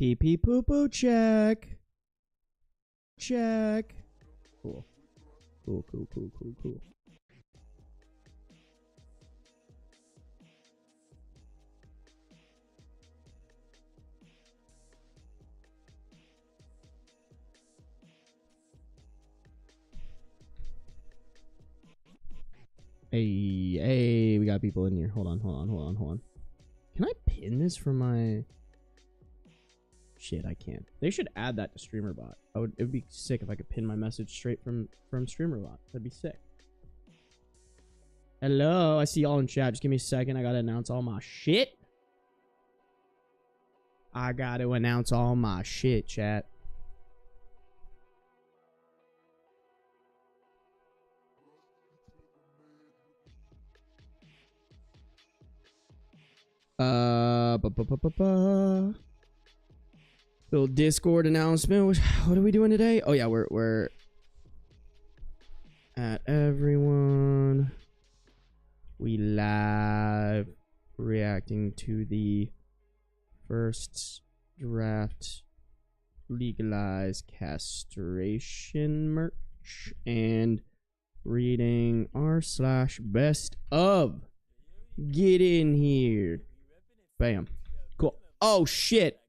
Pee pee poo poo check. Check. Cool. Cool, cool, cool, cool, cool. Hey, hey, we got people in here. Hold on. Can I pin this from my... Shit, I can't. They should add that to StreamerBot. It would be sick if I could pin my message straight from StreamerBot. That'd be sick. Hello, I see y'all in chat. Just give me a second. I gotta announce all my shit. I gotta announce all my shit, chat. Little Discord announcement. What are we doing today? Oh yeah, we're at everyone. We live reacting to the first draft legalize castration merch and reading r/best of. Get in here. Bam. Cool. Oh shit.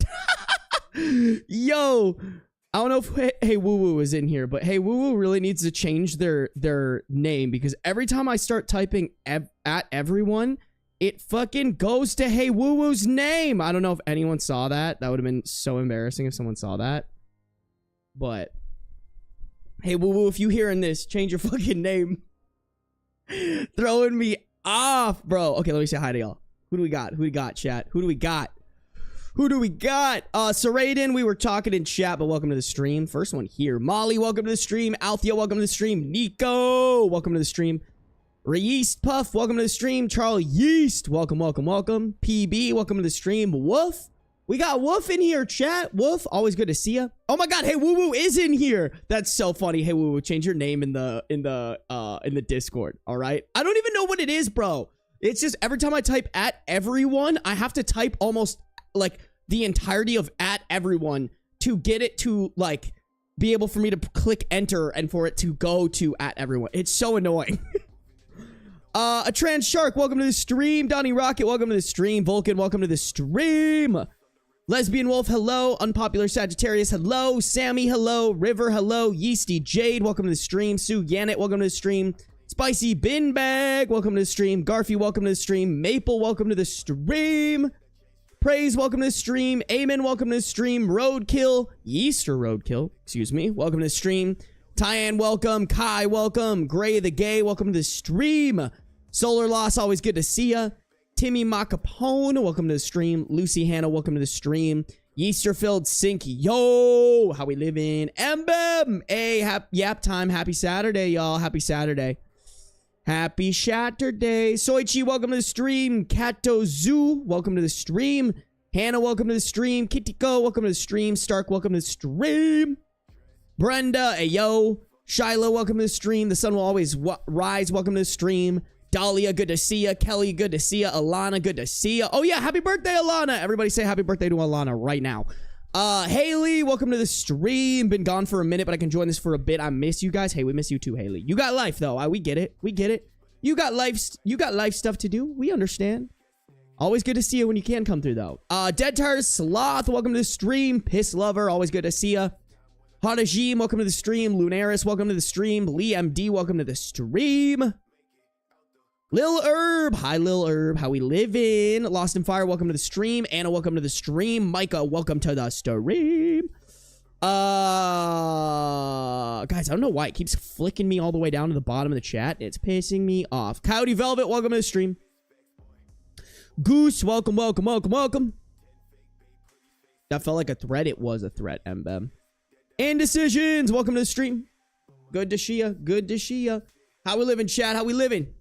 Yo, I don't know if Hey Woo Woo is in here, but Hey Woo Woo really needs to change their name, because every time I start typing at everyone, it fucking goes to Hey Woo Woo's name. I don't know if anyone saw that. That would have been so embarrassing if someone saw that. But Hey Woo Woo, if you hearing this, change your fucking name. Throwing me off, bro. Okay, let me say hi to y'all. Who do we got? Who do we got, chat? Who do we got? Who do we got? Saraden, we were talking in chat, but welcome to the stream. First one here. Molly, welcome to the stream. Althea, welcome to the stream. Nico, welcome to the stream. Yeast Puff, welcome to the stream. Charlie Yeast, welcome, welcome, welcome. PB, welcome to the stream. Woof, we got Woof in here, chat. Woof, always good to see ya. Oh my god, Hey Woo Woo is in here. That's so funny. Hey Woo Woo, change your name in the Discord. All right. I don't even know what it is, bro. It's just every time I type at everyone, I have to type almost like the entirety of at everyone to get it to like be able for me to click enter and for it to go to at everyone. It's so annoying. A Trans Shark, welcome to the stream. Donnie Rocket, welcome to the stream. Vulcan, welcome to the stream. Lesbian Wolf, hello. Unpopular Sagittarius, hello. Sammy, hello. River, hello. Yeasty Jade, welcome to the stream. Sue Gannett, welcome to the stream. Spicy Bin Bag, welcome to the stream. Garfy, welcome to the stream. Maple, welcome to the stream. Praise, welcome to the stream. Amen, welcome to the stream. Roadkill, Easter Roadkill, excuse me, welcome to the stream. Tyann, welcome. Kai, welcome. Gray the Gay, welcome to the stream. Solar Loss, always good to see ya. Timmy Macapone, welcome to the stream. Lucy Hannah, welcome to the stream. Yeasterfield Sink, yo, how we living? Mbem, hey, yap time. Happy Saturday, y'all. Happy Saturday. Happy Saturday. Soichi, welcome to the stream. Kato Zoo, welcome to the stream. Hannah, welcome to the stream. Kitiko, welcome to the stream. Stark, welcome to the stream. Brenda, hey, yo. Shiloh, welcome to the stream. The sun will always rise, welcome to the stream. Dahlia, good to see ya. Kelly, good to see ya. Alana, good to see ya. Oh, yeah, happy birthday, Alana. Everybody say happy birthday to Alana right now. Haley, welcome to the stream. Been gone for a minute, but I can join this for a bit. I miss you guys. Hey, we miss you too, Haley. You got life, though. We get it. We get it. You got life stuff to do. We understand. Always good to see you when you can come through, though. Dead Tires Sloth, welcome to the stream. Piss Lover, always good to see ya. Hanajim, welcome to the stream. Lunaris, welcome to the stream. Lee MD, welcome to the stream. Lil Herb, hi Lil Herb, how we living? Lost in Fire, welcome to the stream. Anna, welcome to the stream. Micah, welcome to the stream. Guys, I don't know why it keeps flicking me all the way down to the bottom of the chat. It's pissing me off. Coyote Velvet, welcome to the stream. Goose, welcome, welcome, welcome, welcome. That felt like a threat. It was a threat, Mbem. Indecisions, welcome to the stream. Good to see ya, good to see ya. How we living, chat? How we living?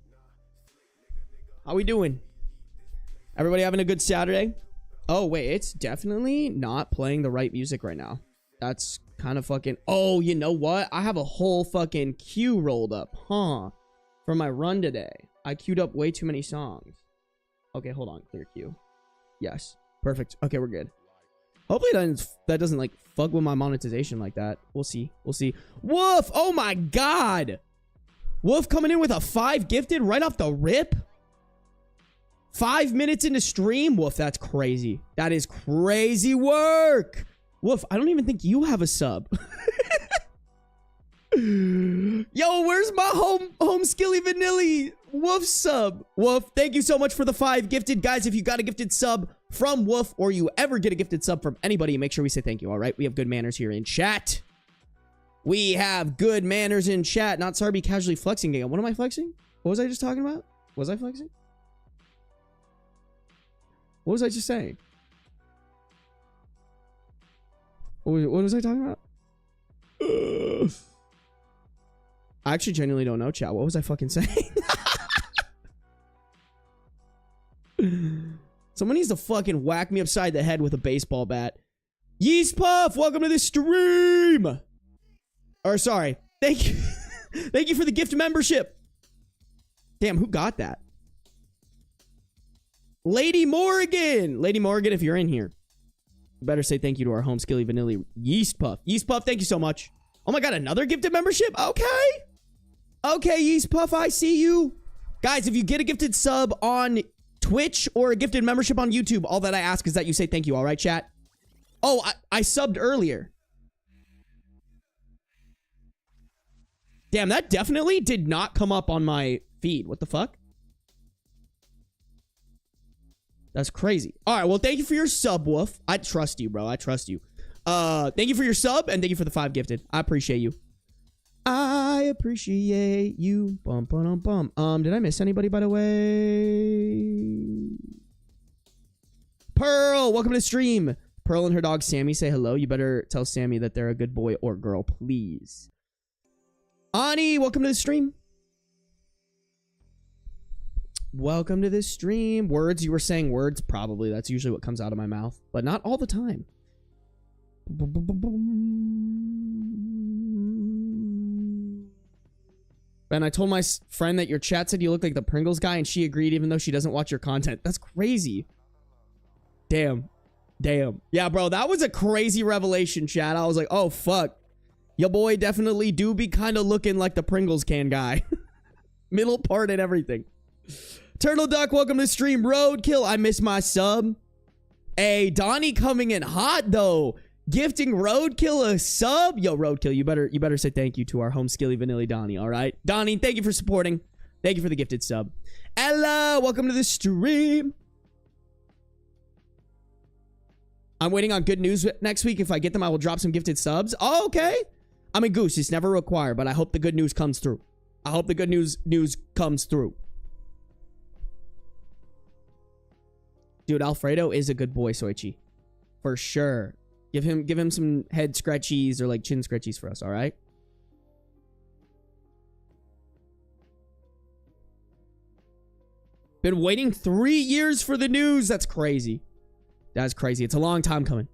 How we doing? Everybody having a good Saturday? Oh, wait. It's definitely not playing the right music right now. That's kind of fucking... Oh, you know what? I have a whole fucking queue rolled up, huh? For my run today. I queued up way too many songs. Okay, hold on. Clear queue. Yes. Perfect. Okay, we're good. Hopefully that doesn't like fuck with my monetization like that. We'll see. We'll see. Woof! Oh my god! Wolf coming in with a 5 gifted right off the rip. 5 minutes into stream. Wolf, that's crazy. That is crazy work. Wolf, I don't even think you have a sub. Yo, where's my home skilly vanilli Wolf sub? Wolf, thank you so much for the 5 gifted. Guys, if you got a gifted sub from Wolf or you ever get a gifted sub from anybody, make sure we say thank you, all right? We have good manners here in chat. We have good manners in chat. Not sorry, be casually flexing. What am I flexing? What was I just talking about? Was I flexing? What was I just saying? What was I talking about? I actually genuinely don't know, chat. What was I fucking saying? Someone needs to fucking whack me upside the head with a baseball bat. Yeast Puff, welcome to the stream. Or sorry, thank you. Thank you for the gift membership. Damn, who got that? Lady Morgan. Lady Morgan, if you're in here, you better say thank you to our home skilly vanilla Yeast Puff. Yeast Puff, thank you so much. Oh my god, another gifted membership? Okay. Okay, Yeast Puff, I see you. Guys, if you get a gifted sub on Twitch or a gifted membership on YouTube, all that I ask is that you say thank you, all right, chat? Oh, I subbed earlier. Damn, that definitely did not come up on my feed. What the fuck? That's crazy. All right, well, thank you for your sub, Wolf. I trust you, bro. I trust you. Thank you for your sub, and thank you for the 5 gifted. I appreciate you. I appreciate you. Bum, bum, bum. Did I miss anybody, by the way? Pearl, welcome to the stream. Pearl and her dog, Sammy, say hello. You better tell Sammy that they're a good boy or girl, please. Ani, welcome to the stream. Welcome to this stream. Words, you were saying words? Probably. That's usually what comes out of my mouth, but not all the time. Ben, I told my friend that your chat said you look like the Pringles guy, and she agreed even though she doesn't watch your content. That's crazy. Damn. Damn. Yeah, bro, that was a crazy revelation, chat. I was like, oh, fuck. Your boy definitely do be kind of looking like the Pringles can guy. Middle part and everything. Turtle Duck, welcome to stream. Roadkill, I miss my sub. Hey, Donnie coming in hot, though. Gifting Roadkill a sub. Yo, Roadkill, you better say thank you to our home skilly vanilla Donnie, all right? Donnie, thank you for supporting. Thank you for the gifted sub. Ella, welcome to the stream. I'm waiting on good news next week. If I get them, I will drop some gifted subs. Oh, okay. I mean, Goose, it's never required, but I hope the good news comes through. I hope the good news comes through. Dude, Alfredo is a good boy, Soichi. For sure. Give him some head scratchies or like chin scratchies for us, all right? Been waiting 3 years for the news. That's crazy. That's crazy. It's a long time coming.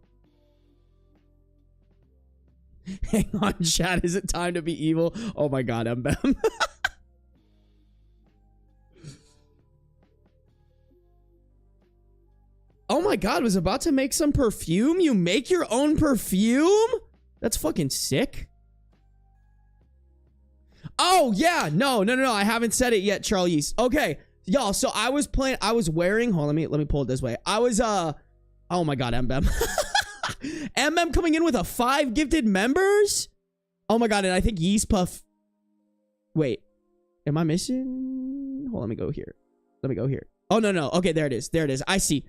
Hang on, chat. Is it time to be evil? Oh my god, Mbem. Oh my god, was about to make some perfume? You make your own perfume? That's fucking sick. Oh, yeah. No. I haven't said it yet, Charlies. Okay. Y'all, so I was wearing, hold on, let me pull it this way. I was, oh my god, Mbem. Mbem coming in with a 5 gifted members? Oh my god, and I think Yeast Puff. Wait. Am I missing? Hold on, let me go here. Oh, no. Okay, there it is. I see.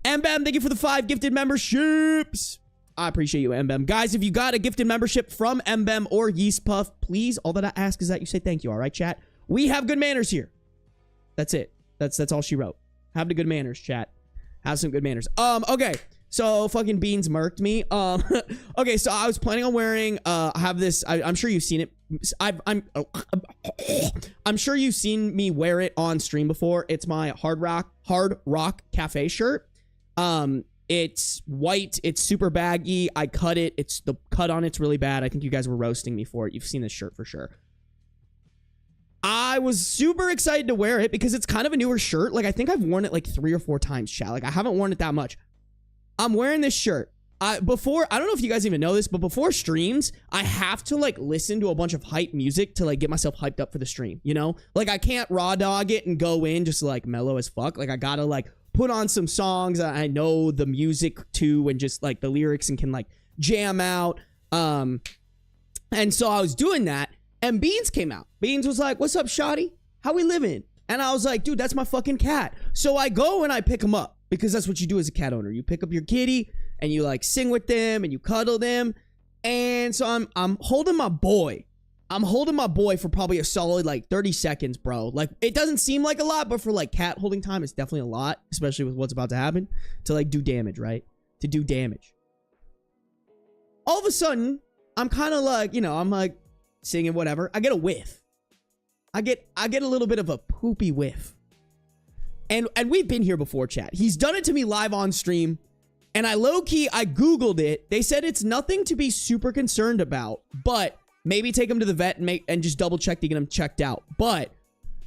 Mbem, thank you for the 5 gifted memberships. I appreciate you, Mbem. Guys, if you got a gifted membership from Mbem or Yeast Puff, please, all that I ask is that you say thank you, all right, chat? We have good manners here. That's it. That's all she wrote. Have the good manners, chat. Have some good manners. Okay. So fucking Beans murked me. Okay, so I was planning on wearing, I have this, I'm sure you've seen it. I'm sure you've seen me wear it on stream before. It's my Hard Rock Cafe shirt. It's white. It's super baggy. I cut it. The cut on it's really bad. I think you guys were roasting me for it. You've seen this shirt for sure. I was super excited to wear it because it's kind of a newer shirt. Like, I think I've worn it like 3 or 4 times, chat. Like, I haven't worn it that much. I'm wearing this shirt. before, I don't know if you guys even know this, but before streams, I have to like listen to a bunch of hype music to like get myself hyped up for the stream, you know? Like I can't raw dog it and go in just like mellow as fuck. Like I gotta like put on some songs I know the music to and just like the lyrics and can like jam out. And so I was doing that and Beans came out. Beans was like, "What's up, shawty? How we living?" And I was like, "Dude, that's my fucking cat." So I go and I pick him up because that's what you do as a cat owner. You pick up your kitty and you like sing with them and you cuddle them. And so I'm holding my boy. I'm holding my boy for probably a solid like 30 seconds, bro. Like it doesn't seem like a lot, but for like cat holding time, it's definitely a lot, especially with what's about to happen to like do damage, right? To do damage. All of a sudden, I'm kind of like, you know, I'm like singing whatever. I get a whiff. I get a little bit of a poopy whiff. And we've been here before, chat. He's done it to me live on stream. And I low-key, I Googled it. They said it's nothing to be super concerned about, but maybe take him to the vet and just double check to get him checked out. But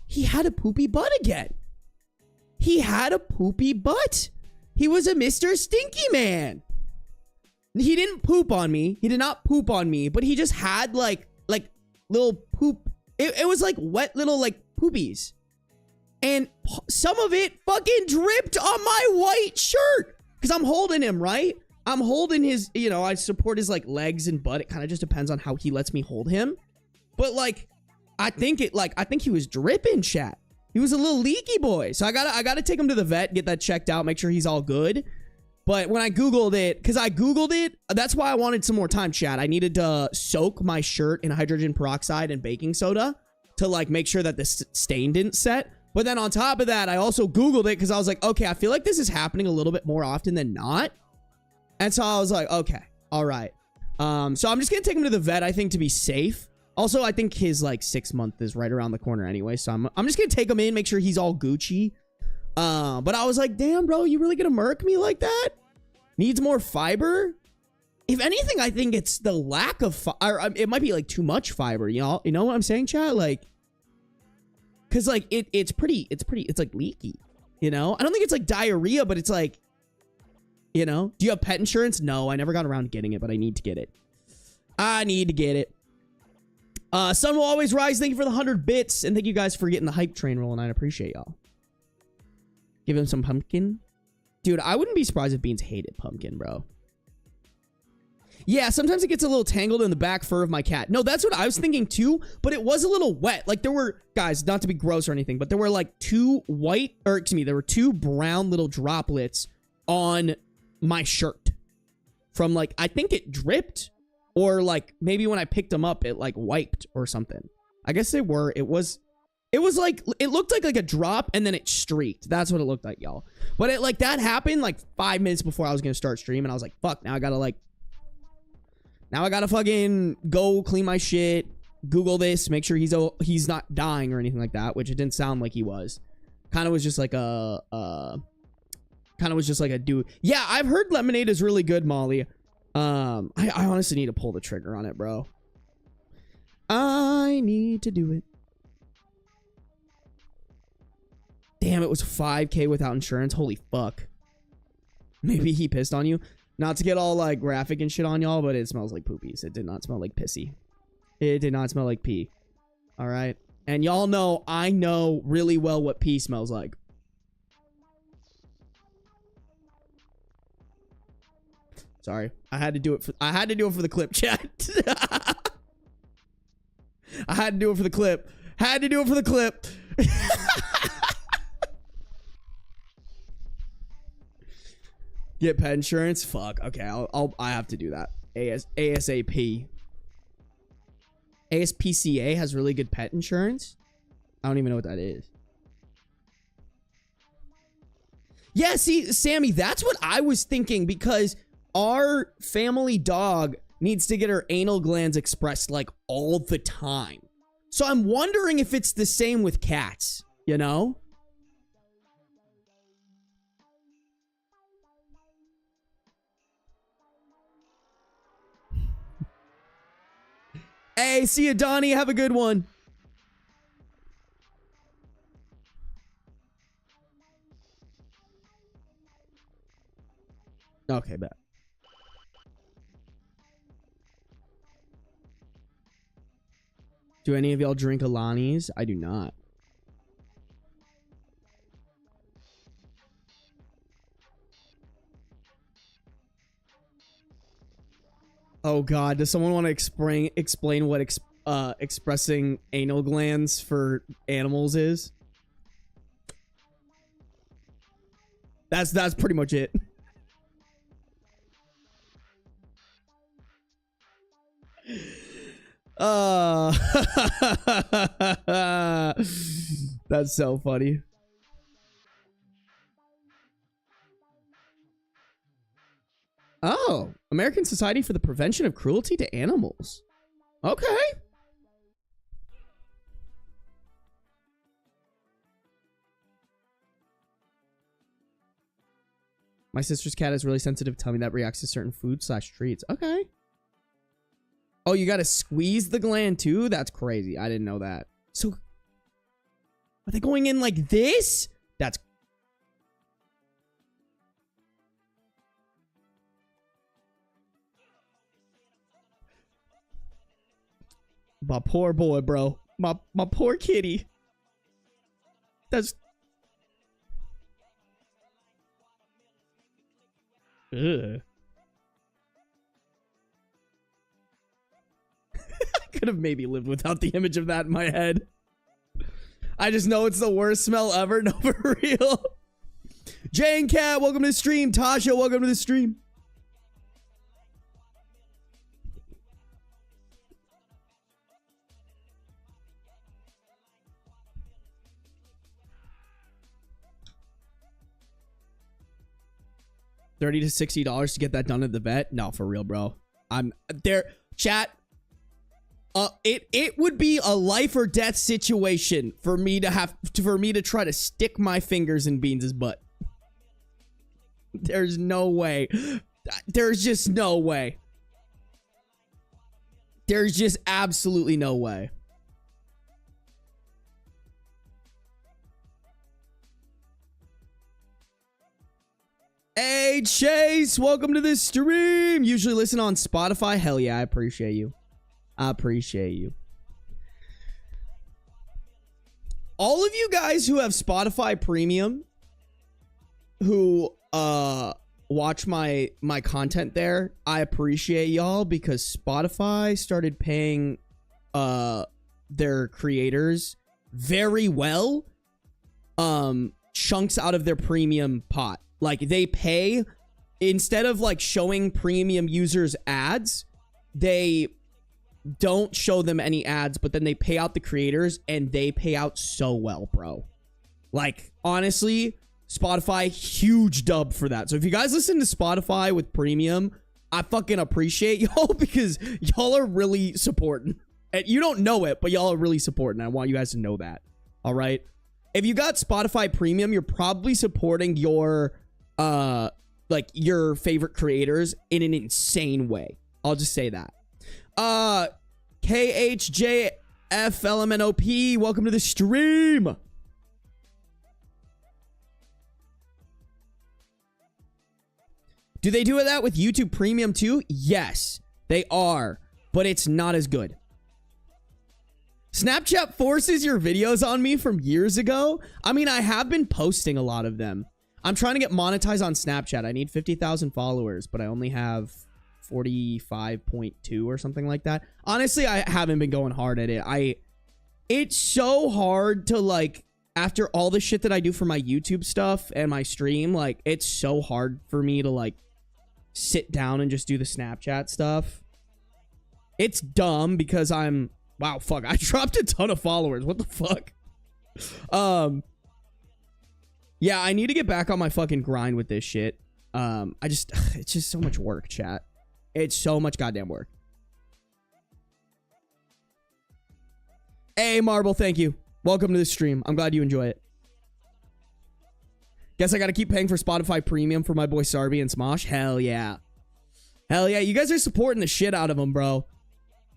he had a poopy butt again. He had a poopy butt. He was a Mr. Stinky Man. He didn't poop on me. He did not poop on me, but he just had like little poop. It was like wet little like poopies. And some of it fucking dripped on my white shirt. Because I'm holding him, right? I'm holding his, you know, I support his like legs and butt. It kind of just depends on how he lets me hold him. But like, I think he was dripping, chat. He was a little leaky boy. So I gotta take him to the vet, get that checked out, make sure he's all good. But when I Googled it, because I Googled it, that's why I wanted some more time, chat. I needed to soak my shirt in hydrogen peroxide and baking soda to like make sure that the stain didn't set. But then on top of that, I also Googled it because I was like, okay, I feel like this is happening a little bit more often than not. And so I was like, okay, all right. So I'm just going to take him to the vet, I think, to be safe. Also, I think his like 6 month is right around the corner anyway. So I'm just going to take him in, make sure he's all Gucci. But I was like, damn, bro, you really going to murk me like that? Needs more fiber? If anything, I think it's the lack of fiber. It might be like too much fiber, y'all. You know what I'm saying, chat? Like, cause like it's like leaky, you know? I don't think it's like diarrhea, but it's like, you know, do you have pet insurance? No, I never got around to getting it, but I need to get it. I need to get it. Sun will always rise. Thank you for the 100 bits. And thank you guys for getting the hype train rolling. I appreciate y'all. Give him some pumpkin. Dude, I wouldn't be surprised if Beans hated pumpkin, bro. Yeah, sometimes it gets a little tangled in the back fur of my cat. No, that's what I was thinking too, but it was a little wet. Like there were, guys, not to be gross or anything, but there were like two brown little droplets on my shirt from like, I think it dripped or like maybe when I picked them up, it like wiped or something. I guess it was like, it looked like a drop and then it streaked. That's what it looked like, y'all. But it like that happened like 5 minutes before I was going to start stream. And I was like, fuck, now I gotta fucking go clean my shit, Google this, make sure he's not dying or anything like that, which it didn't sound like he was. Kind of was just like a dude. Yeah, I've heard lemonade is really good, Molly. I honestly need to pull the trigger on it, bro. I need to do it. Damn, it was 5K without insurance. Holy fuck. Maybe he pissed on you. Not to get all like graphic and shit on y'all, but it smells like poopies. It did not smell like pissy. It did not smell like pee. All right. And y'all know, I know really well what pee smells like. Sorry. I had to do it for the clip, chat. I had to do it for the clip. Had to do it for the clip. Get pet insurance? Fuck. Okay, I have to do that. ASAP. ASPCA has really good pet insurance? I don't even know what that is. Yeah, see, Sammy, that's what I was thinking because our family dog needs to get her anal glands expressed like all the time. So I'm wondering if it's the same with cats, you know? Hey, see you, Donnie. Have a good one. Okay, bet. Do any of y'all drink Alani's? I do not. Oh god, does someone want to explain what expressing anal glands for animals is? That's pretty much it. That's so funny. Oh, American Society for the Prevention of Cruelty to Animals. Okay. My sister's cat is really sensitive tummy that reacts to certain food/treats. Okay. Oh, you gotta squeeze the gland too? That's crazy. I didn't know that. So, are they going in like this? That's... My poor boy, bro. My poor kitty. That's... Ugh. I could have maybe lived without the image of that in my head. I just know it's the worst smell ever. No, for real. Jane Cat, welcome to the stream. Tasha, welcome to the stream. $30 to $60 to get that done at the vet? No, for real, bro. I'm there. Chat. It would be a life or death situation for me to try to stick my fingers in Beans' butt. There's no way. There's just no way. There's just absolutely no way. Hey, Chase, welcome to the stream. Usually listen on Spotify. Hell yeah, I appreciate you. I appreciate you. All of you guys who have Spotify Premium, who watch my content there, I appreciate y'all, because Spotify started paying their creators very well, chunks out of their premium pot. Like, they pay, instead of like showing premium users ads, they don't show them any ads, but then they pay out the creators, and they pay out so well, bro. Like, honestly, Spotify, huge dub for that. So if you guys listen to Spotify with premium, I fucking appreciate y'all, because y'all are really supporting. And you don't know it, but y'all are really supporting. I want you guys to know that. All right. If you got Spotify Premium, you're probably supporting your like your favorite creators in an insane way. I'll just say that. KHJFLMNOP, welcome to the stream. Do they do that with YouTube Premium too? Yes, they are, but it's not as good. Snapchat forces your videos on me from years ago. I mean, I have been posting a lot of them. I'm trying to get monetized on Snapchat. I need 50,000 followers, but I only have 45.2 or something like that. Honestly, I haven't been going hard at it. It's so hard to, like, after all the shit that I do for my YouTube stuff and my stream, like, it's so hard for me to, like, sit down and just do the Snapchat stuff. It's dumb because I'm... Wow, fuck. I dropped a ton of followers. What the fuck? Yeah, I need to get back on my fucking grind with this shit. It's just so much work, chat. It's so much goddamn work. Hey, Marble, thank you. Welcome to the stream. I'm glad you enjoy it. Guess I gotta keep paying for Spotify Premium for my boy Sarby and Smosh. Hell yeah. Hell yeah. You guys are supporting the shit out of them, bro.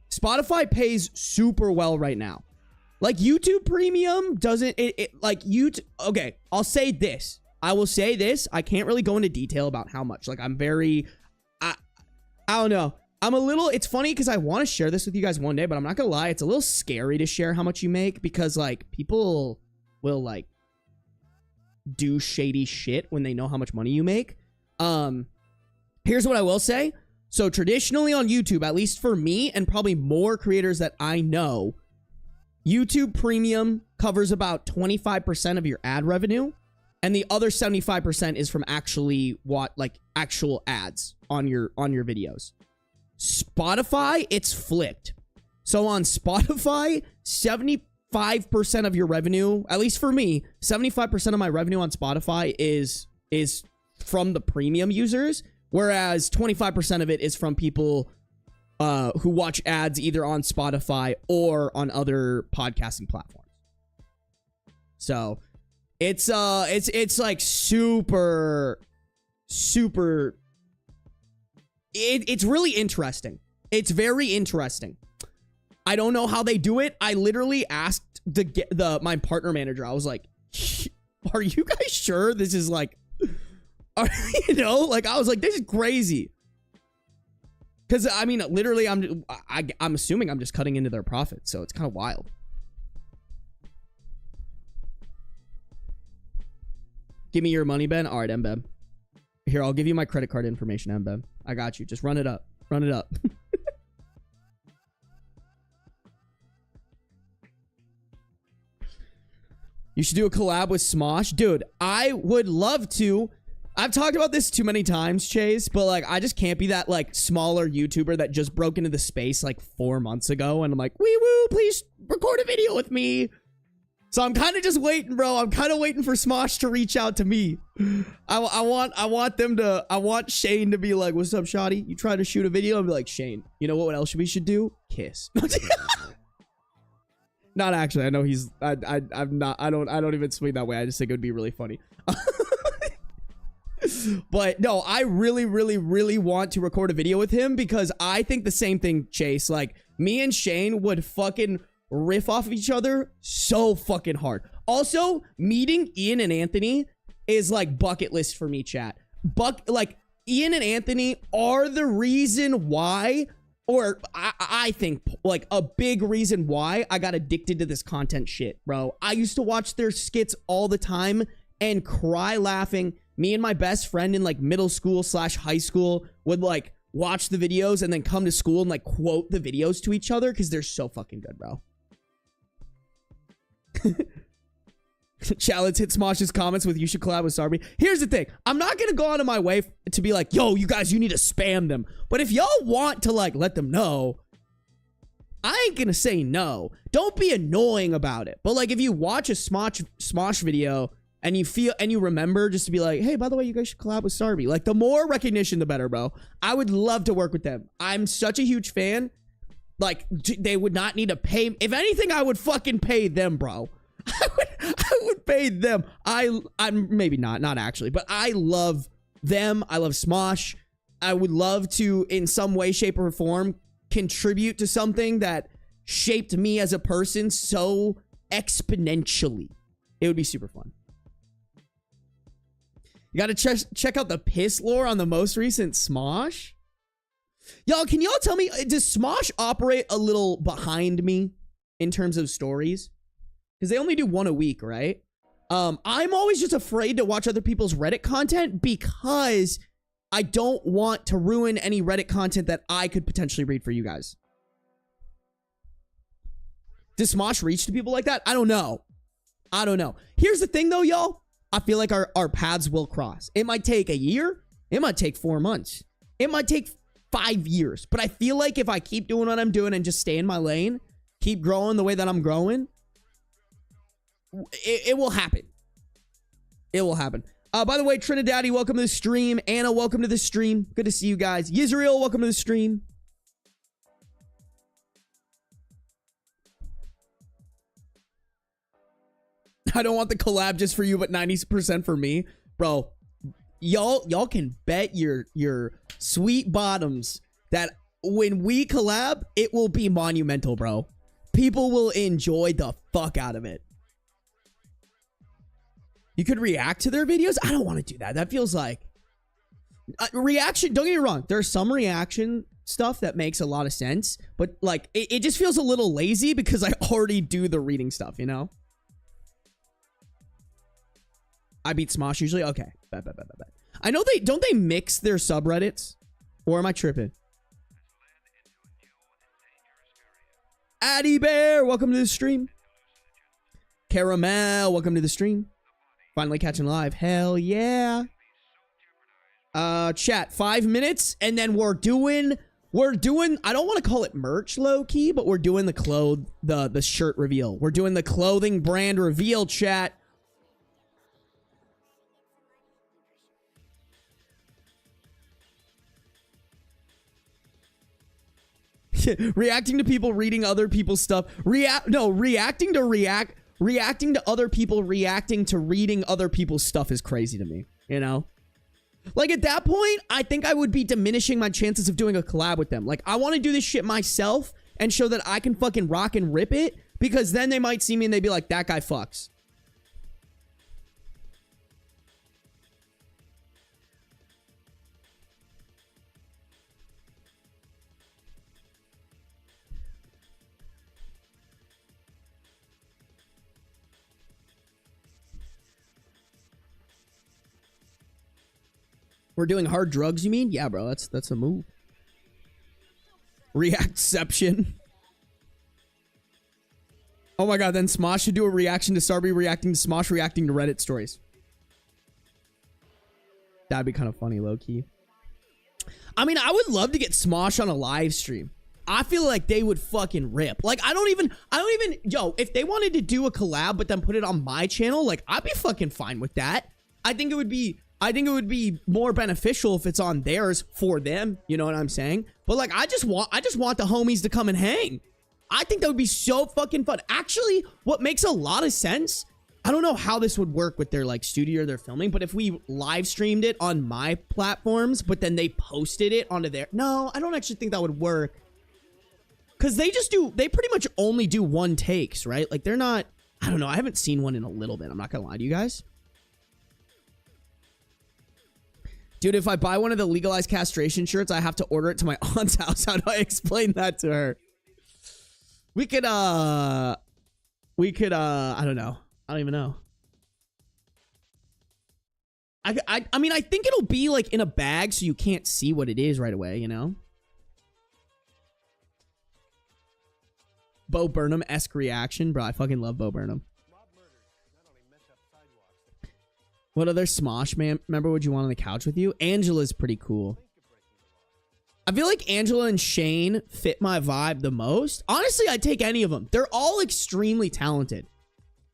Spotify pays super well right now. Like, YouTube Premium doesn't... like, YouTube... Okay, I'll say this. I will say this. I can't really go into detail about how much. Like, I'm very... I don't know. it's funny because I want to share this with you guys one day, but I'm not gonna lie, it's a little scary to share how much you make because like people will like do shady shit when they know how much money you make. Here's what I will say. So traditionally on YouTube, at least for me and probably more creators that I know, YouTube Premium covers about 25% of your ad revenue, and the other 75% is from actually actual ads on your videos. Spotify, it's flipped. So on Spotify, 75% of your revenue, at least for me, 75% of my revenue on Spotify is from the premium users, whereas 25% of it is from people who watch ads either on Spotify or on other podcasting platforms. So it's like super it's really interesting. It's very interesting. I don't know how they do it. I literally asked my partner manager. I was like, "Are you guys sure this is like, you know, like I was like, this is crazy." Because I mean, literally, I'm assuming I'm just cutting into their profit, so it's kind of wild. Give me your money, Ben. All right, Mbeb. Here, I'll give you my credit card information, Mbeb. I got you. Just run it up. Run it up. You should do a collab with Smosh. Dude, I would love to. I've talked about this too many times, Chase, but like, I just can't be that like smaller YouTuber that just broke into the space like 4 months ago. And I'm like, wee woo, please record a video with me. So I'm kind of just waiting, bro. I'm kind of waiting for Smosh to reach out to me. I want Shane to be like, what's up, Shotty? You trying to shoot a video? I'll be like, Shane, you know what else we should do? Kiss. Not actually. I know he's, I don't even swing that way. I just think it would be really funny. But no, I really want to record a video with him because I think the same thing, Chase. Like, me and Shane would fucking riff off of each other so fucking hard. Also, meeting Ian and Anthony is like bucket list for me, chat. Like, Ian and Anthony are the reason why, or I think like a big reason why I got addicted to this content shit, bro. I used to watch their skits all the time and cry laughing. Me and my best friend in like middle school / high school would like watch the videos and then come to school and like quote the videos to each other because they're so fucking good, bro. Chat, let's hit Smosh's comments with you should collab with Sarby. Here's the thing. I'm not going to go out of my way to be like, yo, you guys, you need to spam them. But if y'all want to like let them know, I ain't going to say no. Don't be annoying about it. But like if you watch a Smosh video and you feel and you remember just to be like, hey, by the way, you guys should collab with Sarby. Like the more recognition, the better, bro. I would love to work with them. I'm such a huge fan. Like they would not need to pay. If anything, I would fucking pay them, bro. I would pay them. I'm maybe not actually, but I love them. I love Smosh. I would love to, in some way, shape, or form, contribute to something that shaped me as a person so exponentially. It would be super fun. You gotta check out the piss lore on the most recent Smosh. Y'all, can y'all tell me, does Smosh operate a little behind me in terms of stories? Because they only do one a week, right? I'm always just afraid to watch other people's Reddit content because I don't want to ruin any Reddit content that I could potentially read for you guys. Does Smosh reach to people like that? I don't know. I don't know. Here's the thing though, y'all. I feel like our paths will cross. It might take a year. It might take 4 months. It might take 5 years. But I feel like if I keep doing what I'm doing and just stay in my lane, keep growing the way that I'm growing, it will happen. It will happen. By the way, Trinidaddy, welcome to the stream. Anna, welcome to the stream. Good to see you guys. Yisrael, welcome to the stream. I don't want the collab just for you, but 90% for me. Bro, y'all can bet your sweet bottoms that when we collab, it will be monumental, bro. People will enjoy the fuck out of it. You could react to their videos? I don't want to do that. That feels like... reaction, don't get me wrong. There's some reaction stuff that makes a lot of sense, but like it just feels a little lazy because I already do the reading stuff, you know? I beat Smosh usually. Okay. Bet. I know don't they mix their subreddits? Or am I tripping? Addy Bear, welcome to the stream. Caramel, welcome to the stream. Finally catching live. Hell yeah. Chat, 5 minutes, and then we're doing, I don't want to call it merch low-key, but we're doing the shirt reveal. We're doing the clothing brand reveal, chat. Reacting to people reading other people's stuff. Reacting to other people reacting to reading other people's stuff is crazy to me, you know? Like, at that point, I think I would be diminishing my chances of doing a collab with them. Like, I want to do this shit myself and show that I can fucking rock and rip it, because then they might see me and they'd be like, that guy fucks. We're doing hard drugs, you mean? Yeah, bro, that's a move. Reactception. Oh my god, then Smosh should do a reaction to Sarby reacting to Smosh reacting to Reddit stories. That'd be kind of funny, low-key. I mean, I would love to get Smosh on a live stream. I feel like they would fucking rip. Like, I don't even, yo, if they wanted to do a collab but then put it on my channel, like, I'd be fucking fine with that. I think it would be more beneficial if it's on theirs for them. You know what I'm saying? But like, I just want the homies to come and hang. I think that would be so fucking fun. Actually, what makes a lot of sense, I don't know how this would work with their like studio they're filming, but if we live streamed it on my platforms, but then they posted it onto their, no, I don't actually think that would work. Cause they pretty much only do one takes, right? Like they're not, I don't know. I haven't seen one in a little bit. I'm not gonna lie to you guys. Dude, if I buy one of the legalized castration shirts, I have to order it to my aunt's house. How do I explain that to her? We could, I don't know. I don't even know. I mean, I think it'll be like in a bag so you can't see what it is right away, you know? Bo Burnham-esque reaction. Bro, I fucking love Bo Burnham. What other Smosh member would you want on the couch with you? Angela's pretty cool. I feel like Angela and Shane fit my vibe the most. Honestly, I'd take any of them. They're all extremely talented.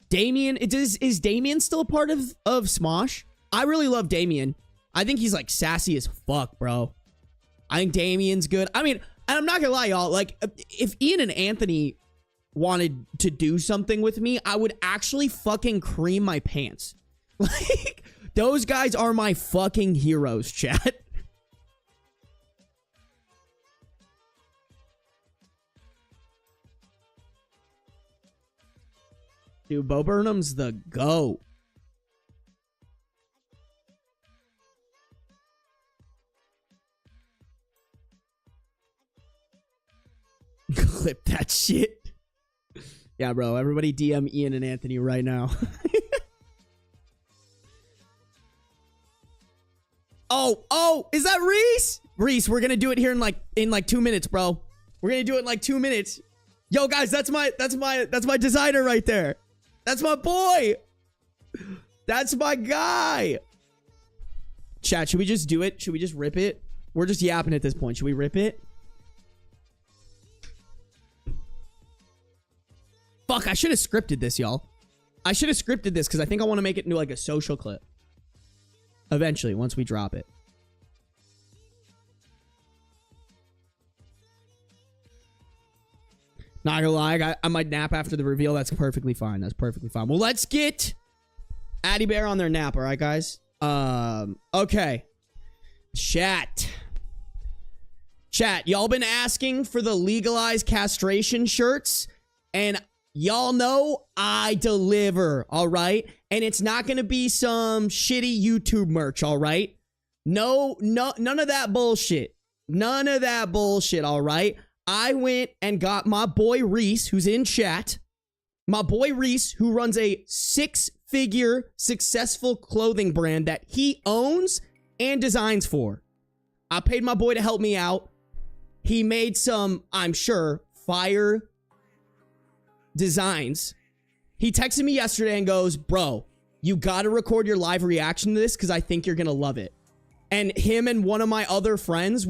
Damien, is Damien still a part of Smosh? I really love Damien. I think he's like sassy as fuck, bro. I think Damien's good. I mean, and I'm not gonna lie, y'all. Like, if Ian and Anthony wanted to do something with me, I would actually fucking cream my pants. Like, those guys are my fucking heroes, chat. Dude, Bo Burnham's the GOAT. Clip that shit. Yeah, bro. Everybody DM Ian and Anthony right now. Oh, is that Reese? Reese, we're gonna do it here in like 2 minutes, bro. We're gonna do it in like 2 minutes. Yo, guys, that's my designer right there. That's my boy. That's my guy. Chat, should we just do it? Should we just rip it? We're just yapping at this point. Should we rip it? Fuck, I should have scripted this, y'all. I should have scripted this because I think I want to make it into like a social clip. Eventually, once we drop it. Not gonna lie, I might nap after the reveal. That's perfectly fine. That's perfectly fine. Well, let's get Addy Bear on their nap, all right, guys? Okay. Chat, y'all been asking for the legalized castration shirts, and y'all know I deliver, all right? And it's not gonna be some shitty YouTube merch, all right? No, none of that bullshit. None of that bullshit, all right? I went and got my boy Reese, who's in chat. My boy Reese, who runs a 6-figure successful clothing brand that he owns and designs for. I paid my boy to help me out. He made some, I'm sure, fire designs. He texted me yesterday and goes, bro, you gotta record your live reaction to this because I think you're gonna love it. And him and one of my other friends,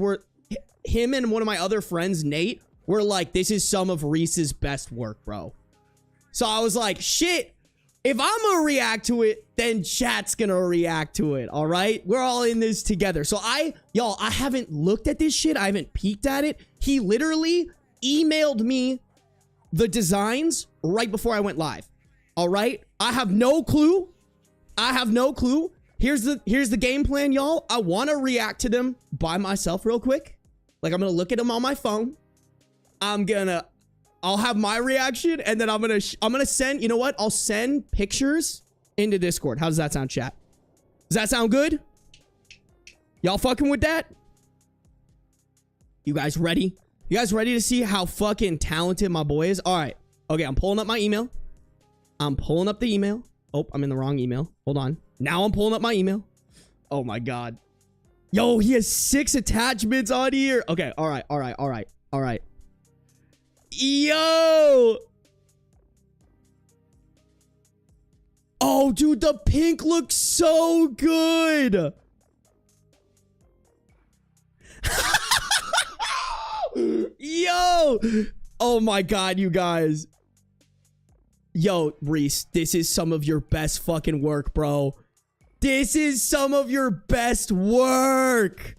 Nate, were like, this is some of Reese's best work, bro. So I was like, shit, if I'm gonna react to it, then chat's gonna react to it, all right? We're all in this together. So y'all, I haven't looked at this shit. I haven't peeked at it. He literally emailed me the designs right before I went live, all right? I have no clue. Here's the game plan, y'all. I want to react to them by myself real quick. Like, I'm gonna look at them on my phone. I'll have my reaction, and then I'm gonna send, you know what? I'll send pictures into Discord. How does that sound, chat? Does that sound good? Y'all fucking with that? You guys ready? You guys ready to see how fucking talented my boy is? All right. Okay, I'm pulling up my email. I'm pulling up the email. Oh, I'm in the wrong email. Hold on. Now I'm pulling up my email. Oh my God. Yo, he has 6 attachments on here. Okay, all right. Yo! Oh, dude, the pink looks so good. Yo! Oh my God, you guys. Yo, Reese, this is some of your best fucking work, bro. This is some of your best work.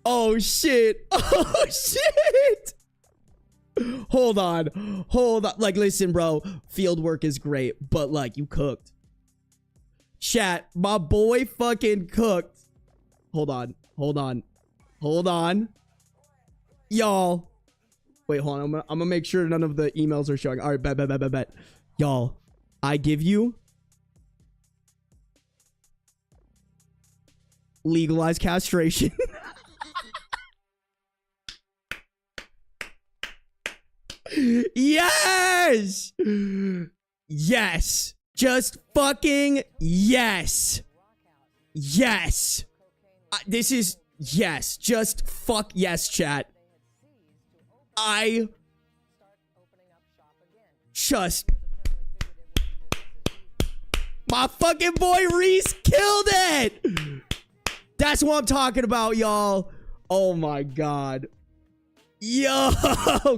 Oh, shit. Oh, shit. Hold on. Like, listen, bro. Field work is great, but, like, you cooked. Chat, my boy fucking cooked. Hold on. Y'all. Wait, hold on. I'm gonna make sure none of the emails are showing. All right, bet. Y'all, I give you legalize castration. Yes! Yes! Just fucking yes! Yes! This is... Yes. Just fuck yes, chat. My fucking boy Reese killed it! That's what I'm talking about, y'all. Oh my God. Yo!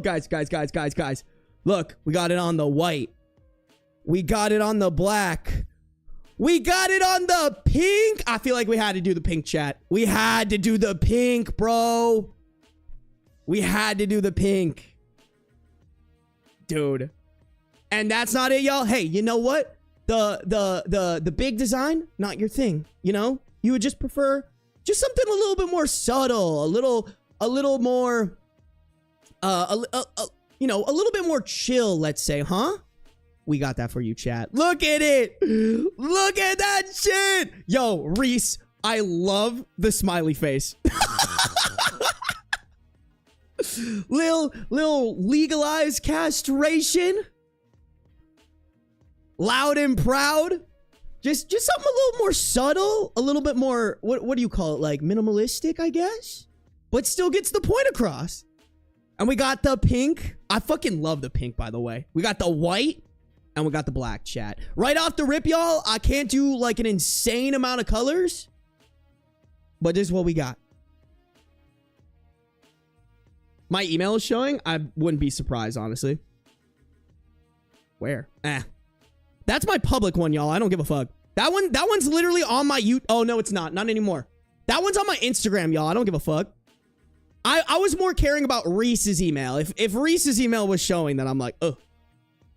Guys. Look, we got it on the white. We got it on the black. We got it on the pink. I feel like we had to do the pink, chat. We had to do the pink, bro. We had to do the pink. Dude. And that's not it, y'all. Hey, you know what? The big design, not your thing. You know? You would just prefer just something a little bit more subtle, a little more you know, a little bit more chill, let's say, huh? We got that for you, chat. Look at it. Look at that shit. Yo, Reese, I love the smiley face. Lil legalize castration. Loud and proud. Just something a little more subtle, a little bit more, what do you call it? Like minimalistic, I guess, but still gets the point across. And we got the pink. I fucking love the pink, by the way. We got the white and we got the black, chat. Right off the rip, y'all, I can't do like an insane amount of colors, but this is what we got. My email is showing. I wouldn't be surprised, honestly. Where? That's my public one, y'all. I don't give a fuck. That one's literally on my Oh, no, it's not. Not anymore. That one's on my Instagram, y'all. I don't give a fuck. I was more caring about Reese's email. If Reese's email was showing, then I'm like, ugh.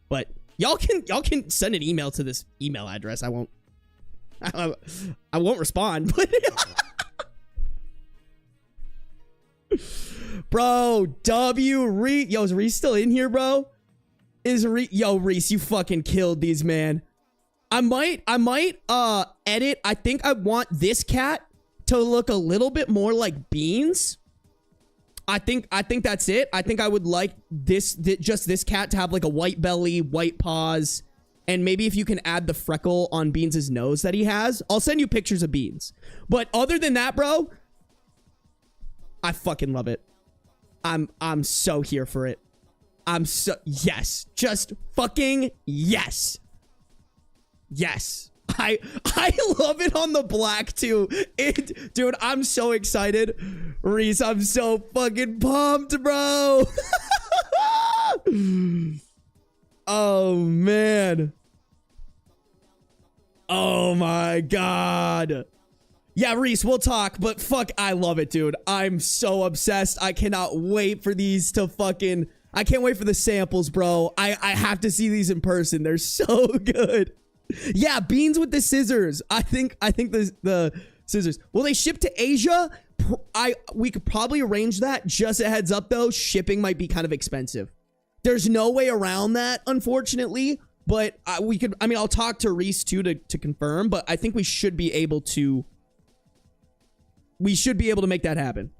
But y'all can send an email to this email address. I won't respond. But bro, yo, is Reese still in here, bro? Yo, Reese, you fucking killed these, man. I might edit. I think I want this cat to look a little bit more like Beans. I think that's it. I think I would like just this cat to have like a white belly, white paws, and maybe if you can add the freckle on Beans' nose that he has. I'll send you pictures of Beans. But other than that, bro, I fucking love it. I'm so here for it. Yes. Just fucking yes. Yes. I love it on the black too. Dude, I'm so excited. Reese, I'm so fucking pumped, bro. Oh man. Oh my god. Yeah, Reese, we'll talk, but fuck, I love it, dude. I'm so obsessed. I cannot wait for these to fucking... I can't wait for the samples, bro. I have to see these in person. They're so good. Yeah, Beans with the scissors. I think the scissors. Will they ship to Asia? We could probably arrange that. Just a heads up, though. Shipping might be kind of expensive. There's no way around that, unfortunately. But we could... I mean, I'll talk to Reese, too, to confirm. But I think we should be able to... We should be able to make that happen.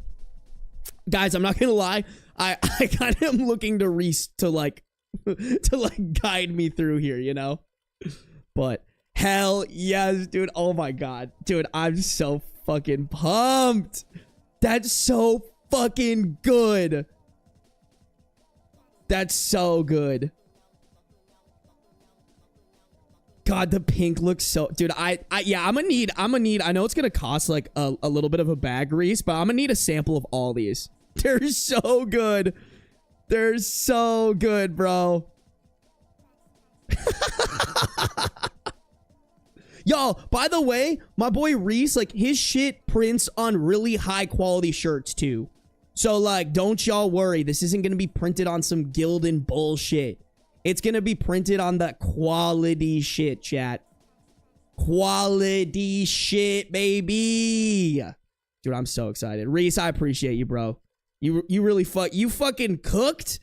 Guys, I'm not gonna lie. I kind of am looking to Reese to like guide me through here, you know? But hell yes, dude. Oh my god. Dude, I'm so fucking pumped. That's so fucking good. That's so good. God, the pink looks so... Dude, yeah, I'm gonna need... I know it's gonna cost, like, a little bit of a bag, Reese, but I'm gonna need a sample of all these. They're so good. They're so good, bro. Y'all, by the way, my boy Reese, like, his shit prints on really high-quality shirts, too. So, like, don't y'all worry. This isn't gonna be printed on some Gildan bullshit. It's gonna be printed on the quality shit, chat. Quality shit, baby. Dude, I'm so excited. Reese, I appreciate you, bro. You really you fucking cooked?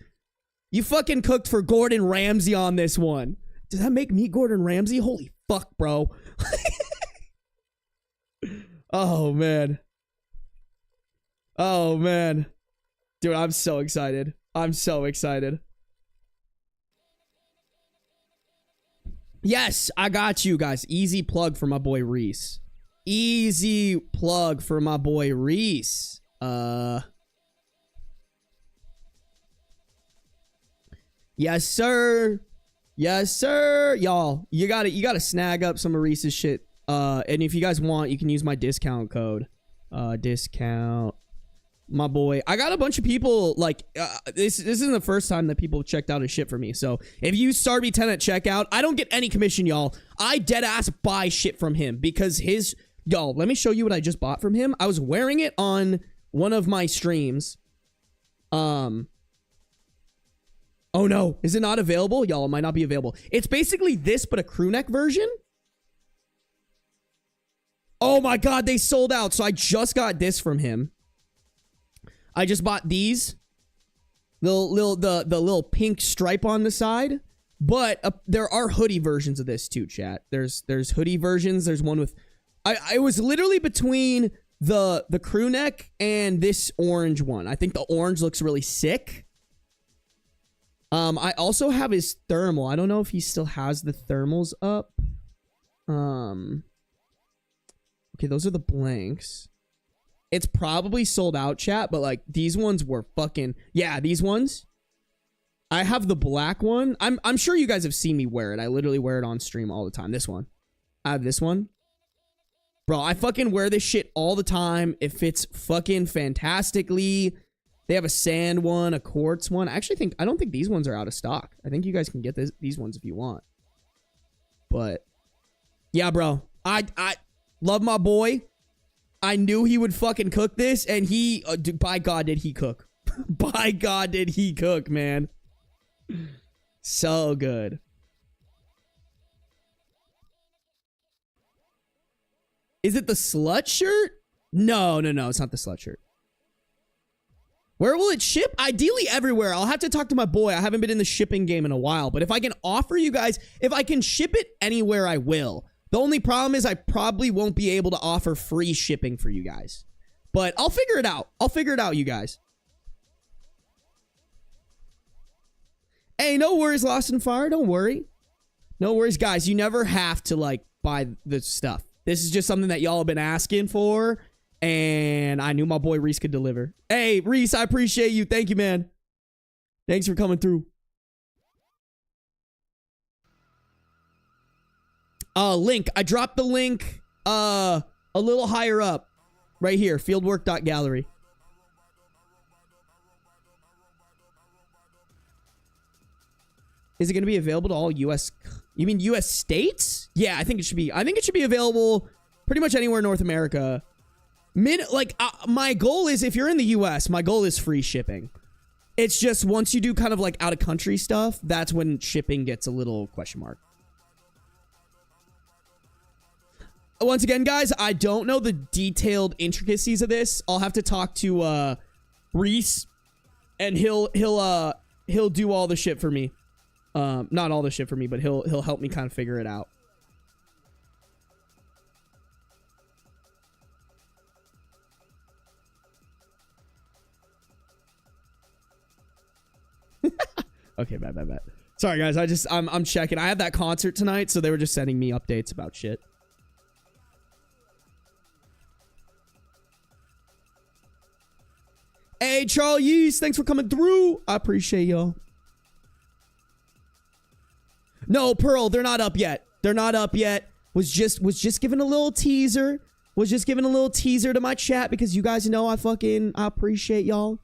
You fucking cooked for Gordon Ramsay on this one. Does that make me Gordon Ramsay? Holy fuck, bro. Oh, man. Oh, man. Dude, I'm so excited. I'm so excited. Yes, I got you guys. Easy plug for my boy Reese. Easy plug for my boy Reese. Yes, sir. Yes, sir. Y'all, you gotta snag up some of Reese's shit. And if you guys want, you can use my discount code. Discount. My boy, I got a bunch of people like this isn't the first time that people have checked out his shit for me. So if you start me 10 at checkout, I don't get any commission, y'all. I dead ass buy shit from him because y'all, let me show you what I just bought from him. I was wearing it on one of my streams. Oh no, is it not available? Y'all, it might not be available. It's basically this but a crew neck version. Oh my god, they sold out. So I just got this from him. I just bought these, the little pink stripe on the side, but there are hoodie versions of this too, chat. There's hoodie versions. There's one with, I was literally between the crew neck and this orange one. I think the orange looks really sick. I also have his thermal. I don't know if he still has the thermals up. Okay, those are the blanks. It's probably sold out, chat, but like these ones were fucking... Yeah, these ones. I have the black one. I'm sure you guys have seen me wear it. I literally wear it on stream all the time. This one. I have this one. Bro, I fucking wear this shit all the time. It fits fucking fantastically. They have a sand one, a quartz one. I don't think these ones are out of stock. I think you guys can get these ones if you want. But yeah, bro. I love my boy. I knew he would fucking cook this, and he, by God, did he cook. By God, did he cook, man. So good. Is it the slut shirt? No, it's not the slut shirt. Where will it ship? Ideally everywhere. I'll have to talk to my boy. I haven't been in the shipping game in a while, but if I can offer you guys, if I can ship it anywhere, I will. The only problem is I probably won't be able to offer free shipping for you guys. But I'll figure it out. I'll figure it out, you guys. Hey, no worries, Lost in Fire. Don't worry. No worries, guys. You never have to, like, buy the stuff. This is just something that y'all have been asking for, and I knew my boy Reese could deliver. Hey, Reese, I appreciate you. Thank you, man. Thanks for coming through. Link. I dropped the link a little higher up. Right here. Fieldwork.gallery. Is it going to be available to all U.S. You mean U.S. states? Yeah, I think it should be. I think it should be available pretty much anywhere in North America. My goal is, if you're in the U.S., my goal is free shipping. It's just once you do kind of like out of country stuff, that's when shipping gets a little question mark. Once again, guys, I don't know the detailed intricacies of this. I'll have to talk to Reese, and he'll do all the shit for me. Not all the shit for me, but he'll help me kind of figure it out. Okay, bad. Sorry, guys. I'm checking. I had that concert tonight, so they were just sending me updates about shit. Hey, Charles Yeast, thanks for coming through. I appreciate y'all. No, Pearl, they're not up yet. They're not up yet. Was just giving a little teaser. Was just giving a little teaser to my chat because you guys know I appreciate y'all.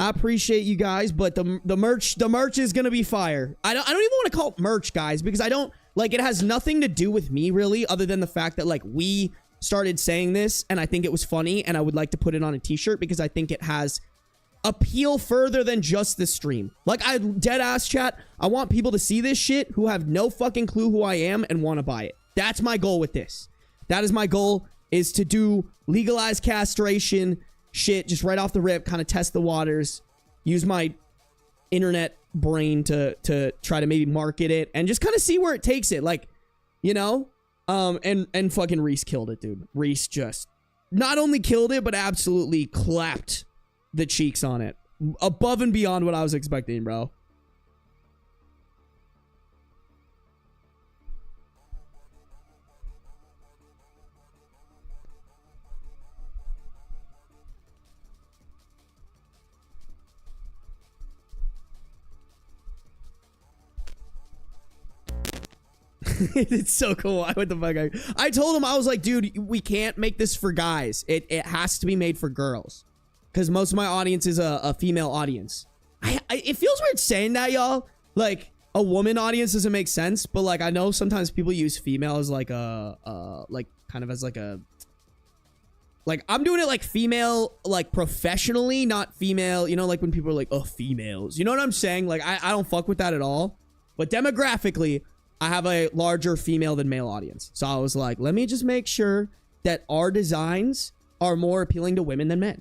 I appreciate you guys, but the merch is gonna be fire. I don't even want to call it merch, guys, because I don't like it has nothing to do with me really, other than the fact that like we started saying this and I think it was funny and I would like to put it on a t-shirt because I think it has appeal further than just the stream. Like, I dead ass chat, I want people to see this shit who have no fucking clue who I am and want to buy it. That's my goal with this. That is my goal, is to do legalized castration shit just right off the rip, kind of test the waters, use my internet brain to try to maybe market it and just kind of see where it takes it. Like, you know, and fucking Reese killed it, dude. Reese just not only killed it, but absolutely clapped the cheeks on it. Above and beyond what I was expecting, bro. It's so cool. What the fuck? I told him, I was like, dude, we can't make this for guys. It has to be made for girls. Because most of my audience is a female audience. It feels weird saying that, y'all. Like, a woman audience doesn't make sense. But, like, I know sometimes people use female as, like, like, kind of as, like, a... Like, I'm doing it, like, female, like, professionally, not female. You know, like, when people are like, oh, females. You know what I'm saying? Like, I don't fuck with that at all. But demographically, I have a larger female than male audience. So I was like, let me just make sure that our designs are more appealing to women than men.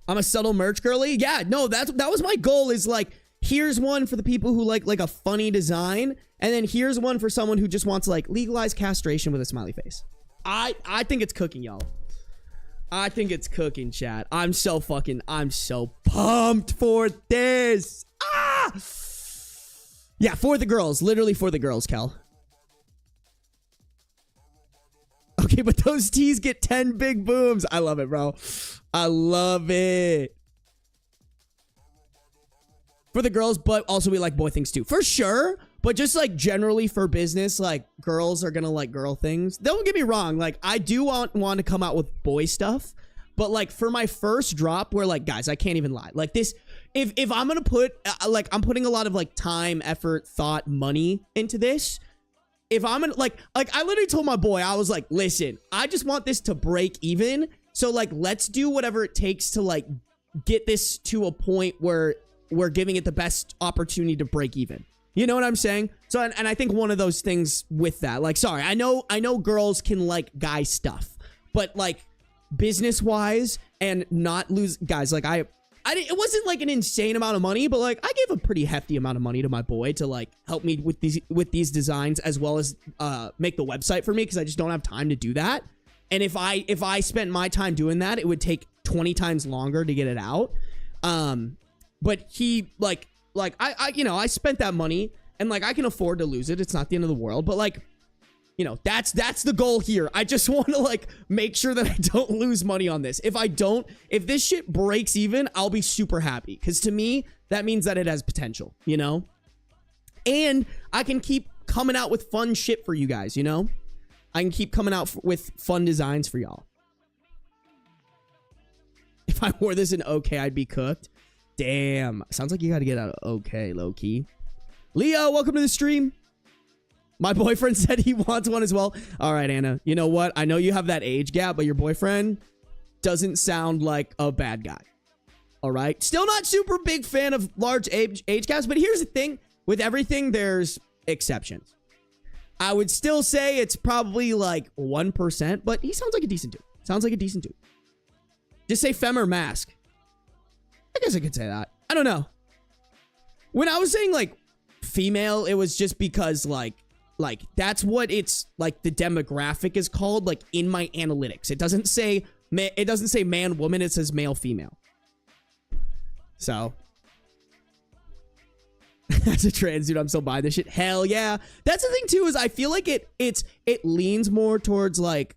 I'm a subtle merch girly. Yeah, no, that was my goal, is like, here's one for the people who like a funny design, and then here's one for someone who just wants like legalized castration with a smiley face. I think it's cooking, y'all. I think it's cooking, chat. I'm so pumped for this. Ah! Yeah, for the girls. Literally for the girls, Cal. Okay, but those tees get 10 big booms. I love it, bro. I love it. For the girls, but also we like boy things too. For sure. But just like generally for business, like girls are gonna like girl things. Don't get me wrong. Like I do want to come out with boy stuff. But like for my first drop, where like, guys, I can't even lie. Like this, if I'm gonna put, like I'm putting a lot of like time, effort, thought, money into this. If I'm gonna like I literally told my boy, I was like, listen, I just want this to break even. So like, let's do whatever it takes to like get this to a point where we're giving it the best opportunity to break even. You know what I'm saying? So, and I think one of those things with that, like, sorry, I know girls can like guy stuff, but like business wise and not lose, guys, like it wasn't like an insane amount of money, but like I gave a pretty hefty amount of money to my boy to like help me with these designs, as well as make the website for me, because I just don't have time to do that. And if I spent my time doing that, it would take 20 times longer to get it out. But he like I you know, I spent that money and like I can afford to lose it. It's not the end of the world, but like, you know, that's the goal here. I just want to like make sure that I don't lose money on this. If this shit breaks even, I'll be super happy. Cause to me, that means that it has potential, you know? And I can keep coming out with fun shit for you guys, you know? I can keep coming out with fun designs for y'all. If I wore this in OK, I'd be cooked. Damn. Sounds like you got to get out of OK, low-key. Leo, welcome to the stream. My boyfriend said he wants one as well. All right, Anna. You know what? I know you have that age gap, but your boyfriend doesn't sound like a bad guy. All right? Still not super big fan of large age gaps, but here's the thing. With everything, there's exceptions. I would still say it's probably like 1%, but he sounds like a decent dude. Sounds like a decent dude. Just say femme or mask. I guess I could say that. I don't know. When I was saying like female, it was just because like that's what it's like the demographic is called like in my analytics. It doesn't say man woman, it says male female. So as a trans dude, I'm still buying this shit. Hell yeah. That's the thing too, is I feel like it leans more towards like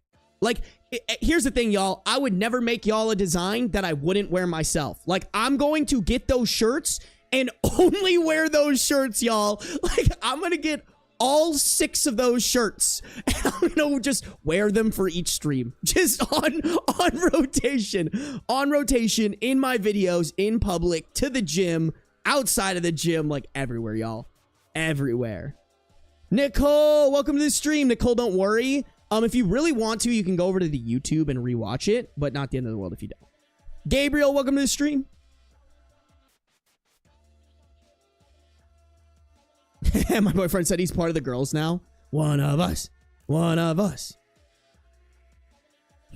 here's the thing, y'all. I would never make y'all a design that I wouldn't wear myself. Like, I'm going to get those shirts and only wear those shirts, y'all. Like, I'm going to get all 6 of those shirts and I'm going to just wear them for each stream. Just on rotation. On rotation, in my videos, in public, to the gym, outside of the gym, like everywhere, y'all. Everywhere. Nicole, welcome to the stream. Nicole, don't worry. If you really want to, you can go over to the YouTube and rewatch it, but not the end of the world if you don't. Gabriel, welcome to the stream. My boyfriend said he's part of the girls now. One of us. One of us.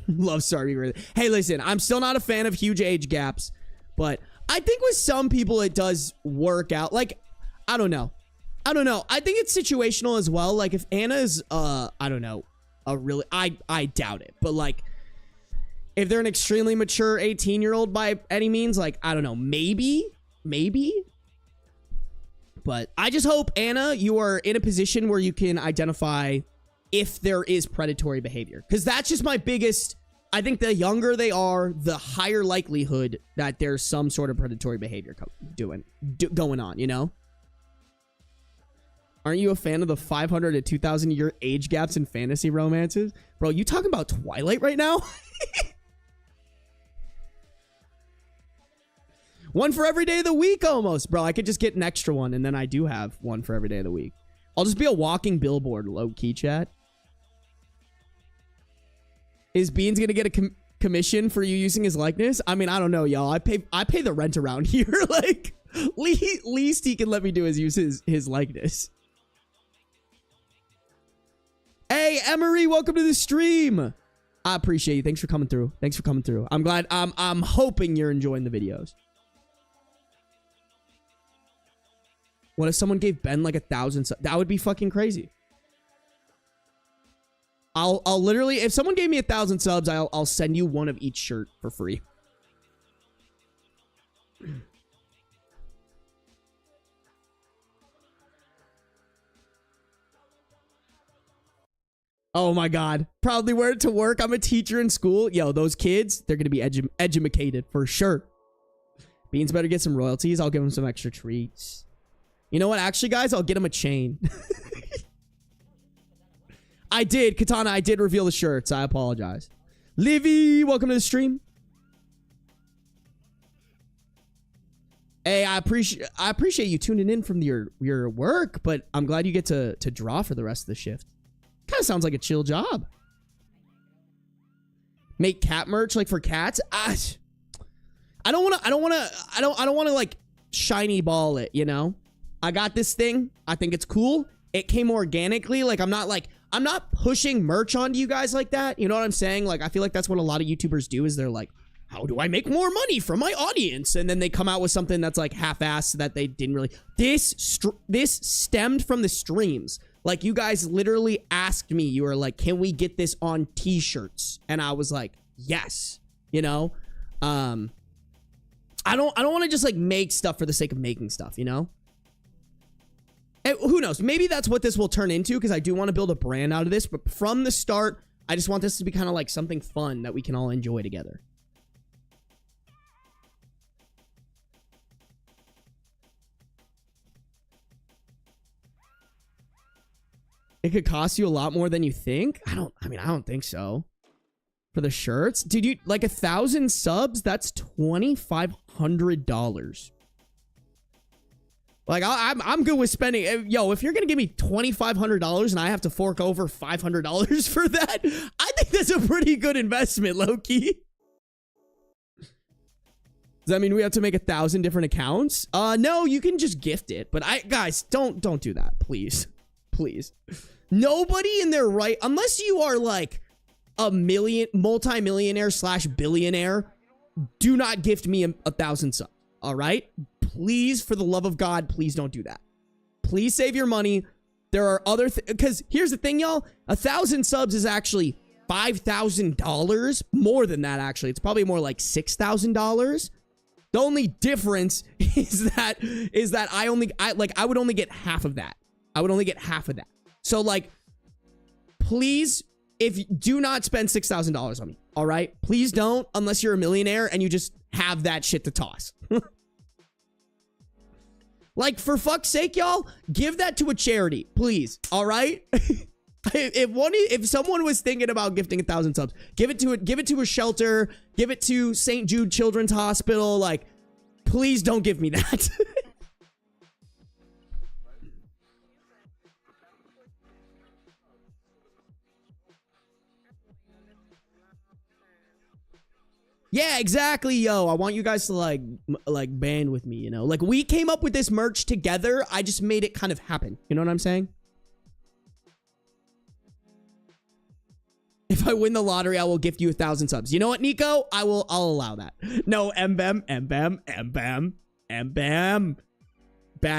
Love sorry. Hey, listen, I'm still not a fan of huge age gaps, but I think with some people it does work out. Like, I don't know. I think it's situational as well. Like, if Anna's, I don't know, I doubt it, but like if they're an extremely mature 18-year-old by any means, like I don't know, maybe, but I just hope, Anna, you are in a position where you can identify if there is predatory behavior, because that's just my biggest. I think the younger they are, the higher likelihood that there's some sort of predatory behavior going on, you know? Aren't you a fan of the 500 to 2,000 year age gaps in fantasy romances? Bro, you talking about Twilight right now? One for every day of the week almost. Bro, I could just get an extra one, and then I do have one for every day of the week. I'll just be a walking billboard, low-key chat. Is Beans going to get a commission for you using his likeness? I mean, I don't know, y'all. I pay the rent around here. Like, least he can let me do is use his likeness. Hey, Emery, welcome to the stream. I appreciate you. Thanks for coming through. I'm glad. I'm hoping you're enjoying the videos. What if someone gave Ben like 1,000 subs? That would be fucking crazy. I'll literally, if someone gave me 1,000 subs, I'll send you one of each shirt for free. Oh my God. Proudly wear it to work. I'm a teacher in school. Yo, those kids, they're going to be edumacated for sure. Beans better get some royalties. I'll give them some extra treats. You know what? Actually, guys, I'll get him a chain. I did. Katana, I did reveal the shirts. I apologize. Livy, welcome to the stream. Hey, I appreciate you tuning in from your work, but I'm glad you get to draw for the rest of the shift. Kind of sounds like a chill job. Make cat merch like for cats. I don't want to like shiny ball it, you know? I got this thing. I think it's cool. It came organically. Like, I'm not pushing merch onto you guys like that. You know what I'm saying? Like, I feel like that's what a lot of YouTubers do, is they're like, how do I make more money from my audience? And then they come out with something that's like half-assed that they didn't really. This stemmed from the streams. Like, you guys literally asked me, you were like, can we get this on t-shirts? And I was like, yes, you know? I don't want to just like make stuff for the sake of making stuff, you know? And who knows? Maybe that's what this will turn into, because I do want to build a brand out of this. But from the start, I just want this to be kind of like something fun that we can all enjoy together. It could cost you a lot more than you think. I don't think so. For the shirts, dude, you like 1,000 subs? That's $2,500. Like, I'm good with spending. Yo, if you're gonna give me $2,500 and I have to fork over $500 for that, I think that's a pretty good investment, low-key. Does that mean we have to make 1,000 different accounts? No, you can just gift it. But guys, don't do that, please. Please. Nobody in their right, unless you are like a multi-millionaire / billionaire, do not gift me 1,000 subs. All right? Please, for the love of God, please don't do that. Please save your money. There are other because here's the thing, y'all. 1,000 subs is actually $5,000. More than that, actually. It's probably more like $6,000. The only difference is that I would only get half of that. I would only get half of that. So like, please, do not spend $6,000 on me. All right? Please don't, unless you're a millionaire and you just have that shit to toss. Like, for fuck's sake, y'all, give that to a charity, please. All right? If someone was thinking about gifting 1,000 subs, give it to a shelter, give it to St. Jude Children's Hospital. Like, please don't give me that. Yeah, exactly, yo. I want you guys to like band with me, you know? Like, we came up with this merch together. I just made it kind of happen. You know what I'm saying? If I win the lottery, I will gift you 1,000 subs. You know what, Nico? I'll allow that. No, mbam. Bad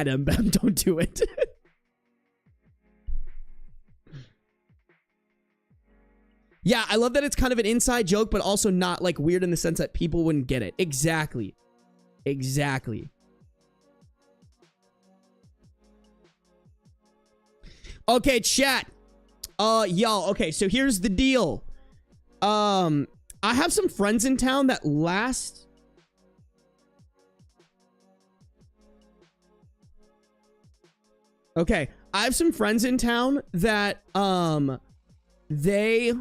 mbam. Don't do it. Yeah, I love that it's kind of an inside joke, but also not like weird in the sense that people wouldn't get it. Exactly. Exactly. Okay, chat. Y'all, okay, so here's the deal. I have some friends in town that last... Okay, I have some friends in town that, they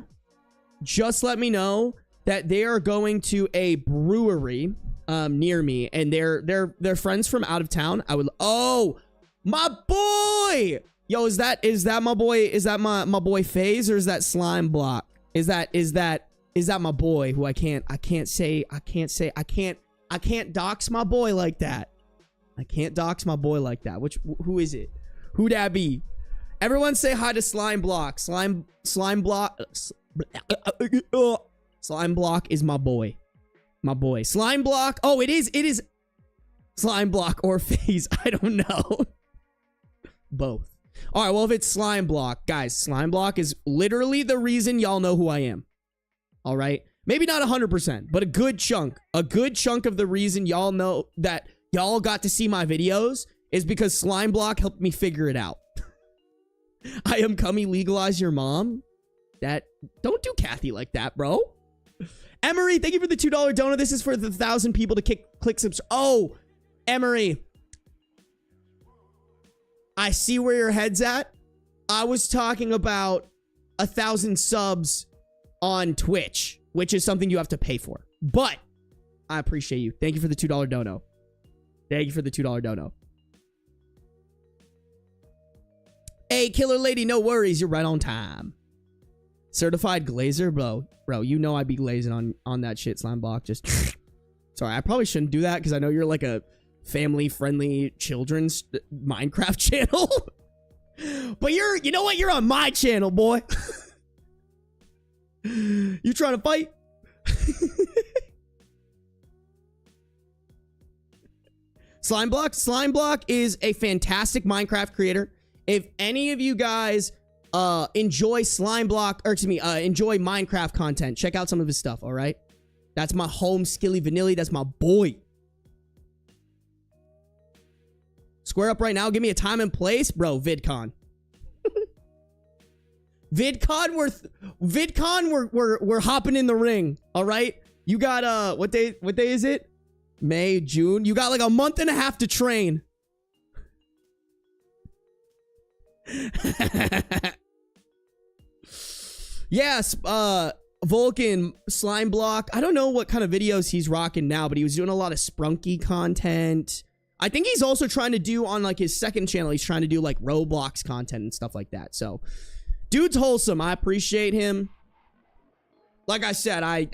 just let me know that they are going to a brewery, near me, and they're friends from out of town. Oh, my boy! Yo, is that my boy? Is that my boy FaZe, or is that Slime Block? Is that my boy who I can't dox my boy like that. I can't dox my boy like that. Who is it? Who that be? Everyone say hi to Slime Block. Slime Block. Slime Block is my boy. My boy. Slime Block. Oh, it is Slime Block or FaZe. I don't know. Both. All right, well, if it's Slime Block, guys, Slime Block is literally the reason y'all know who I am. All right? Maybe not 100%, but a good chunk. A good chunk of the reason y'all know that y'all got to see my videos is because Slime Block helped me figure it out. I am coming legalize your mom. Don't do Kathy like that, bro. Emery, thank you for the $2 donut. This is for the 1,000 people to click subscribe. Oh, Emery. I see where your head's at. I was talking about 1,000 subs on Twitch, which is something you have to pay for. But I appreciate you. Thank you for the $2 dono. Thank you for the $2 dono. Hey, Killer Lady, no worries. You're right on time. Certified glazer, bro. Bro, you know I be glazing on that shit, Slime Block. Just sorry, I probably shouldn't do that because I know you're like a family-friendly children's Minecraft channel. But you know what? You're on my channel, boy. You trying to fight? Slime Block is a fantastic Minecraft creator. If any of you guys enjoy enjoy Minecraft content, check out some of his stuff, all right? That's my home Skilly Vanilli. That's my boy. Square up right now. Give me a time and place. Bro, VidCon. we're hopping in the ring. All right. You got what day is it? May, June. You got like a month and a half to train. Yes, Vulcan, Slime Block. I don't know what kind of videos he's rocking now, but he was doing a lot of Sprunky content. I think he's also trying to do on like his second channel, he's trying to do like Roblox content and stuff like that. So, dude's wholesome. I appreciate him. Like I said, I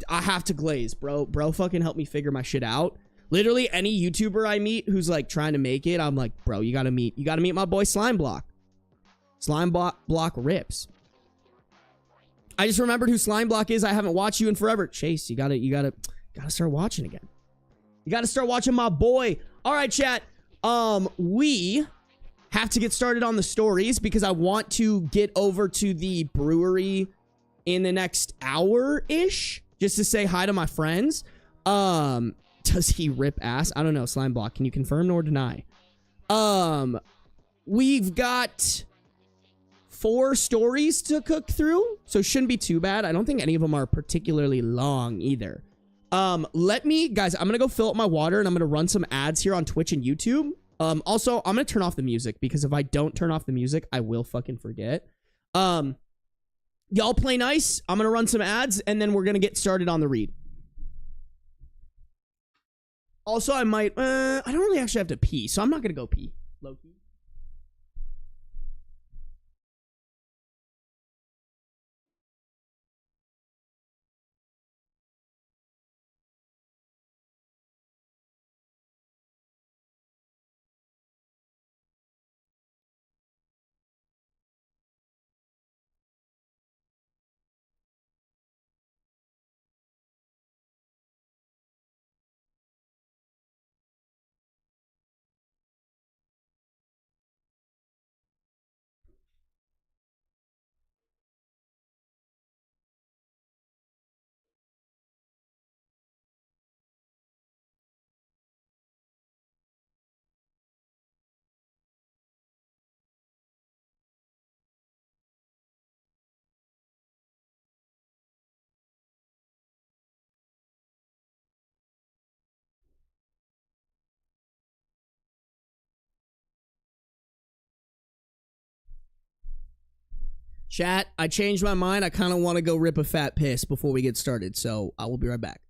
have to glaze, bro. Bro fucking help me figure my shit out. Literally any YouTuber I meet who's like trying to make it, I'm like, bro, you gotta meet my boy Slime Block. Slime Block rips. I just remembered who Slime Block is. I haven't watched you in forever. Chase, you gotta start watching again. You gotta start watching my boy. All right, chat. We have to get started on the stories because I want to get over to the brewery in the next hour-ish just to say hi to my friends. Does he rip ass? I don't know, Slime Block. Can you confirm nor deny? We've got 4 stories to cook through, so shouldn't be too bad. I don't think any of them are particularly long either. Guys, I'm gonna go fill up my water and I'm gonna run some ads here on Twitch and YouTube. Also, I'm gonna turn off the music because if I don't turn off the music, I will fucking forget. Y'all play nice. I'm gonna run some ads and then we're gonna get started on the read. Also, I don't really actually have to pee, so I'm not gonna go pee. Low-key. Chat, I changed my mind. I kind of want to go rip a fat piss before we get started, so I will be right back.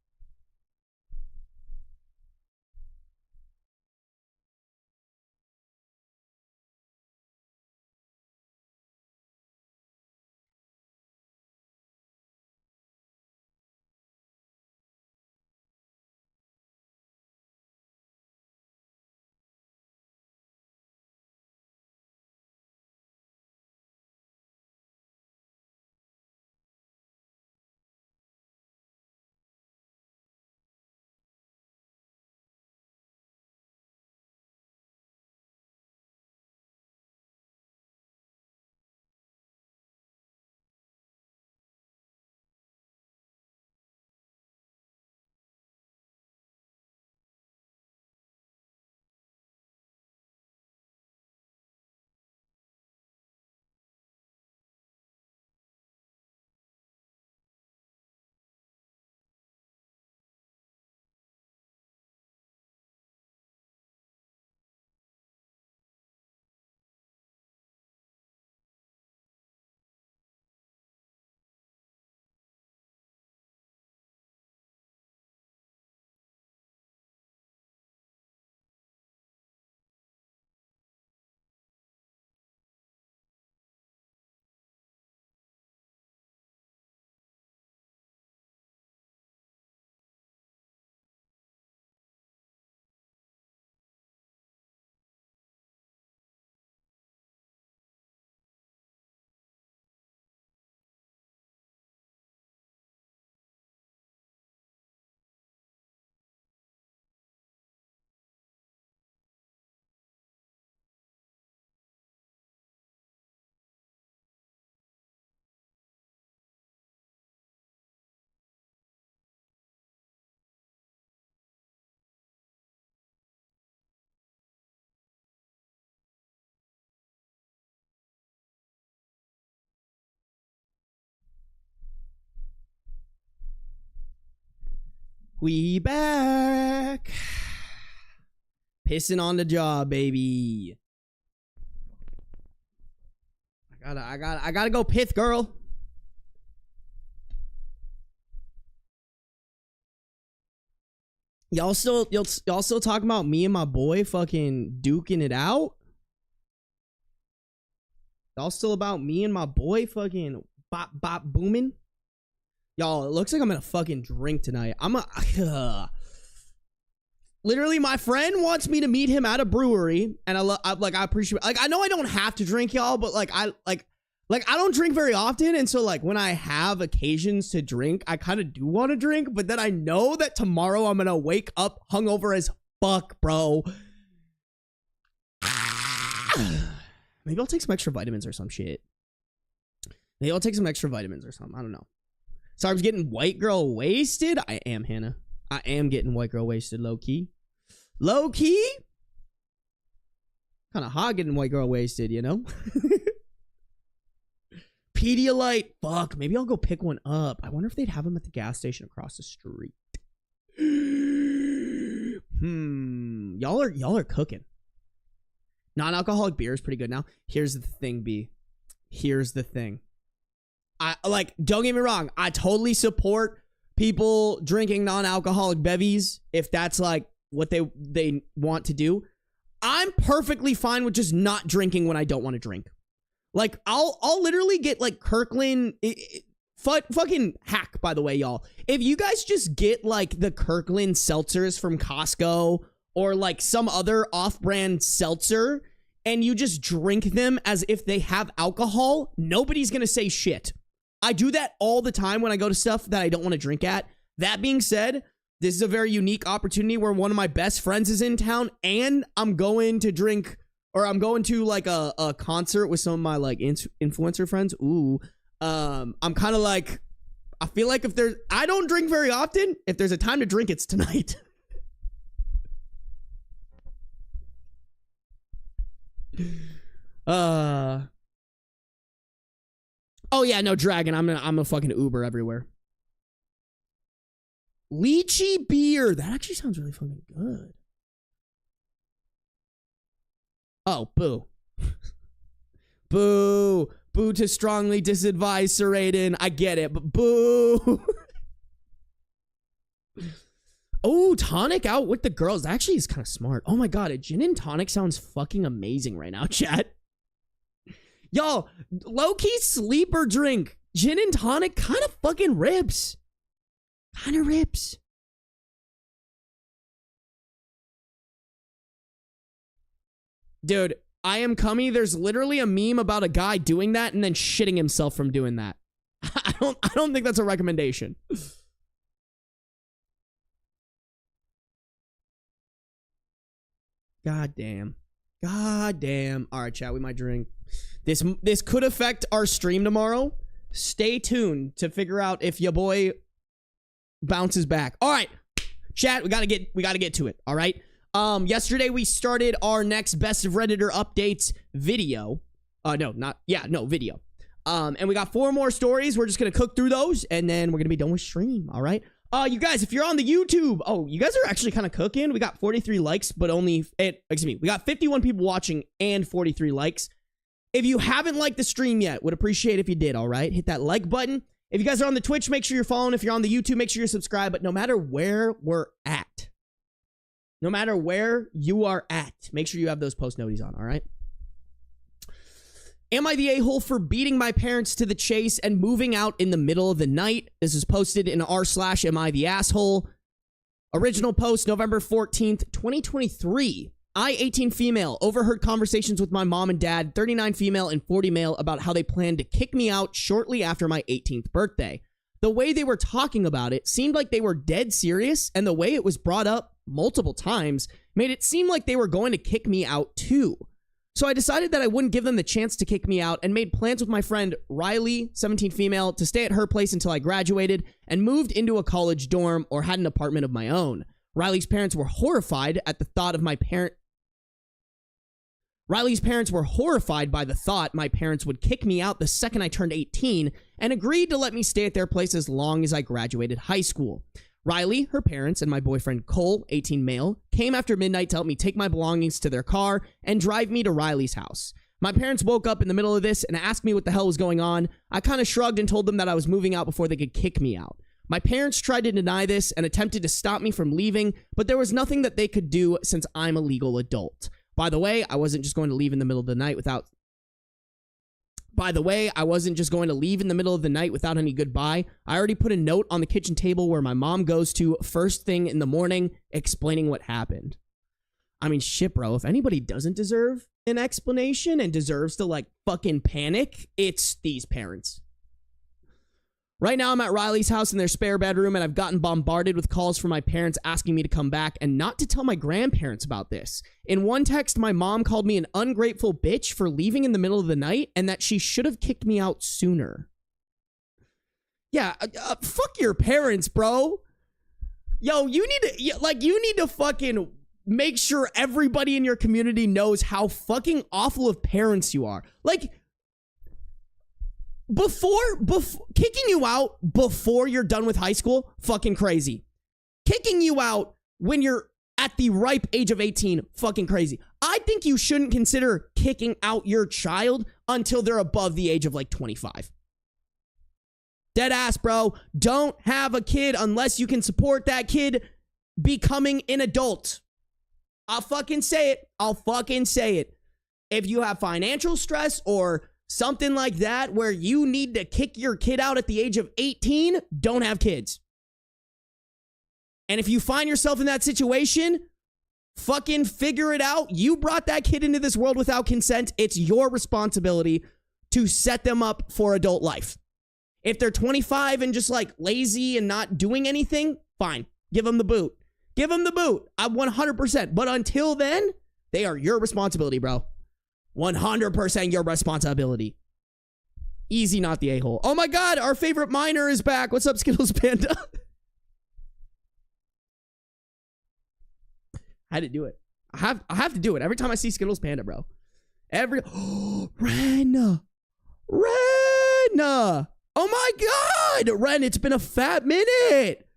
We back. Pissing on the job, baby. I gotta go pith, girl. Y'all still talking about me and my boy fucking duking it out? Y'all still about me and my boy fucking bop bop booming? Y'all, it looks like I'm gonna fucking drink tonight. Literally, my friend wants me to meet him at a brewery, and I appreciate, like, I know I don't have to drink, y'all, but like I don't drink very often, and so like when I have occasions to drink, I kind of do want to drink, but then I know that tomorrow I'm gonna wake up hungover as fuck, bro. Maybe I'll take some extra vitamins or some shit. Maybe I'll take some extra vitamins or something. I don't know. So I was getting white girl wasted. I am, Hannah. I am getting white girl wasted, low key. Low key? Kind of hot getting white girl wasted, you know? Pedialyte. Fuck, maybe I'll go pick one up. I wonder if they'd have them at the gas station across the street. Y'all are cooking. Non-alcoholic beer is pretty good now. Here's the thing, B. Here's the thing. Don't get me wrong. I totally support people drinking non-alcoholic bevies if that's like what they want to do. I'm perfectly fine with just not drinking when I don't want to drink. Like, I'll literally get like Kirkland, fucking hack, by the way, y'all. If you guys just get like the Kirkland seltzers from Costco or like some other off-brand seltzer and you just drink them as if they have alcohol, nobody's gonna say shit. I do that all the time when I go to stuff that I don't want to drink at. That being said, this is a very unique opportunity where one of my best friends is in town and I'm going to drink, or I'm going to like a concert with some of my like influencer friends. Ooh. I'm kind of like, I feel like I don't drink very often. If there's a time to drink, it's tonight. Oh yeah, no, Dragon. I'm a fucking Uber everywhere. Lychee beer. That actually sounds really fucking good. Oh, boo. Boo. Boo to strongly disadvise Sir Aiden. I get it, but boo. Oh, tonic out with the girls. That actually is kind of smart. Oh my god, a gin and tonic sounds fucking amazing right now, chat. Y'all, low-key sleeper drink. Gin and tonic kind of fucking rips. Kind of rips. Dude, I am cummy. There's literally a meme about a guy doing that and then shitting himself from doing that. I don't think that's a recommendation. God damn. God damn. All right, chat, we might drink. This could affect our stream tomorrow. Stay tuned to figure out if your boy bounces back. All right, chat, we gotta get to it. All right. Yesterday we started our next Best of Redditor updates video. Video. And we got 4 more stories. We're just gonna cook through those, and then we're gonna be done with stream. All right. You guys, if you're on the YouTube, you guys are actually kind of cooking. We got 43 likes, but we got 51 people watching and 43 likes. If you haven't liked the stream yet, would appreciate if you did, all right? Hit that like button. If you guys are on the Twitch, make sure you're following. If you're on the YouTube, make sure you're subscribed. But no matter where we're at, no matter where you are at, make sure you have those post noties on, all right? Am I the a-hole for beating my parents to the chase and moving out in the middle of the night? This is posted in r/am I the asshole. Original post, November 14th, 2023. I, 18 female, overheard conversations with my mom and dad, 39 female and 40 male, about how they planned to kick me out shortly after my 18th birthday. The way they were talking about it seemed like they were dead serious, and the way it was brought up multiple times made it seem like they were going to kick me out too. So I decided that I wouldn't give them the chance to kick me out and made plans with my friend Riley, 17 female, to stay at her place until I graduated and moved into a college dorm or had an apartment of my own. Riley's parents were horrified at the thought of Riley's parents were horrified by the thought my parents would kick me out the second I turned 18 and agreed to let me stay at their place as long as I graduated high school. Riley, her parents, and my boyfriend Cole, 18 male, came after midnight to help me take my belongings to their car and drive me to Riley's house. My parents woke up in the middle of this and asked me what the hell was going on. I kind of shrugged and told them that I was moving out before they could kick me out. My parents tried to deny this and attempted to stop me from leaving, but there was nothing that they could do since I'm a legal adult. By the way, I wasn't just going to leave in the middle of the night without any goodbye. I already put a note on the kitchen table where my mom goes to first thing in the morning explaining what happened. I mean, shit, bro. If anybody doesn't deserve an explanation and deserves to, like, fucking panic, it's these parents. Right now, I'm at Riley's house in their spare bedroom, and I've gotten bombarded with calls from my parents asking me to come back and not to tell my grandparents about this. In one text, my mom called me an ungrateful bitch for leaving in the middle of the night and that she should have kicked me out sooner. Yeah, fuck your parents, bro. Yo, you need to fucking make sure everybody in your community knows how fucking awful of parents you are. Like, before kicking you out before you're done with high school, fucking crazy. Kicking you out when you're at the ripe age of 18, fucking crazy. I think you shouldn't consider kicking out your child until they're above the age of like 25. Dead ass, bro. Don't have a kid unless you can support that kid becoming an adult. I'll fucking say it. If you have financial stress or something like that where you need to kick your kid out at the age of 18, don't have kids. And if you find yourself in that situation, fucking figure it out. You brought that kid into this world without consent. It's your responsibility to set them up for adult life. If they're 25 and just like lazy and not doing anything, fine. Give them the boot. I'm 100%. But until then, they are your responsibility, bro. 100% your responsibility. Easy, not the a-hole. Oh my god, our favorite miner is back. What's up, Skittles Panda? I had to do it. I have to do it every time I see Skittles Panda, bro. Ren. Oh my god, Ren, it's been a fat minute.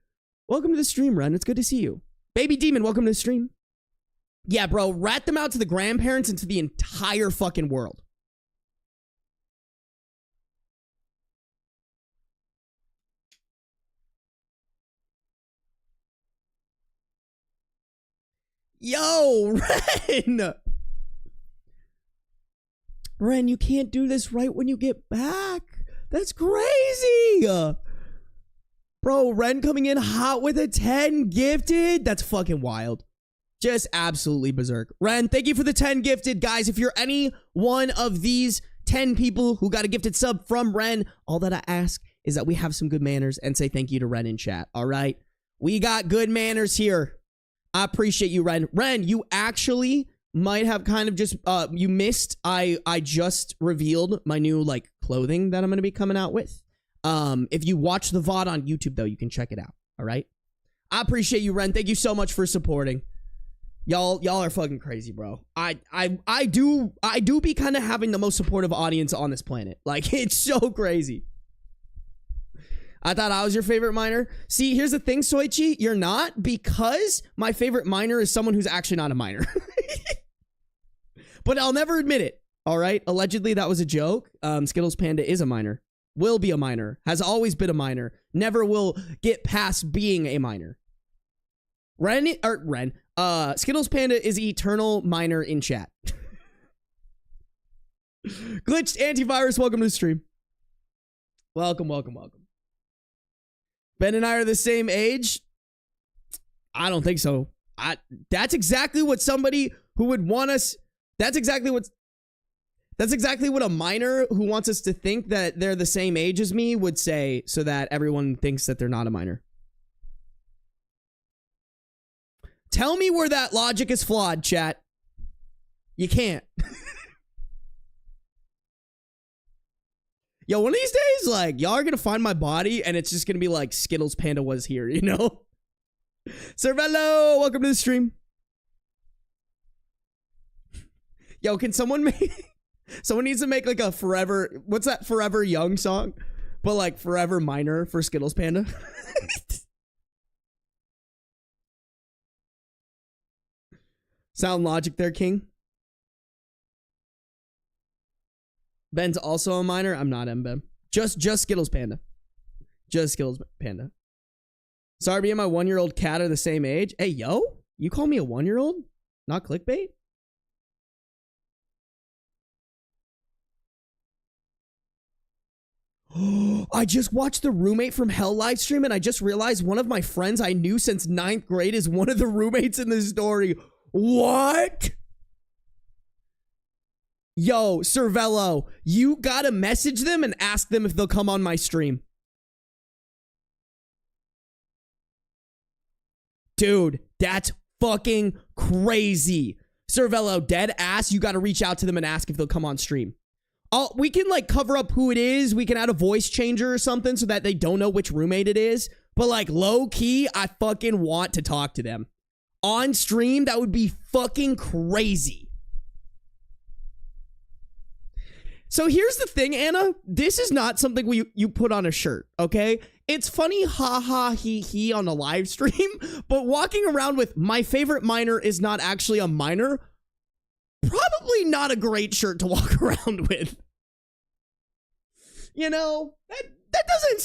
Welcome to the stream, Ren. It's good to see you. Baby Demon, welcome to the stream. Yeah, bro, rat them out to the grandparents and to the entire fucking world. Yo, Ren! Ren, you can't do this right when you get back. That's crazy! Bro, Ren coming in hot with a 10 gifted? That's fucking wild. Just absolutely berserk. Ren, thank you for the 10 gifted. Guys, if you're any one of these 10 people who got a gifted sub from Ren, all that I ask is that we have some good manners and say thank you to Ren in chat, all right? We got good manners here. I appreciate you, Ren. Ren, you actually might have kind of just, you missed, I just revealed my new, like, clothing that I'm going to be coming out with. If you watch the VOD on YouTube, though, you can check it out, all right? I appreciate you, Ren. Thank you so much for supporting. Y'all are fucking crazy, bro. I do be kind of having the most supportive audience on this planet. Like, it's so crazy. I thought I was your favorite miner. See, here's the thing, Soichi. You're not, because my favorite miner is someone who's actually not a miner. But I'll never admit it, all right? Allegedly, that was a joke. Skittles Panda is a miner. Will be a miner. Has always been a miner. Never will get past being a miner. Skittles Panda is eternal miner in chat. Glitched Antivirus, welcome to the stream. Welcome. Ben and I are the same age. I don't think so. That's exactly what somebody who would want us. That's exactly what a miner who wants us to think that they're the same age as me would say, so that everyone thinks that they're not a miner. Tell me where that logic is flawed, chat. You can't. Yo, one of these days, like, y'all are gonna find my body and it's just gonna be like Skittles Panda was here, you know? Cervello, welcome to the stream. Yo, can someone make... Someone needs to make like a forever... What's that Forever Young song? But like Forever Minor for Skittles Panda. Sound logic there, King. Ben's also a minor. I'm not MBem. Just Skittles Panda. Just Skittles Panda. Sorry, me and my 1-year-old cat are the same age. Hey, yo, you call me a 1-year-old? Not clickbait? I just watched the Roommate from Hell live stream and I just realized one of my friends I knew since 9th grade is one of the roommates in the story. What? Yo, Cervello, you gotta message them and ask them if they'll come on my stream. Dude, that's fucking crazy. Cervello, dead ass, you gotta reach out to them and ask if they'll come on stream. We can like cover up who it is. We can add a voice changer or something so that they don't know which roommate it is. But like low key, I fucking want to talk to them. On stream, that would be fucking crazy. So here's the thing, Anna. This is not something you put on a shirt, okay? It's funny, haha, he on a live stream, but walking around with my favorite minor is not actually a minor, probably not a great shirt to walk around with. You know, that doesn't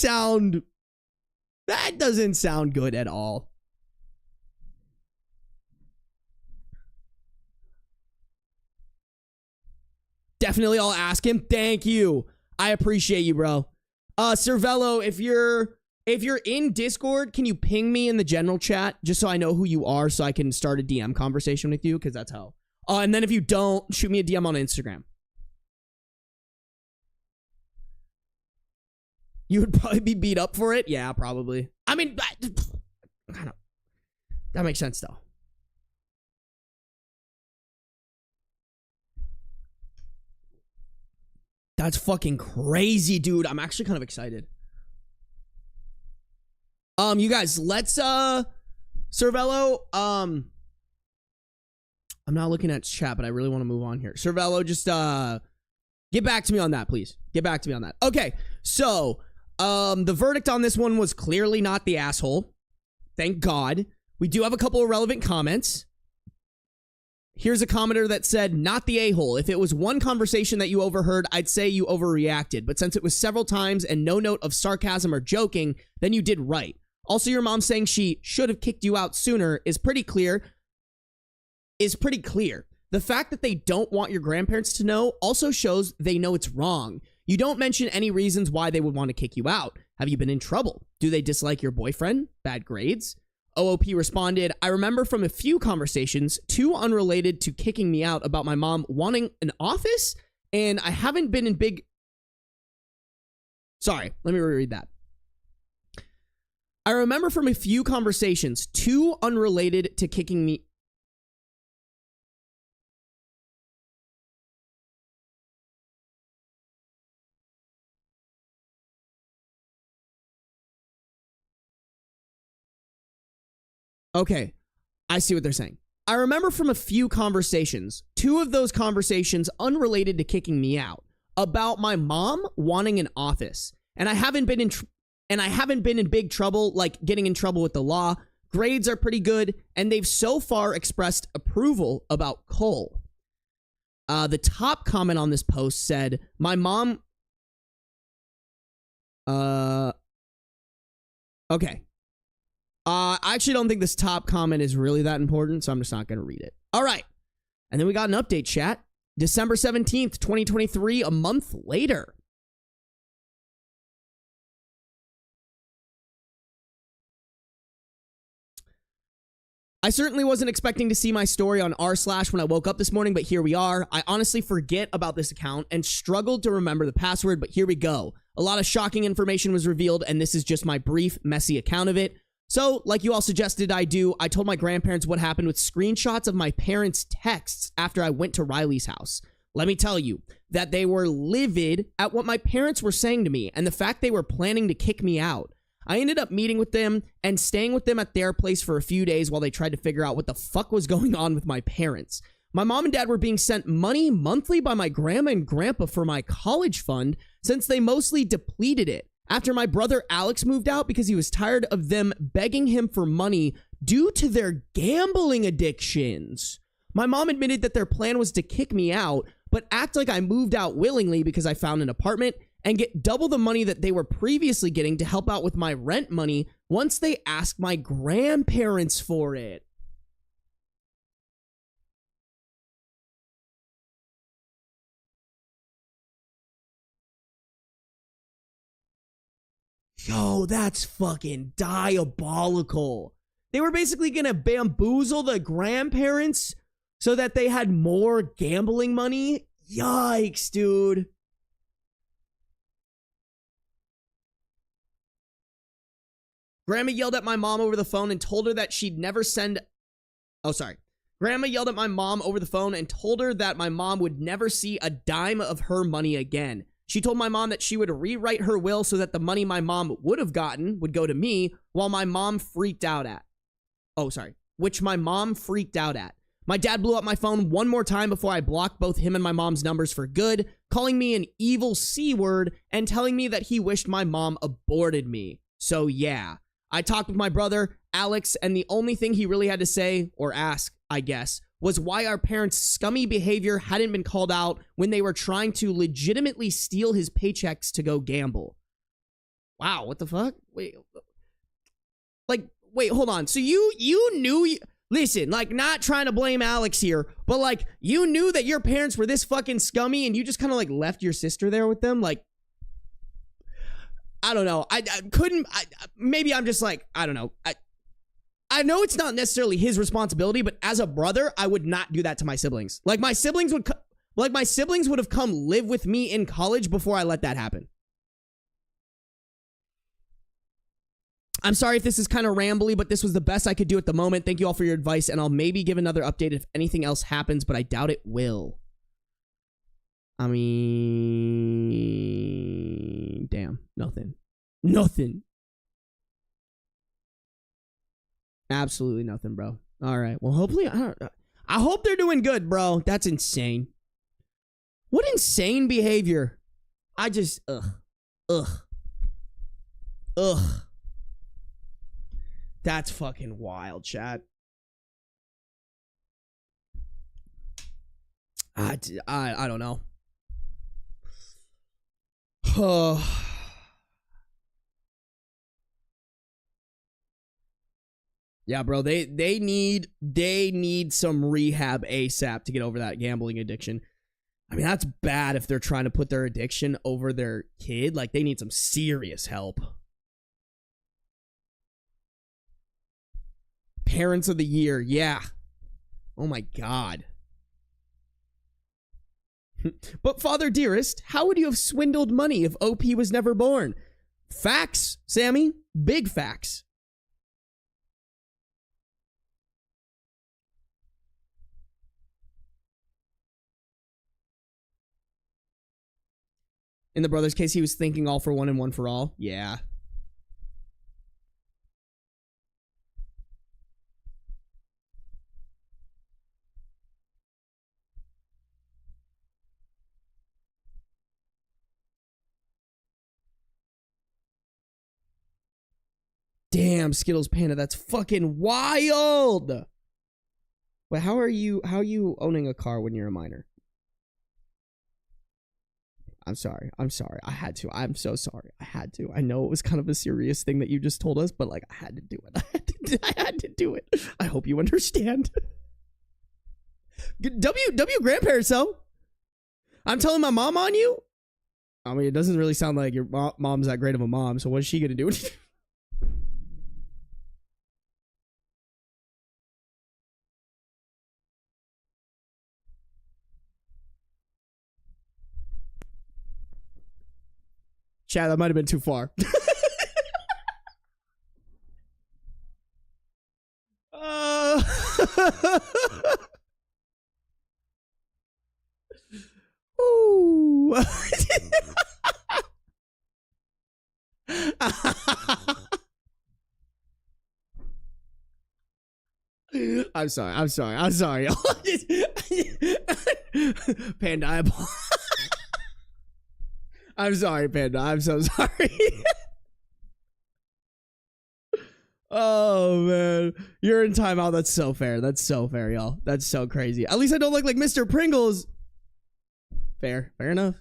sound good at all. Definitely I'll ask him. Thank you. I appreciate you, bro. Cervello, if you're in Discord, can you ping me in the general chat just so I know who you are so I can start a DM conversation with you? Because that's how. And then if you don't, shoot me a DM on Instagram. You would probably be beat up for it? Yeah, probably. I mean, that makes sense, though. That's fucking crazy, dude. I'm actually kind of excited. You guys, let's, Cervello, I'm not looking at chat, but I really want to move on here. Cervello, just, get back to me on that, please. Get back to me on that. Okay, so, the verdict on this one was clearly not the asshole. Thank God. We do have a couple of relevant comments. Here's a commenter that said, not the a-hole. If it was one conversation that you overheard, I'd say you overreacted. But since it was several times and no note of sarcasm or joking, then you did right. Also, your mom saying she should have kicked you out sooner is pretty clear. The fact that they don't want your grandparents to know also shows they know it's wrong. You don't mention any reasons why they would want to kick you out. Have you been in trouble? Do they dislike your boyfriend? Bad grades? OOP responded, I remember from a few conversations, 2 unrelated to kicking me out, about my mom wanting an office, and I haven't been in big... Sorry, let me reread that. I remember from a few conversations, 2 unrelated to kicking me... Okay, I see what they're saying. I remember from a few conversations, 2 of those conversations unrelated to kicking me out, about my mom wanting an office. And I haven't been in big trouble, like getting in trouble with the law. Grades are pretty good, and they've so far expressed approval about Cole. The top comment on this post said, my mom... Okay. I actually don't think this top comment is really that important, so I'm just not going to read it. All right. And then we got an update, chat. December 17th, 2023, a month later. I certainly wasn't expecting to see my story on r/ when I woke up this morning, but here we are. I honestly forget about this account and struggled to remember the password, but here we go. A lot of shocking information was revealed, and this is just my brief, messy account of it. So, like you all suggested I do, I told my grandparents what happened with screenshots of my parents' texts after I went to Riley's house. Let me tell you that they were livid at what my parents were saying to me and the fact they were planning to kick me out. I ended up meeting with them and staying with them at their place for a few days while they tried to figure out what the fuck was going on with my parents. My mom and dad were being sent money monthly by my grandma and grandpa for my college fund since they mostly depleted it. After my brother Alex moved out because he was tired of them begging him for money due to their gambling addictions. My mom admitted that their plan was to kick me out, but act like I moved out willingly because I found an apartment and get double the money that they were previously getting to help out with my rent money once they asked my grandparents for it. Yo, that's fucking diabolical. They were basically gonna bamboozle the grandparents so that they had more gambling money? Yikes, dude. Grandma yelled at my mom over the phone and told her that she'd never send... Oh, sorry. Grandma yelled at my mom over the phone and told her that my mom would never see a dime of her money again. She told my mom that she would rewrite her will so that the money my mom would have gotten would go to me, while my mom freaked out at. Oh, sorry. Which my mom freaked out at. My dad blew up my phone one more time before I blocked both him and my mom's numbers for good, calling me an evil C word and telling me that he wished my mom aborted me. So yeah, I talked with my brother, Alex, and the only thing he really had to say, or ask, I guess, was why our parents' scummy behavior hadn't been called out when they were trying to legitimately steal his paychecks to go gamble. Wow, what the fuck? Wait, hold on. So you knew... Listen, like, not trying to blame Alex here, but, like, you knew that your parents were this fucking scummy and you just kind of, like, left your sister there with them? Like, I don't know. I couldn't... maybe I'm just, like, I don't know. I know it's not necessarily his responsibility, but as a brother, I would not do that to my siblings. Like, my siblings would have come live with me in college before I let that happen. I'm sorry if this is kind of rambly, but this was the best I could do at the moment. Thank you all for your advice, and I'll maybe give another update if anything else happens, but I doubt it will. I mean... Damn. Nothing. Nothing. Absolutely nothing, bro. All right. Well, hopefully... I hope they're doing good, bro. That's insane. What insane behavior. I just... Ugh. That's fucking wild, chat. I don't know. Yeah, bro, they need some rehab ASAP to get over that gambling addiction. I mean, that's bad if they're trying to put their addiction over their kid. Like, they need some serious help. Parents of the Year, yeah. Oh my God. But Father Dearest, how would you have swindled money if OP was never born? Facts, Sammy. Big facts. In the brother's case, he was thinking all for one and one for all. Yeah. Damn, Skittles Panda, that's fucking wild. But how are you owning a car when you're a minor? I'm sorry. I had to. I'm so sorry. I had to. I know it was kind of a serious thing that you just told us, but like, I had to do it. I had to do it. I hope you understand. W grandparents, though. I'm telling my mom on you. I mean, it doesn't really sound like your mom's that great of a mom, so what's she gonna do? Chad, that might have been too far. Ooh. I'm sorry. Panda, I'm sorry, Panda. I'm so sorry. Oh man, you're in timeout. That's so fair. That's so fair, y'all. That's so crazy. At least I don't look like Mr. Pringles. Fair enough.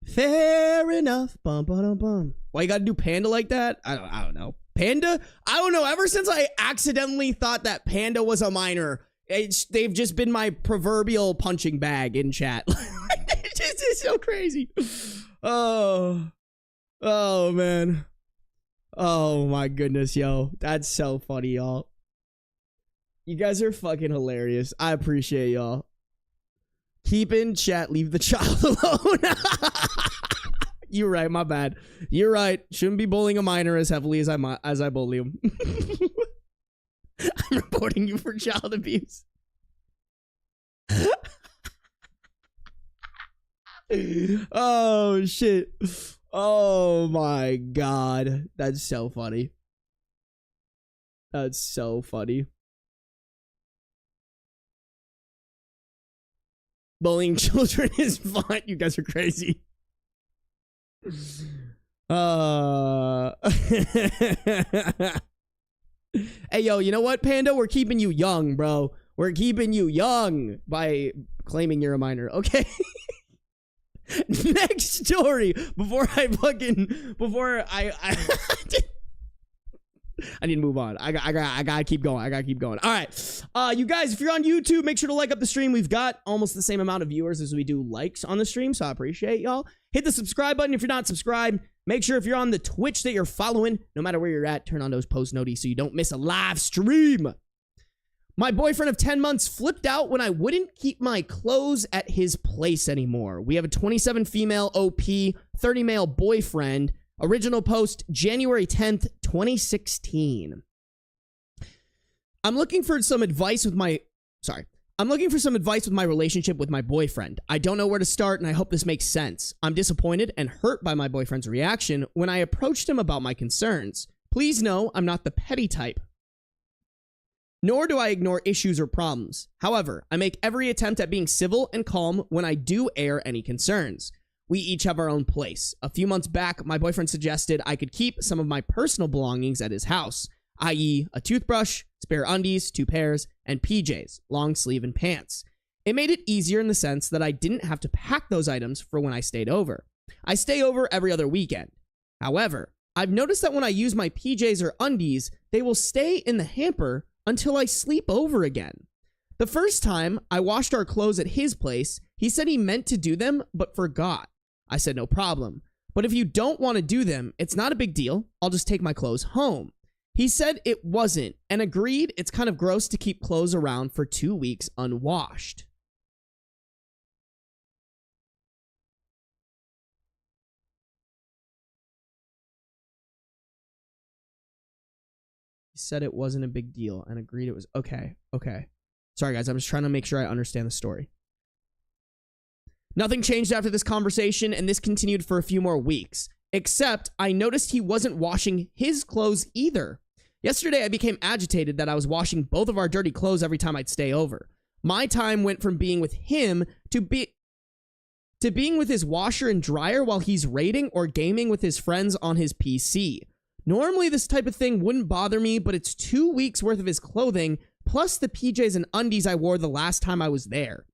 Fair enough. Bum bum bum. Why you gotta do Panda like that? I don't know. Panda? I don't know. Ever since I accidentally thought that Panda was a minor, they've just been my proverbial punching bag in chat. It's so crazy. Oh man. Oh my goodness, yo. That's so funny, y'all. You guys are fucking hilarious. I appreciate y'all. Keep in chat, leave the child alone. You're right, my bad. You're right. Shouldn't be bullying a minor as heavily as I bully him. I'm reporting you for child abuse. Oh shit. Oh my god. That's so funny. That's so funny. Bullying children is fun. You guys are crazy. Hey yo, you know what, Panda? We're keeping you young, bro. We're keeping you young by claiming you're a minor, okay? Next story. Before I need to move on. I gotta keep going. All right. You guys, if you're on YouTube, make sure to like up the stream. We've got almost the same amount of viewers as we do likes on the stream, so I appreciate y'all. Hit the subscribe button if you're not subscribed. Make sure if you're on the Twitch that you're following, no matter where you're at, turn on those post noties so you don't miss a live stream. My boyfriend of 10 months flipped out when I wouldn't keep my clothes at his place anymore. We have a 27 female OP, 30 male boyfriend. Original post, January 10th, 2016. I'm looking for some advice with my relationship with my boyfriend. I don't know where to start, and I hope this makes sense. I'm disappointed and hurt by my boyfriend's reaction when I approached him about my concerns. Please know I'm not the petty type, nor do I ignore issues or problems. However, I make every attempt at being civil and calm when I do air any concerns. We each have our own place. A few months back, my boyfriend suggested I could keep some of my personal belongings at his house, i.e. a toothbrush, spare undies, 2 pairs, and PJs, long sleeve and pants. It made it easier in the sense that I didn't have to pack those items for when I stayed over. I stay over every other weekend. However, I've noticed that when I use my PJs or undies, they will stay in the hamper until I sleep over again. The first time I washed our clothes at his place, he said he meant to do them, but forgot. I said no problem. But if you don't want to do them, it's not a big deal. I'll just take my clothes home. He said it wasn't and agreed it's kind of gross to keep clothes around for 2 weeks unwashed. He said it wasn't a big deal and agreed it was okay. Sorry guys, I'm just trying to make sure I understand the story. Nothing changed after this conversation, and this continued for a few more weeks. Except, I noticed he wasn't washing his clothes either. Yesterday, I became agitated that I was washing both of our dirty clothes every time I'd stay over. My time went from being with him to being with his washer and dryer while he's raiding or gaming with his friends on his PC. Normally, this type of thing wouldn't bother me, but it's 2 weeks worth of his clothing, plus the PJs and undies I wore the last time I was there.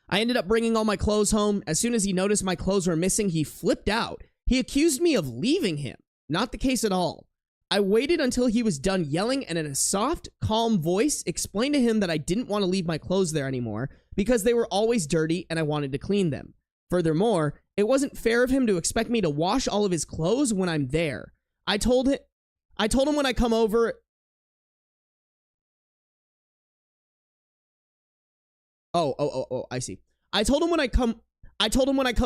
I ended up bringing all my clothes home. As soon as he noticed my clothes were missing, he flipped out. He accused me of leaving him. Not the case at all. I waited until he was done yelling and in a soft, calm voice explained to him that I didn't want to leave my clothes there anymore because they were always dirty and I wanted to clean them. Furthermore, it wasn't fair of him to expect me to wash all of his clothes when I'm there. I told him when I come over... Oh, I see. I told him when I come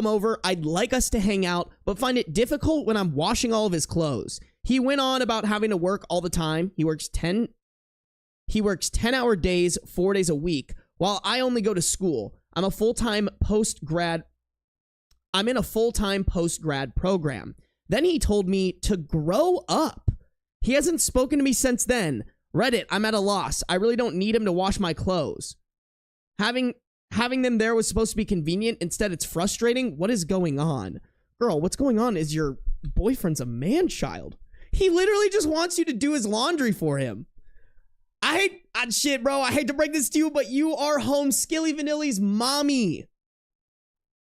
over, I'd like us to hang out, but find it difficult when I'm washing all of his clothes. He went on about having to work all the time. He works 10-hour days, 4 days a week, while I only go to school. I'm in a full-time post-grad program. Then he told me to grow up. He hasn't spoken to me since then. Reddit, I'm at a loss. I really don't need him to wash my clothes. Having them there was supposed to be convenient. Instead, it's frustrating. What is going on? Girl, what's going on is your boyfriend's a man-child. He literally just wants you to do his laundry for him. Shit, bro. I hate to break this to you, but you are home Skilly Vanilli's mommy.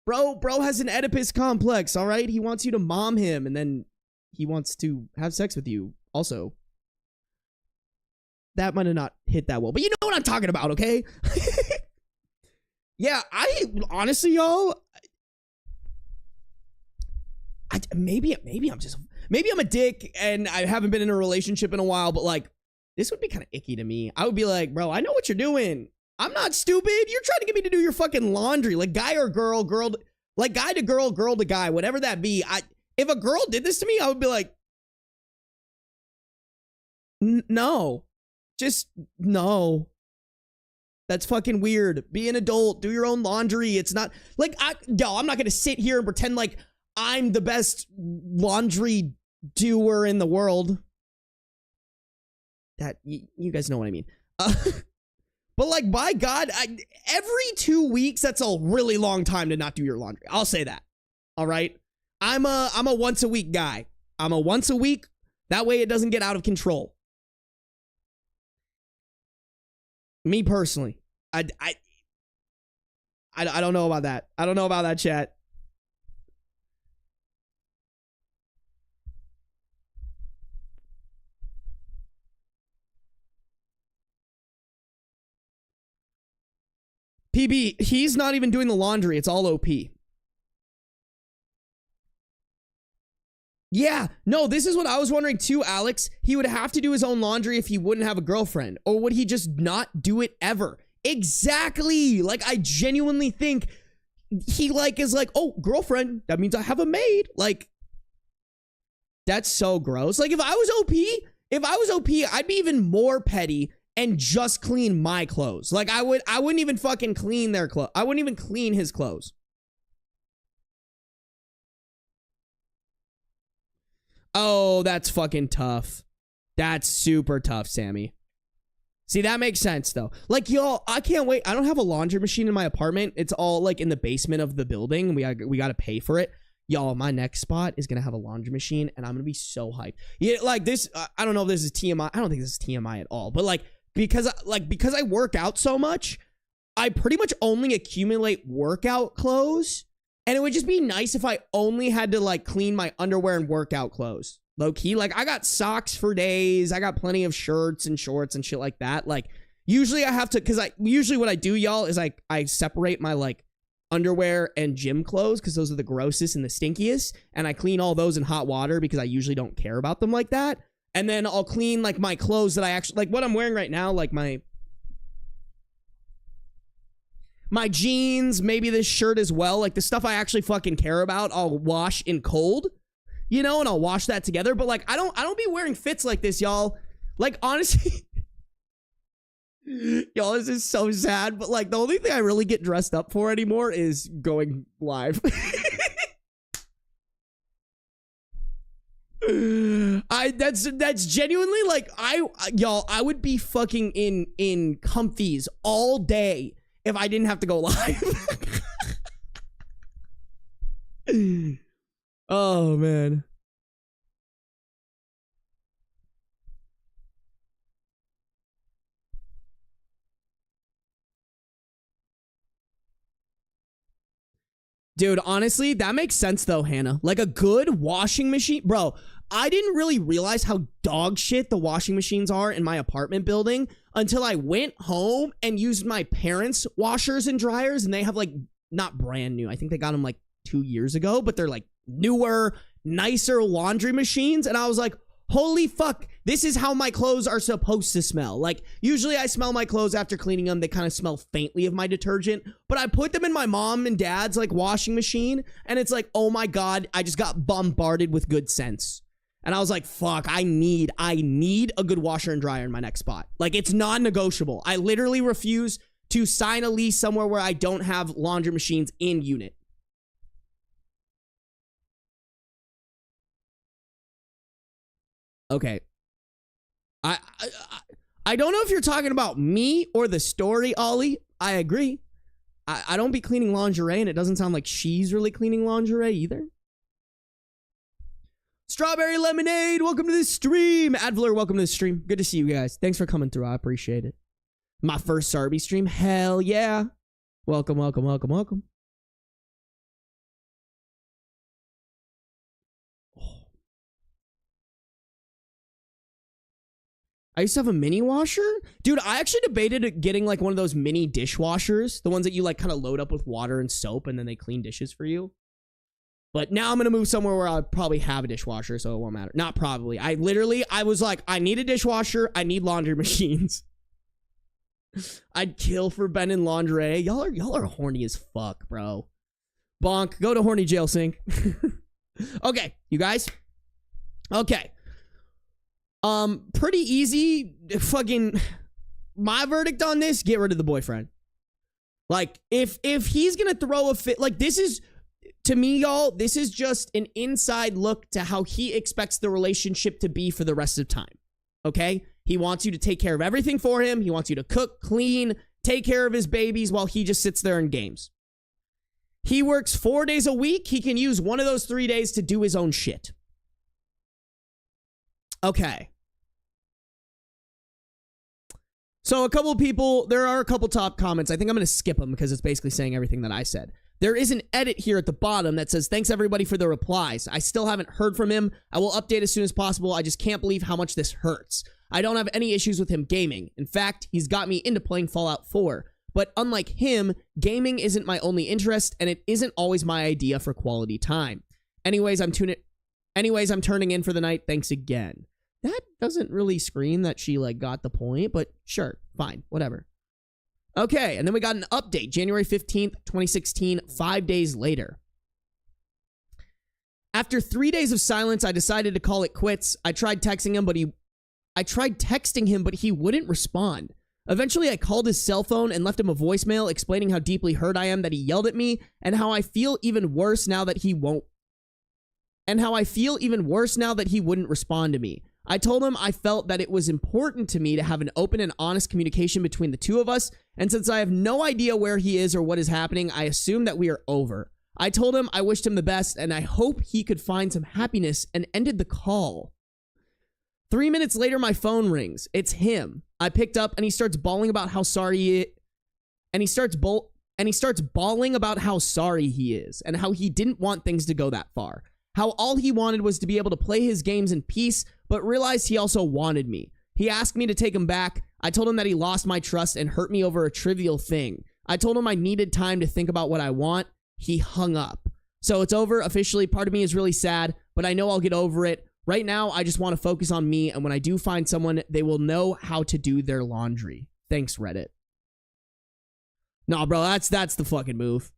Bro has an Oedipus complex, all right? He wants you to mom him, and then he wants to have sex with you also. That might have not hit that well, but you know what I'm talking about, okay? Yeah, honestly, y'all, maybe I'm a dick and I haven't been in a relationship in a while, but like, this would be kind of icky to me. I would be like, bro, I know what you're doing. I'm not stupid. You're trying to get me to do your fucking laundry. Like, guy or girl, like guy to girl, girl to guy, whatever that be. If a girl did this to me, I would be like, no, just no. That's fucking weird. Be an adult. Do your own laundry. It's not like, I'm not going to sit here and pretend like I'm the best laundry doer in the world. That, you guys know what I mean. But like, by God, every 2 weeks, that's a really long time to not do your laundry. I'll say that. All right. I'm a once a week guy. I'm a once a week. That way it doesn't get out of control. Me personally, I don't know about that. I don't know about that, chat. PB, he's not even doing the laundry. It's all OP. Yeah, no, this is what I was wondering too, Alex. He would have to do his own laundry if he wouldn't have a girlfriend. Or would he just not do it ever? Exactly. Like, I genuinely think he like is like, oh, girlfriend, that means I have a maid. Like, that's so gross. Like, if I was OP, I'd be even more petty and just clean my clothes. Like, I wouldn't even fucking clean their clothes. I wouldn't even clean his clothes. Oh, that's fucking tough. That's super tough, Sammy. See, that makes sense, though. Like, y'all, I can't wait. I don't have a laundry machine in my apartment. It's all, like, in the basement of the building. We got to pay for it. Y'all, my next spot is going to have a laundry machine, and I'm going to be so hyped. Yeah, like, this, I don't know if this is TMI. I don't think this is TMI at all. But, like, because I work out so much, I pretty much only accumulate workout clothes. And it would just be nice if I only had to, like, clean my underwear and workout clothes. Low key, like, I got socks for days. I got plenty of shirts and shorts and shit like that. Like, usually I have to, because usually what I do, y'all, is I separate my, like, underwear and gym clothes, because those are the grossest and the stinkiest. And I clean all those in hot water because I usually don't care about them like that. And then I'll clean, like, my clothes that I actually, like, what I'm wearing right now, like, my jeans, maybe this shirt as well, like the stuff I actually fucking care about, I'll wash in cold, you know, and I'll wash that together. But like, I don't be wearing fits like this, y'all. Like, honestly, y'all, this is so sad. But like, the only thing I really get dressed up for anymore is going live. That's genuinely like, y'all, I would be fucking in comfies all day if I didn't have to go live. Oh, man. Dude, honestly, that makes sense though, Hannah. Like a good washing machine. Bro, I didn't really realize how dog shit the washing machines are in my apartment building until I went home and used my parents' washers and dryers, and they have like, not brand new. I think they got them like 2 years ago, but they're like newer, nicer laundry machines. And I was like, holy fuck, this is how my clothes are supposed to smell. Like, usually I smell my clothes after cleaning them. They kind of smell faintly of my detergent, but I put them in my mom and dad's like washing machine, and it's like, oh my God, I just got bombarded with good sense. And I was like, fuck, I need a good washer and dryer in my next spot. Like, it's non-negotiable. I literally refuse to sign a lease somewhere where I don't have laundry machines in unit. Okay. I don't know if you're talking about me or the story, Ollie. I agree. I don't be cleaning lingerie, and it doesn't sound like she's really cleaning lingerie either. Strawberry Lemonade, welcome to the stream. Adler, welcome to the stream. Good to see you guys. Thanks for coming through. I appreciate it. My first Sarby stream. Hell yeah. Welcome, welcome, welcome, welcome. I used to have a mini washer. Dude, I actually debated getting like one of those mini dishwashers. The ones that you like kind of load up with water and soap and then they clean dishes for you. But now I'm going to move somewhere where I'll probably have a dishwasher, so it won't matter. Not probably. I was like, I need a dishwasher. I need laundry machines. I'd kill for Ben and Laundry. Y'all are horny as fuck, bro. Bonk. Go to horny jail sink. Okay, you guys. Okay. Pretty easy. Fucking my verdict on this, get rid of the boyfriend. Like, if he's gonna throw a fit, like, this is, to me, y'all, this is just an inside look to how he expects the relationship to be for the rest of time. Okay? He wants you to take care of everything for him. He wants you to cook, clean, take care of his babies while he just sits there and games. He works 4 days a week. He can use one of those 3 days to do his own shit. Okay. So a couple of people, there are a couple top comments. I think I'm going to skip them because it's basically saying everything that I said. There is an edit here at the bottom that says, thanks everybody for the replies. I still haven't heard from him. I will update as soon as possible. I just can't believe how much this hurts. I don't have any issues with him gaming. In fact, he's got me into playing Fallout 4. But unlike him, gaming isn't my only interest, and it isn't always my idea for quality time. Anyways, I'm turning in for the night. Thanks again. That doesn't really scream that she, like, got the point, but sure, fine, whatever. Okay, and then we got an update, January 15th, 2016, 5 days later. After 3 days of silence, I decided to call it quits. I tried texting him, but he wouldn't respond. Eventually, I called his cell phone and left him a voicemail explaining how deeply hurt I am that he yelled at me and how I feel even worse now that he won't. And how I feel even worse now that he wouldn't respond to me. I told him I felt that it was important to me to have an open and honest communication between the two of us, and since I have no idea where he is or what is happening, I assume that we are over. I told him I wished him the best, and I hope he could find some happiness, and ended the call. 3 minutes later, my phone rings. It's him. I picked up, and he starts bawling about how sorry he bawling about how sorry he is, and how he didn't want things to go that far. How all he wanted was to be able to play his games in peace, but realized he also wanted me. He asked me to take him back. I told him that he lost my trust and hurt me over a trivial thing. I told him I needed time to think about what I want. He hung up. So it's over officially. Part of me is really sad, but I know I'll get over it. Right now, I just want to focus on me, and when I do find someone, they will know how to do their laundry. Thanks, Reddit. Nah, bro, that's the fucking move.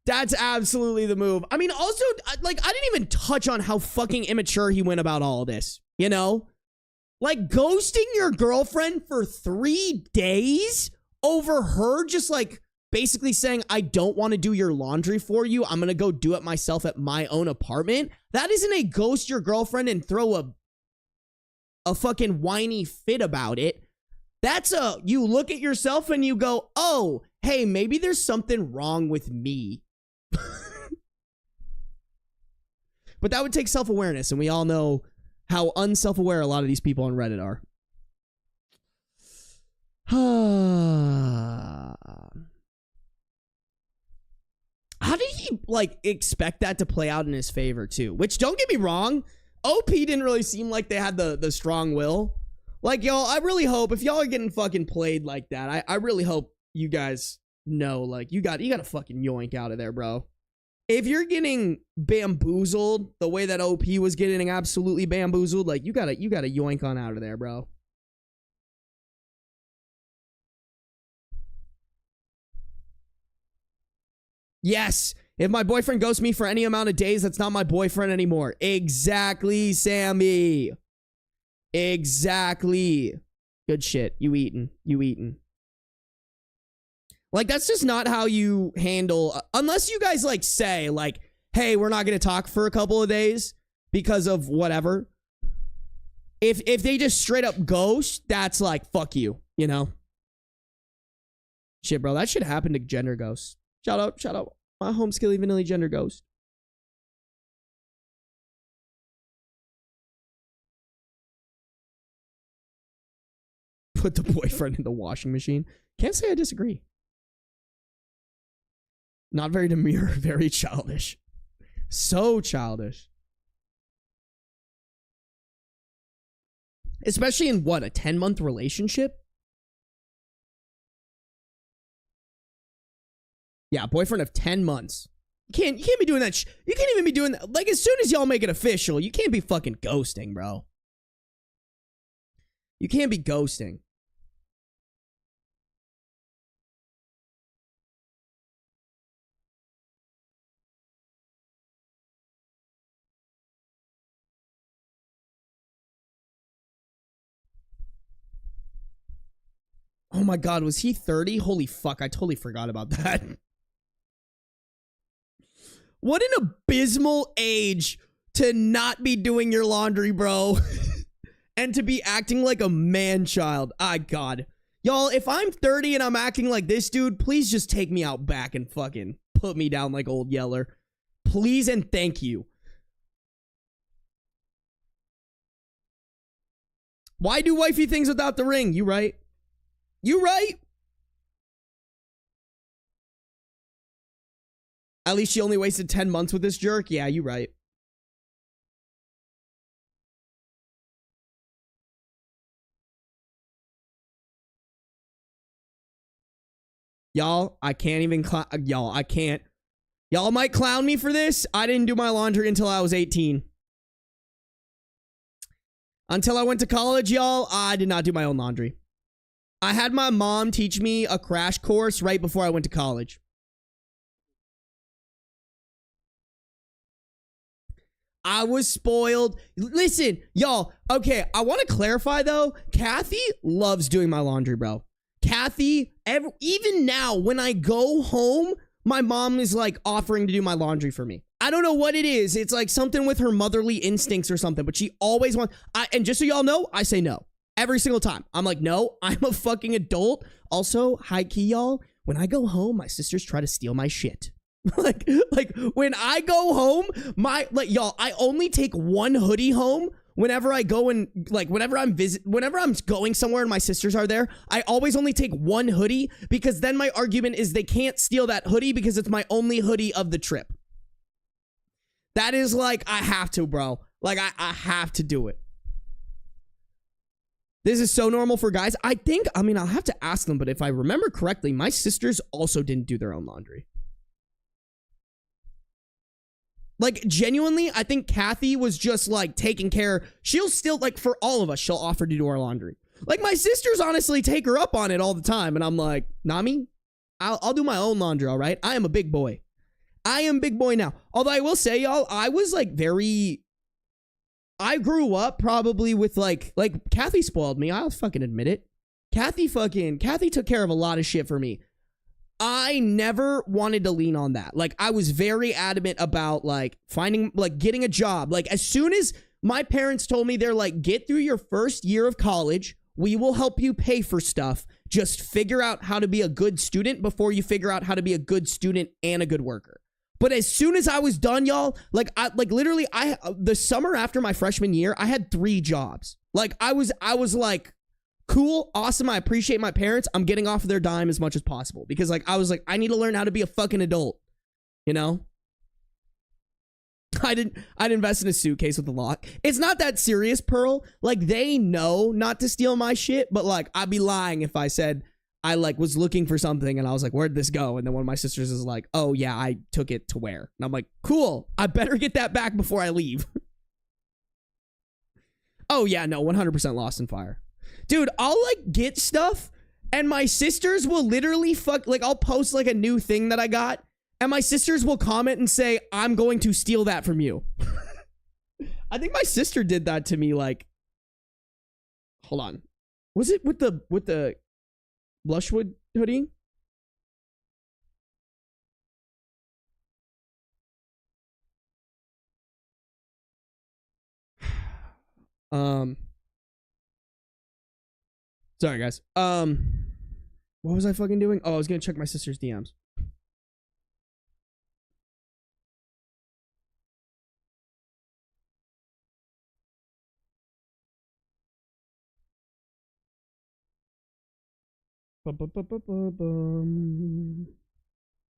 That's absolutely the move. I mean, also, like, I didn't even touch on how fucking immature he went about all of this, you know? Like, ghosting your girlfriend for 3 days over her just, like, basically saying, I don't want to do your laundry for you. I'm going to go do it myself at my own apartment. That isn't a ghost your girlfriend and throw a fucking whiny fit about it. That's a, you look at yourself and you go, oh, hey, maybe there's something wrong with me. But that would take self-awareness, and we all know how unself-aware a lot of these people on Reddit are. How did he, like, expect that to play out in his favor, too? Which, don't get me wrong, OP didn't really seem like they had the strong will. Like, y'all, I really hope, if y'all are getting fucking played like that, I really hope you guys know, like, you got to fucking yoink out of there, bro. If you're getting bamboozled the way that OP was getting absolutely bamboozled, like, you gotta yoink on out of there, bro. Yes, if my boyfriend ghosts me for any amount of days, that's not my boyfriend anymore. Exactly, Sammy. Exactly. Good shit. You eatin'. Like, that's just not how you handle, unless you guys, like, say, like, hey, we're not going to talk for a couple of days because of whatever. If they just straight up ghost, that's like, fuck you, you know? Shit, bro, that shit happened to gender ghosts. Shout out, my home skilly vanilla gender ghost. Put the boyfriend in the washing machine. Can't say I disagree. Not very demure, very childish. So childish. Especially in what, a 10-month relationship? Yeah, boyfriend of 10 months. You can't be doing that. You can't even be doing that. Like, as soon as y'all make it official, you can't be fucking ghosting, bro. You can't be ghosting. Oh my god, was he 30? Holy fuck, I totally forgot about that. What an abysmal age to not be doing your laundry, bro. And to be acting like a man-child. Ah, god. Y'all, if I'm 30 and I'm acting like this dude, please just take me out back and fucking put me down like Old Yeller. Please and thank you. Why do wifey things without the ring? You right. You right. At least she only wasted 10 months with this jerk. Yeah, you right. Y'all, I can't even y'all, I can't. Y'all might clown me for this. I didn't do my laundry until I was 18. Until I went to college, y'all, I did not do my own laundry. I had my mom teach me a crash course right before I went to college. I was spoiled. Listen, y'all, okay, I want to clarify, though. Kathy loves doing my laundry, bro. Kathy, even now, when I go home, my mom is, like, offering to do my laundry for me. I don't know what it is. It's, like, something with her motherly instincts or something, but she always wants... and just so y'all know, I say no. Every single time. I'm like, no, I'm a fucking adult. Also, high key, y'all, when I go home, my sisters try to steal my shit. like when I go home, y'all, I only take one hoodie home whenever I go and, like, whenever I'm going somewhere and my sisters are there. I always only take one hoodie because then my argument is they can't steal that hoodie because it's my only hoodie of the trip. That is, like, I have to, bro. Like, I have to do it. This is so normal for guys. I mean, I'll have to ask them, but if I remember correctly, my sisters also didn't do their own laundry. Like, genuinely, I think Kathy was just, like, taking care. She'll still, like, for all of us, she'll offer to do our laundry. Like, my sisters honestly take her up on it all the time, and I'm like, Nami, I'll do my own laundry, all right? I am a big boy. I am big boy now. Although I will say, y'all, I was, like, I grew up probably with, like, Kathy spoiled me. I'll fucking admit it. Kathy took care of a lot of shit for me. I never wanted to lean on that. Like, I was very adamant about, like, getting a job. Like, as soon as my parents told me, they're like, get through your first year of college, we will help you pay for stuff. Just figure out how to be a good student before you figure out how to be a good student and a good worker. But as soon as I was done, y'all, literally, the summer after my freshman year, I had 3 jobs. Like, I was like, cool, awesome, I appreciate my parents. I'm getting off of their dime as much as possible. Because, like, I was like, I need to learn how to be a fucking adult. You know? I'd invest in a suitcase with a lock. It's not that serious, Pearl. Like, they know not to steal my shit, but, like, I'd be lying if I said I, like, was looking for something and I was like, where'd this go? And then one of my sisters is like, oh, yeah, I took it to wear. And I'm like, cool, I better get that back before I leave. Oh, yeah, no, 100% lost in fire. Dude, I'll, like, get stuff and my sisters will literally I'll post, like, a new thing that I got and my sisters will comment and say, I'm going to steal that from you. I think my sister did that to me, like, hold on. Was it with the Blushwood hoodie? Sorry guys. What was I fucking doing? Oh, I was gonna check my sister's DMs.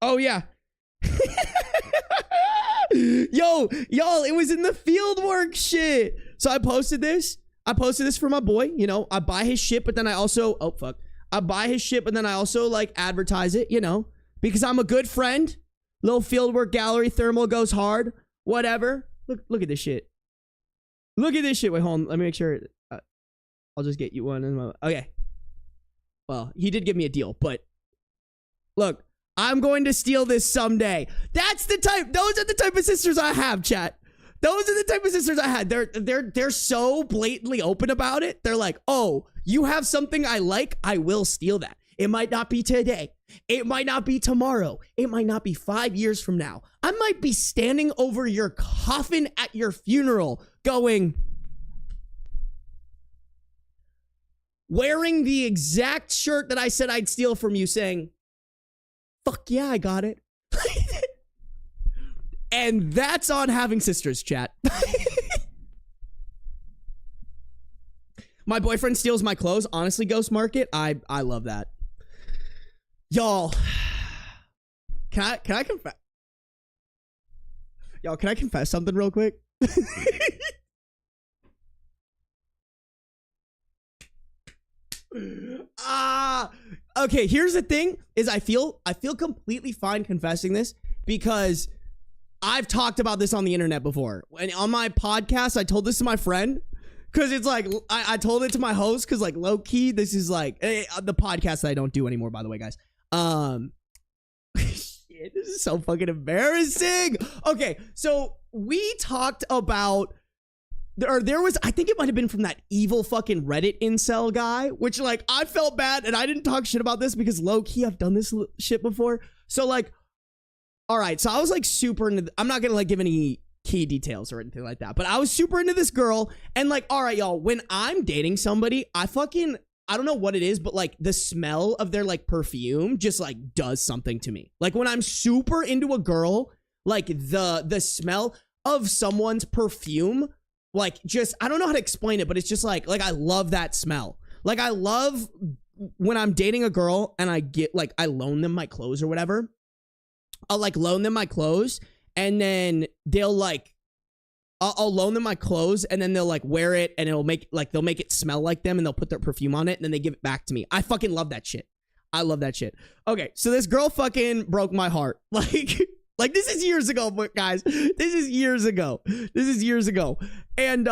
Oh yeah. Yo, y'all, it was in the field work shit. So I posted this for my boy. You know, I buy his shit, but then I also, oh fuck, I buy his shit, but then I also like advertise it, you know, because I'm a good friend. Little fieldwork gallery, thermal goes hard, whatever. Look at this shit. Look at this shit. Wait, hold on. Let me make sure. I'll just get you one. Okay. Well, he did give me a deal, but look, I'm going to steal this someday. That's the type. Those are the type of sisters I have, chat. Those are the type of sisters I had. They're so blatantly open about it. They're like, oh, you have something I like, I will steal that. It might not be today. It might not be tomorrow. It might not be 5 years from now. I might be standing over your coffin at your funeral going, wearing the exact shirt that I said I'd steal from you, saying, fuck yeah, I got it. And that's on having sisters, chat. My boyfriend steals my clothes. Honestly, Ghost Market, I love that. Y'all, can I confess? Y'all, can I confess something real quick? Okay, here's the thing, is I feel completely fine confessing this because I've talked about this on the internet before. And on my podcast, I told this to my friend because it's like, I told it to my host because like low key, this is like the podcast that I don't do anymore, by the way, guys. Shit, this is so fucking embarrassing. Okay, so we talked about, or there was, I think it might have been from that evil fucking Reddit incel guy, which like I felt bad and I didn't talk shit about this because low key I've done this shit before. So like, all right, so I was like super into, I'm not gonna like give any key details or anything like that, but I was super into this girl and like, all right, y'all, when I'm dating somebody, I don't know what it is, but like the smell of their like perfume just like does something to me. Like when I'm super into a girl, like the smell of someone's perfume, like just, I don't know how to explain it, but it's just like I love that smell. Like I love when I'm dating a girl and I get like, I loan them my clothes or whatever. I'll like loan them my clothes and then they'll like, I'll loan them my clothes and then they'll like wear it and it'll make like, they'll make it smell like them and they'll put their perfume on it and then they give it back to me. I fucking love that shit. I love that shit. Okay, so this girl fucking broke my heart. Like this is years ago, but guys, this is years ago. And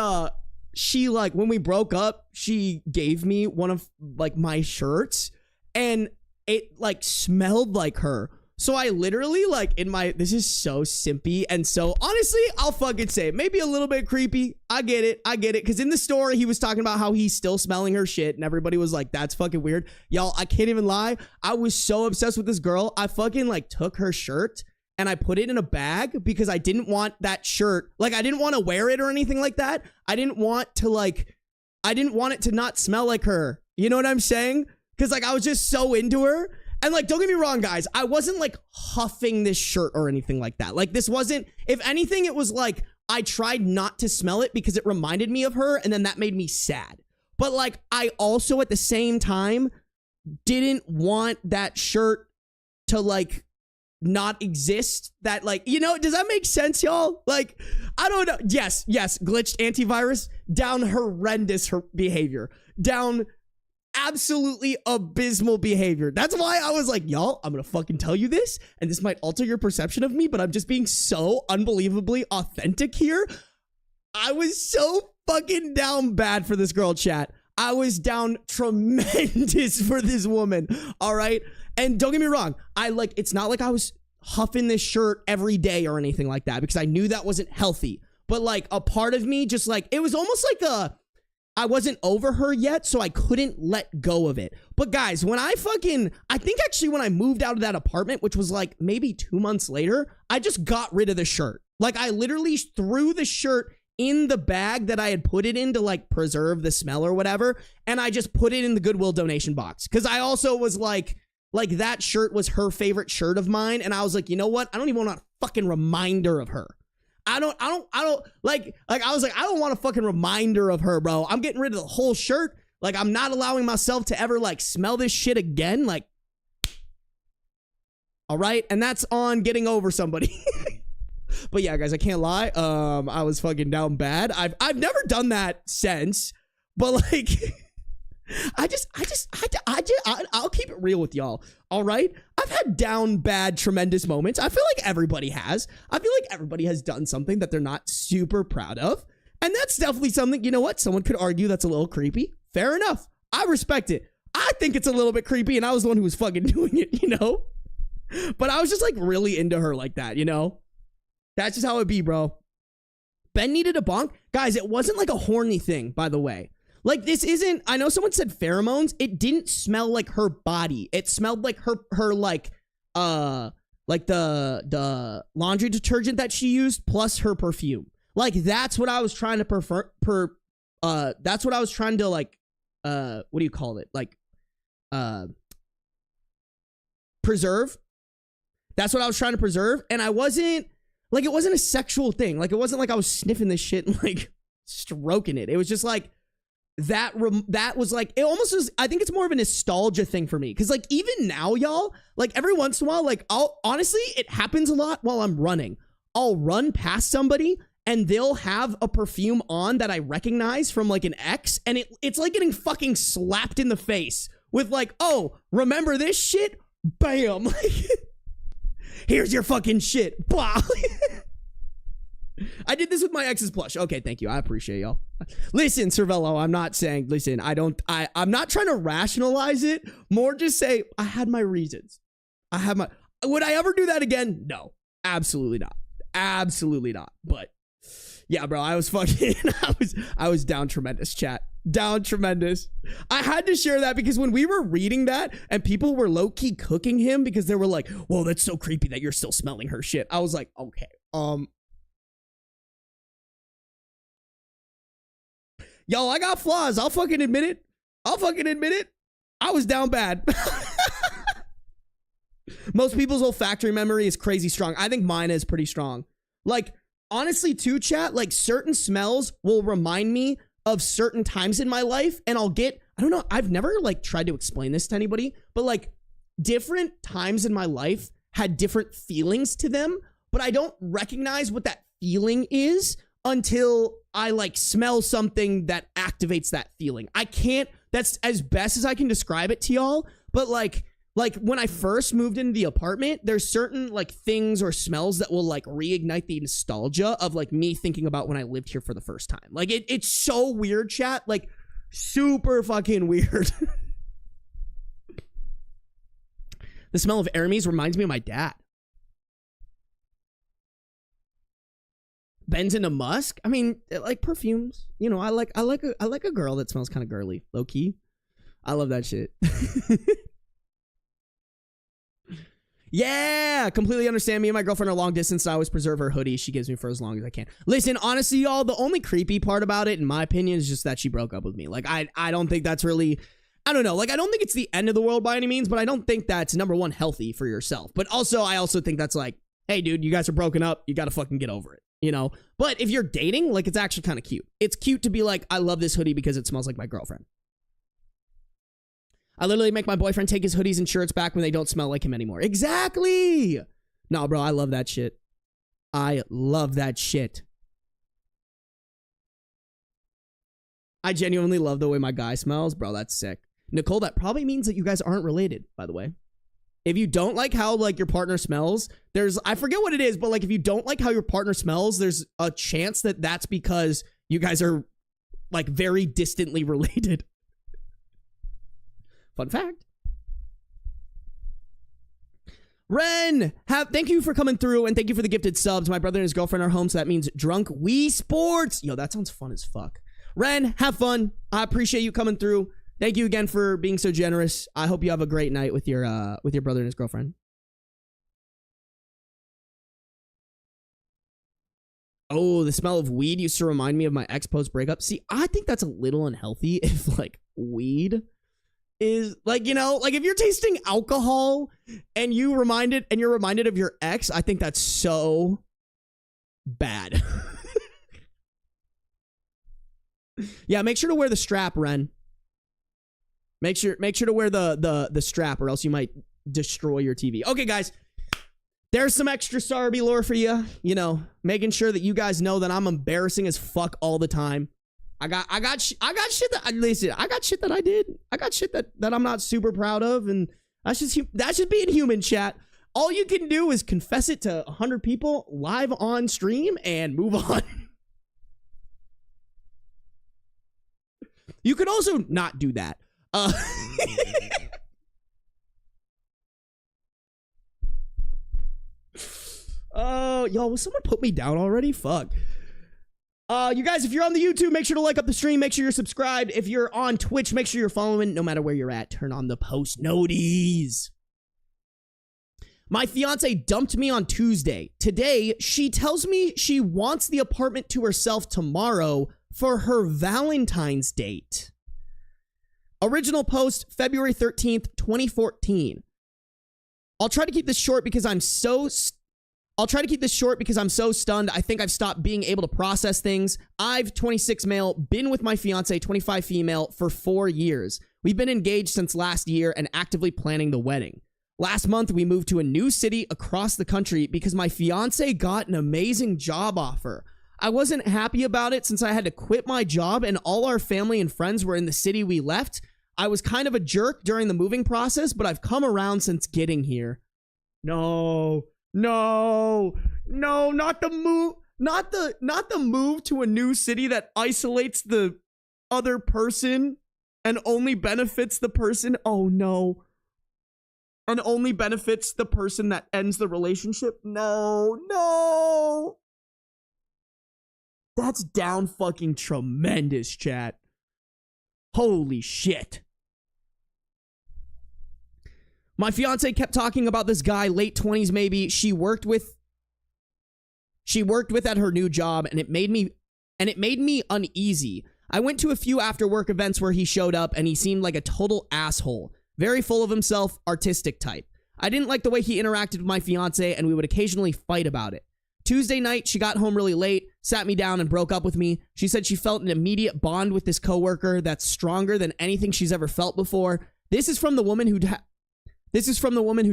she like, when we broke up, she gave me one of like my shirts and it like smelled like her. So I literally like in my, this is so simpy and so honestly, I'll fucking say it, maybe a little bit creepy. I get it. Because in the story, he was talking about how he's still smelling her shit and everybody was like, that's fucking weird. Y'all, I can't even lie. I was so obsessed with this girl. I fucking like took her shirt and I put it in a bag because I didn't want that shirt. Like I didn't want to wear it or anything like that. I didn't want it to not smell like her. You know what I'm saying? Because like I was just so into her. And like, don't get me wrong, guys. I wasn't like huffing this shirt or anything like that. Like this wasn't, if anything, it was like, I tried not to smell it because it reminded me of her. And then that made me sad. But like, I also at the same time didn't want that shirt to like not exist. That like, you know, does that make sense, y'all? Like, I don't know. Yes, glitched antivirus, down horrendous behavior, down absolutely abysmal behavior. That's why I was like, y'all, I'm gonna fucking tell you this, and this might alter your perception of me, but I'm just being so unbelievably authentic here. I was so fucking down bad for this girl, chat. I was down tremendous for this woman, all right? And don't get me wrong, it's not like I was huffing this shirt every day or anything like that because I knew that wasn't healthy. But like a part of me just like, it was almost like I wasn't over her yet, so I couldn't let go of it. But guys, when I think actually when I moved out of that apartment, which was like maybe 2 months later, I just got rid of the shirt. Like I literally threw the shirt in the bag that I had put it in to like preserve the smell or whatever. And I just put it in the Goodwill donation box. Cause I also was like that shirt was her favorite shirt of mine. And I was like, you know what? I don't even want a fucking reminder of her. I was like, I don't want a fucking reminder of her, bro. I'm getting rid of the whole shirt. Like, I'm not allowing myself to ever, like, smell this shit again. Like, all right? And that's on getting over somebody. But yeah, guys, I can't lie. I was fucking down bad. I've never done that since. But, like, I'll keep it real with y'all. All right? I've had down bad, tremendous moments. I feel like everybody has. I feel like everybody has done something that they're not super proud of. And that's definitely something, you know what? Someone could argue that's a little creepy. Fair enough. I respect it. I think it's a little bit creepy, and I was the one who was fucking doing it, you know? But I was just, like, really into her like that, you know? That's just how it be, bro. Ben needed a bonk. Guys, it wasn't, like, a horny thing, by the way. Like, this isn't, I know someone said pheromones. It didn't smell like her body. It smelled like her like the laundry detergent that she used plus her perfume. Like, that's what I was trying to that's what I was trying to, like, what do you call it? Like, preserve. That's what I was trying to preserve. And I wasn't, like, it wasn't a sexual thing. Like, it wasn't like I was sniffing this shit and, like, stroking it. It was just, like, that was, like, it almost was, I think it's more of a nostalgia thing for me. Because, like, even now, y'all, like, every once in a while, like, honestly, it happens a lot while I'm running. I'll run past somebody and they'll have a perfume on that I recognize from, like, an ex, and it's like getting fucking slapped in the face with, like, oh, remember this shit? Bam. Like, here's your fucking shit. Blah. I did this with my ex's plush. Okay, thank you. I appreciate y'all. Listen, Cervello, I'm not saying, listen, I'm not trying to rationalize it. More just say, I had my reasons. Would I ever do that again? No, absolutely not. Absolutely not. But yeah, bro, I was fucking, I was down tremendous, chat. Down tremendous. I had to share that because when we were reading that and people were low-key cooking him because they were like, whoa, that's so creepy that you're still smelling her shit. I was like, okay, y'all, I got flaws. I'll fucking admit it. I was down bad. Most people's olfactory memory is crazy strong. I think mine is pretty strong. Like, honestly, too, chat, like, certain smells will remind me of certain times in my life, and I'll get, I don't know, I've never, like, tried to explain this to anybody, but, like, different times in my life had different feelings to them, but I don't recognize what that feeling is until I, like, smell something that activates that feeling. I can't, that's as best as I can describe it to y'all, but, like when I first moved into the apartment, there's certain, like, things or smells that will, like, reignite the nostalgia of, like, me thinking about when I lived here for the first time. Like, it's so weird, chat. Like, super fucking weird. The smell of Hermes reminds me of my dad. Ben's into musk. I mean, like, perfumes. You know, I like a girl that smells kind of girly, low key. I love that shit. Yeah, completely understand. Me and my girlfriend are long distance, so I always preserve her hoodie she gives me for as long as I can. Listen, honestly, y'all, the only creepy part about it, in my opinion, is just that she broke up with me. Like, I don't think that's really, I don't know. Like, I don't think it's the end of the world by any means, but I don't think that's, number one, healthy for yourself. But also, I also think that's like, hey, dude, you guys are broken up. You got to fucking get over it, you know? But if you're dating, like, it's actually kind of cute. It's cute to be like, I love this hoodie because it smells like my girlfriend. I literally make my boyfriend take his hoodies and shirts back when they don't smell like him anymore. Exactly. No, bro, I love that shit. I love that shit. I genuinely love the way my guy smells. Bro, that's sick. Nicole, that probably means that you guys aren't related, by the way. If you don't like how, like, your partner smells, there's, I forget what it is, but, like, if you don't like how your partner smells, there's a chance that that's because you guys are, like, very distantly related. Fun fact. Ren, thank you for coming through, and thank you for the gifted subs. My brother and his girlfriend are home, so that means drunk Wii Sports. Yo, that sounds fun as fuck. Ren, have fun. I appreciate you coming through. Thank you again for being so generous. I hope you have a great night with your brother and his girlfriend. Oh, the smell of weed used to remind me of my ex post breakup. See, I think that's a little unhealthy if, like, weed is, like, you know, like, if you're tasting alcohol and you're reminded of your ex, I think that's so bad. Yeah, make sure to wear the strap, Ren. Make sure to wear the strap, or else you might destroy your TV. Okay, guys. There's some extra Sarby lore for you. You know, making sure that you guys know that I'm embarrassing as fuck all the time. I got shit that I got shit that I did. I got shit that I'm not super proud of, and that's just being human, chat. All you can do is confess it to 100 people live on stream and move on. You could also not do that. Yo, will someone put me down already? Fuck. You guys, if you're on the YouTube, make sure to like up the stream. Make sure you're subscribed. If you're on Twitch, make sure you're following. No matter where you're at, turn on the post noties. My fiance dumped me on Tuesday. Today, she tells me she wants the apartment to herself tomorrow for her Valentine's date. Original post, February 13th, 2014. I'll try to keep this short because I'm so stunned. I think I've stopped being able to process things. I've 26 male, been with my fiance, 25 female, for 4 years. We've been engaged since last year and actively planning the wedding. Last month, we moved to a new city across the country because my fiance got an amazing job offer. I wasn't happy about it since I had to quit my job and all our family and friends were in the city we left. I was kind of a jerk during the moving process, but I've come around since getting here. No, not the move, not the move to a new city that isolates the other person and only benefits the person. Oh no. And only benefits the person that ends the relationship. No. That's down fucking tremendous, chat. Holy shit. My fiance kept talking about this guy, late 20s maybe, she worked with at her new job, and it made me uneasy. I went to a few after work events where he showed up and he seemed like a total asshole. Very full of himself, artistic type. I didn't like the way he interacted with my fiance, and we would occasionally fight about it. Tuesday night, she got home really late, sat me down, and broke up with me. She said she felt an immediate bond with this coworker that's stronger than anything she's ever felt before. This is from the woman who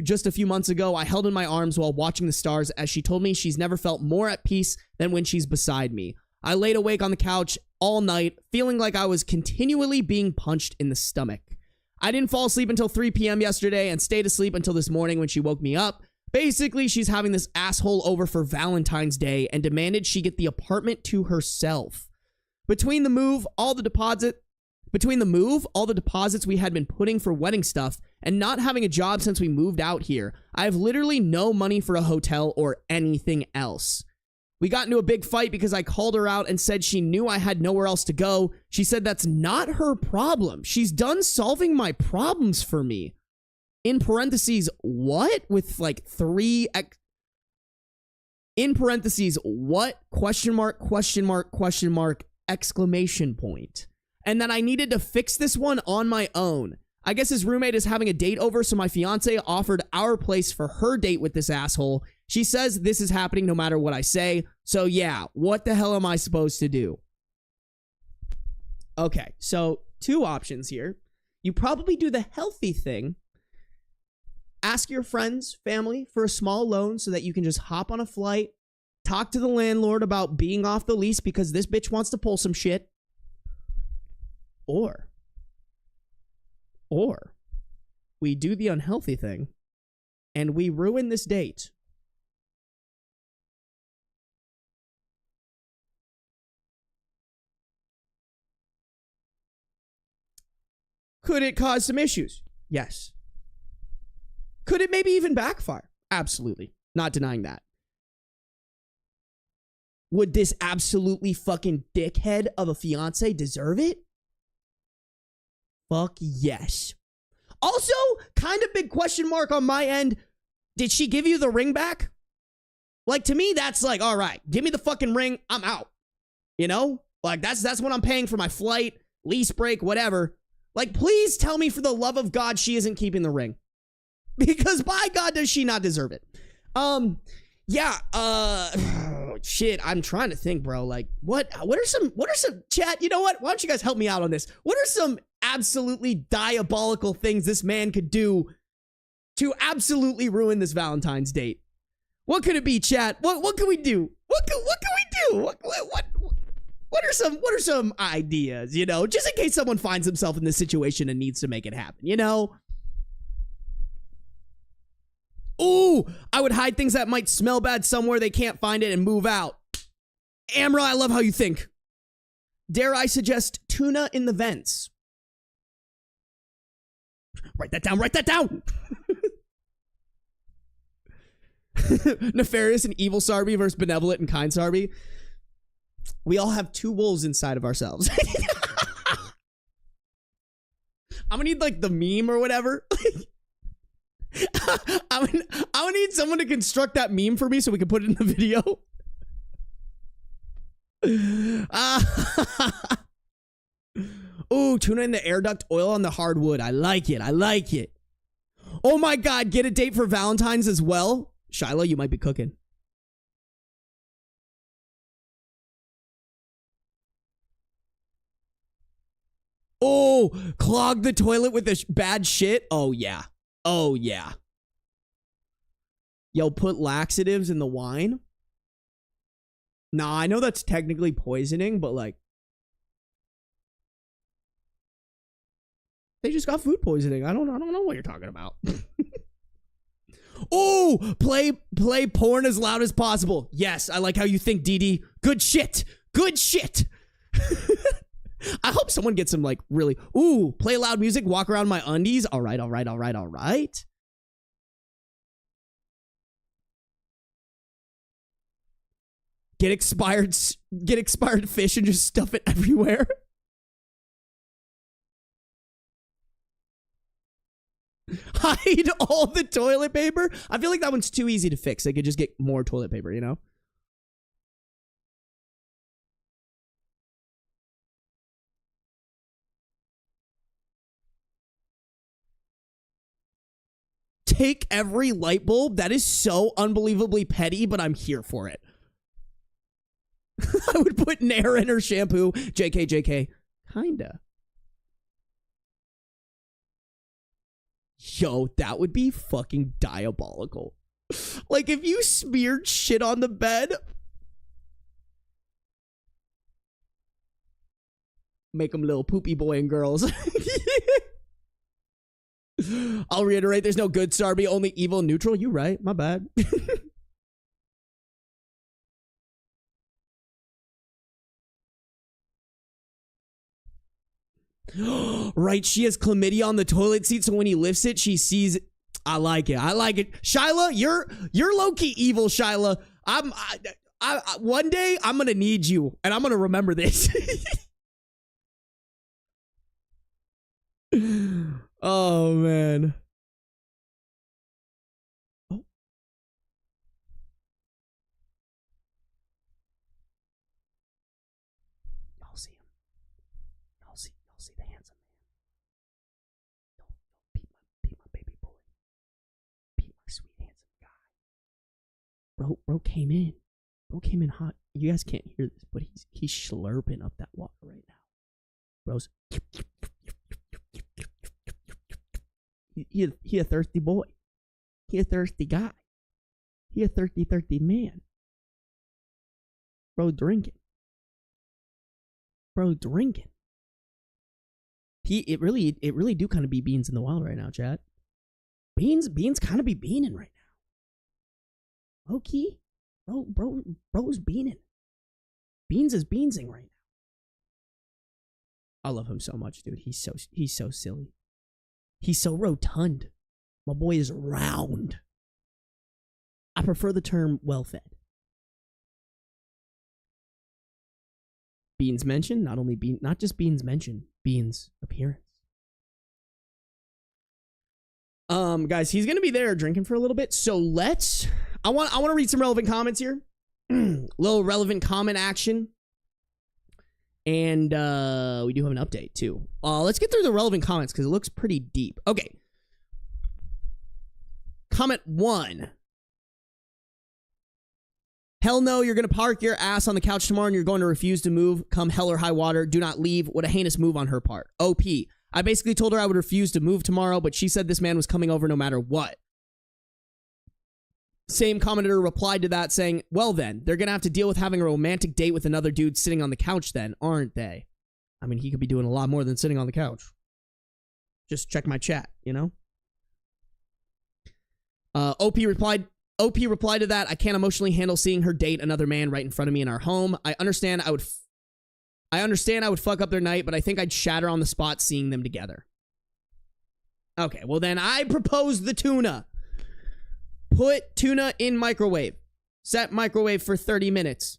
just a few months ago I held in my arms while watching the stars, as she told me she's never felt more at peace than when she's beside me. I laid awake on the couch all night, feeling like I was continually being punched in the stomach. I didn't fall asleep until 3 p.m. yesterday and stayed asleep until this morning when she woke me up. Basically, she's having this asshole over for Valentine's Day and demanded she get the apartment to herself. Between the move, all the deposits we had been putting for wedding stuff, and not having a job since we moved out here, I have literally no money for a hotel or anything else. We got into a big fight because I called her out and said she knew I had nowhere else to go. She said that's not her problem. She's done solving my problems for me. In parentheses, what? With like in parentheses, what? Question mark, exclamation point. And that I needed to fix this one on my own. I guess his roommate is having a date over, so my fiance offered our place for her date with this asshole. She says this is happening no matter what I say. So yeah, what the hell am I supposed to do? Okay, so 2 options here. You probably do the healthy thing. Ask your friends, family for a small loan so that you can just hop on a flight, talk to the landlord about being off the lease because this bitch wants to pull some shit. Or we do the unhealthy thing and we ruin this date. Could it cause some issues? Yes. Could it maybe even backfire? Absolutely. Not denying that. Would this absolutely fucking dickhead of a fiance deserve it? Fuck yes. Also, kind of big question mark on my end. Did she give you the ring back? Like, to me, that's like, all right, give me the fucking ring. I'm out. You know? Like, that's what I'm paying for my flight, lease break, whatever. Like, please tell me for the love of God she isn't keeping the ring. Because by God, does she not deserve it? Yeah, shit, I'm trying to think, bro. Like, what are some chat? You know what? Why don't you guys help me out on this? What are some absolutely diabolical things this man could do to absolutely ruin this Valentine's date? What could it be, chat? What can we do? What can we do? What are some ideas, you know, just in case someone finds himself in this situation and needs to make it happen, you know? Ooh, I would hide things that might smell bad somewhere they can't find it and move out. Amra, I love how you think. Dare I suggest tuna in the vents? Write that down, write that down! Nefarious and evil Sarby versus benevolent and kind Sarby. We all have two wolves inside of ourselves. I'm gonna need like the meme or whatever. I'm gonna need someone to construct that meme for me so we can put it in the video. Ooh, tuna in the air duct, oil on the hardwood. I like it. I like it. Oh my God, get a date for Valentine's as well. Shiloh, you might be cooking. Oh, clog the toilet with this bad shit. Oh yeah. Oh yeah. Yo, put laxatives in the wine. Nah, I know that's technically poisoning, but like, they just got food poisoning. I don't know what you're talking about. Oh, play porn as loud as possible. Yes, I like how you think, DD. Good shit. Good shit. I hope someone gets some like really, ooh, play loud music, walk around my undies. All right, all right, all right, all right. Get expired fish and just stuff it everywhere. Hide all the toilet paper. I feel like that one's too easy to fix. They could just get more toilet paper, you know? Take every light bulb. That is so unbelievably petty, but I'm here for it. I would put Nair in her shampoo. JK, JK. Kinda. Yo, that would be fucking diabolical. Like, if you smeared shit on the bed. Make them little poopy boy and girls. I'll reiterate, there's no good Sarby, only evil and neutral. You right, my bad. Right, she has chlamydia on the toilet seat, so when he lifts it, she sees it. I like it. I like it. Shyla, you're low-key evil, Shyla. One day I'm gonna need you, and I'm gonna remember this. Oh man. Oh. Y'all see him. Y'all see the handsome man. Yo, peep my baby boy. Peep my sweet handsome guy. Bro came in. Bro came in hot. You guys can't hear this, but he's slurping up that water right now. Bro's He a thirsty boy. He a thirsty guy. He a thirsty man. Bro drinking. Bro drinking. It really do kind of be beans in the wild right now, chat. Beans kind of be beaning right now. Okay. Bro's beaning. Beans is beansing right now. I love him so much, dude. He's so silly. He's so rotund. My boy is round. I prefer the term well-fed. Beans mentioned, not just Beans mentioned, Beans appearance. Guys, he's gonna be there drinking for a little bit, so I want to read some relevant comments here. Little relevant comment action. And we do have an update too. Let's get through the relevant comments because it looks pretty deep. Okay. Comment 1. Hell no, you're going to park your ass on the couch tomorrow and you're going to refuse to move. Come hell or high water. Do not leave. What a heinous move on her part. OP. I basically told her I would refuse to move tomorrow, but she said this man was coming over no matter what. Same commenter replied to that saying, well then, they're going to have to deal with having a romantic date with another dude sitting on the couch then, aren't they? I mean, he could be doing a lot more than sitting on the couch. Just check my chat, you know? OP replied to that, I can't emotionally handle seeing her date another man right in front of me in our home. I understand I would fuck up their night, but I think I'd shatter on the spot seeing them together. Okay, well then I propose the tuna. Put tuna in microwave. Set microwave for 30 minutes.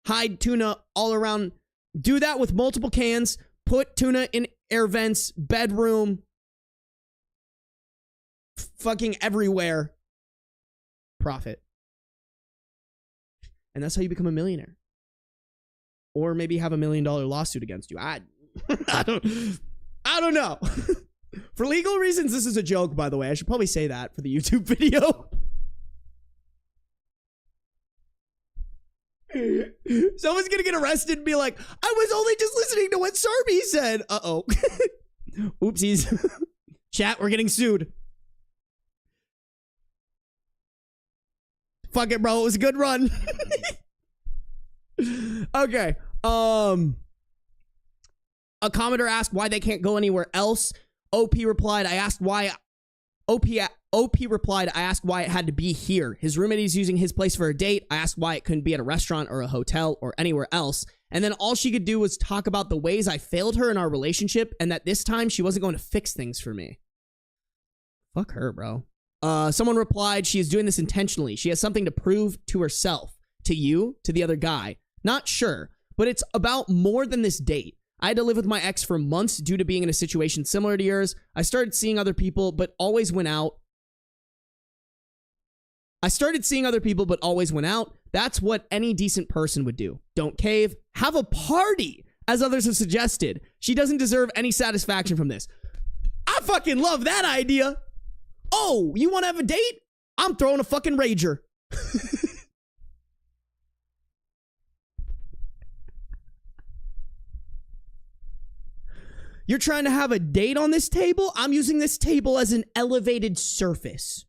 Hide tuna all around. Do that with multiple cans. Put tuna in air vents, bedroom, fucking everywhere. Profit. And that's how you become a millionaire. Or maybe have $1 million lawsuit against you. I don't know. For legal reasons, this is a joke, by the way. I should probably say that for the YouTube video. Someone's gonna get arrested and be like, I was only just listening to what Sarby said. Uh-oh. Oopsies. Chat, we're getting sued. Fuck it, bro. It was a good run. Okay. A commenter asked why they can't go anywhere else. OP replied, I asked why it had to be here. His roommate is using his place for a date. I asked why it couldn't be at a restaurant or a hotel or anywhere else. And then all she could do was talk about the ways I failed her in our relationship and that this time she wasn't going to fix things for me. Fuck her, bro. Someone replied, she is doing this intentionally. She has something to prove to herself, to you, to the other guy. Not sure, but it's about more than this date. I had to live with my ex for months due to being in a situation similar to yours. I started seeing other people, but always went out. That's what any decent person would do. Don't cave. Have a party, as others have suggested. She doesn't deserve any satisfaction from this. I fucking love that idea. Oh, you want to have a date? I'm throwing a fucking rager. You're trying to have a date on this table? I'm using this table as an elevated surface.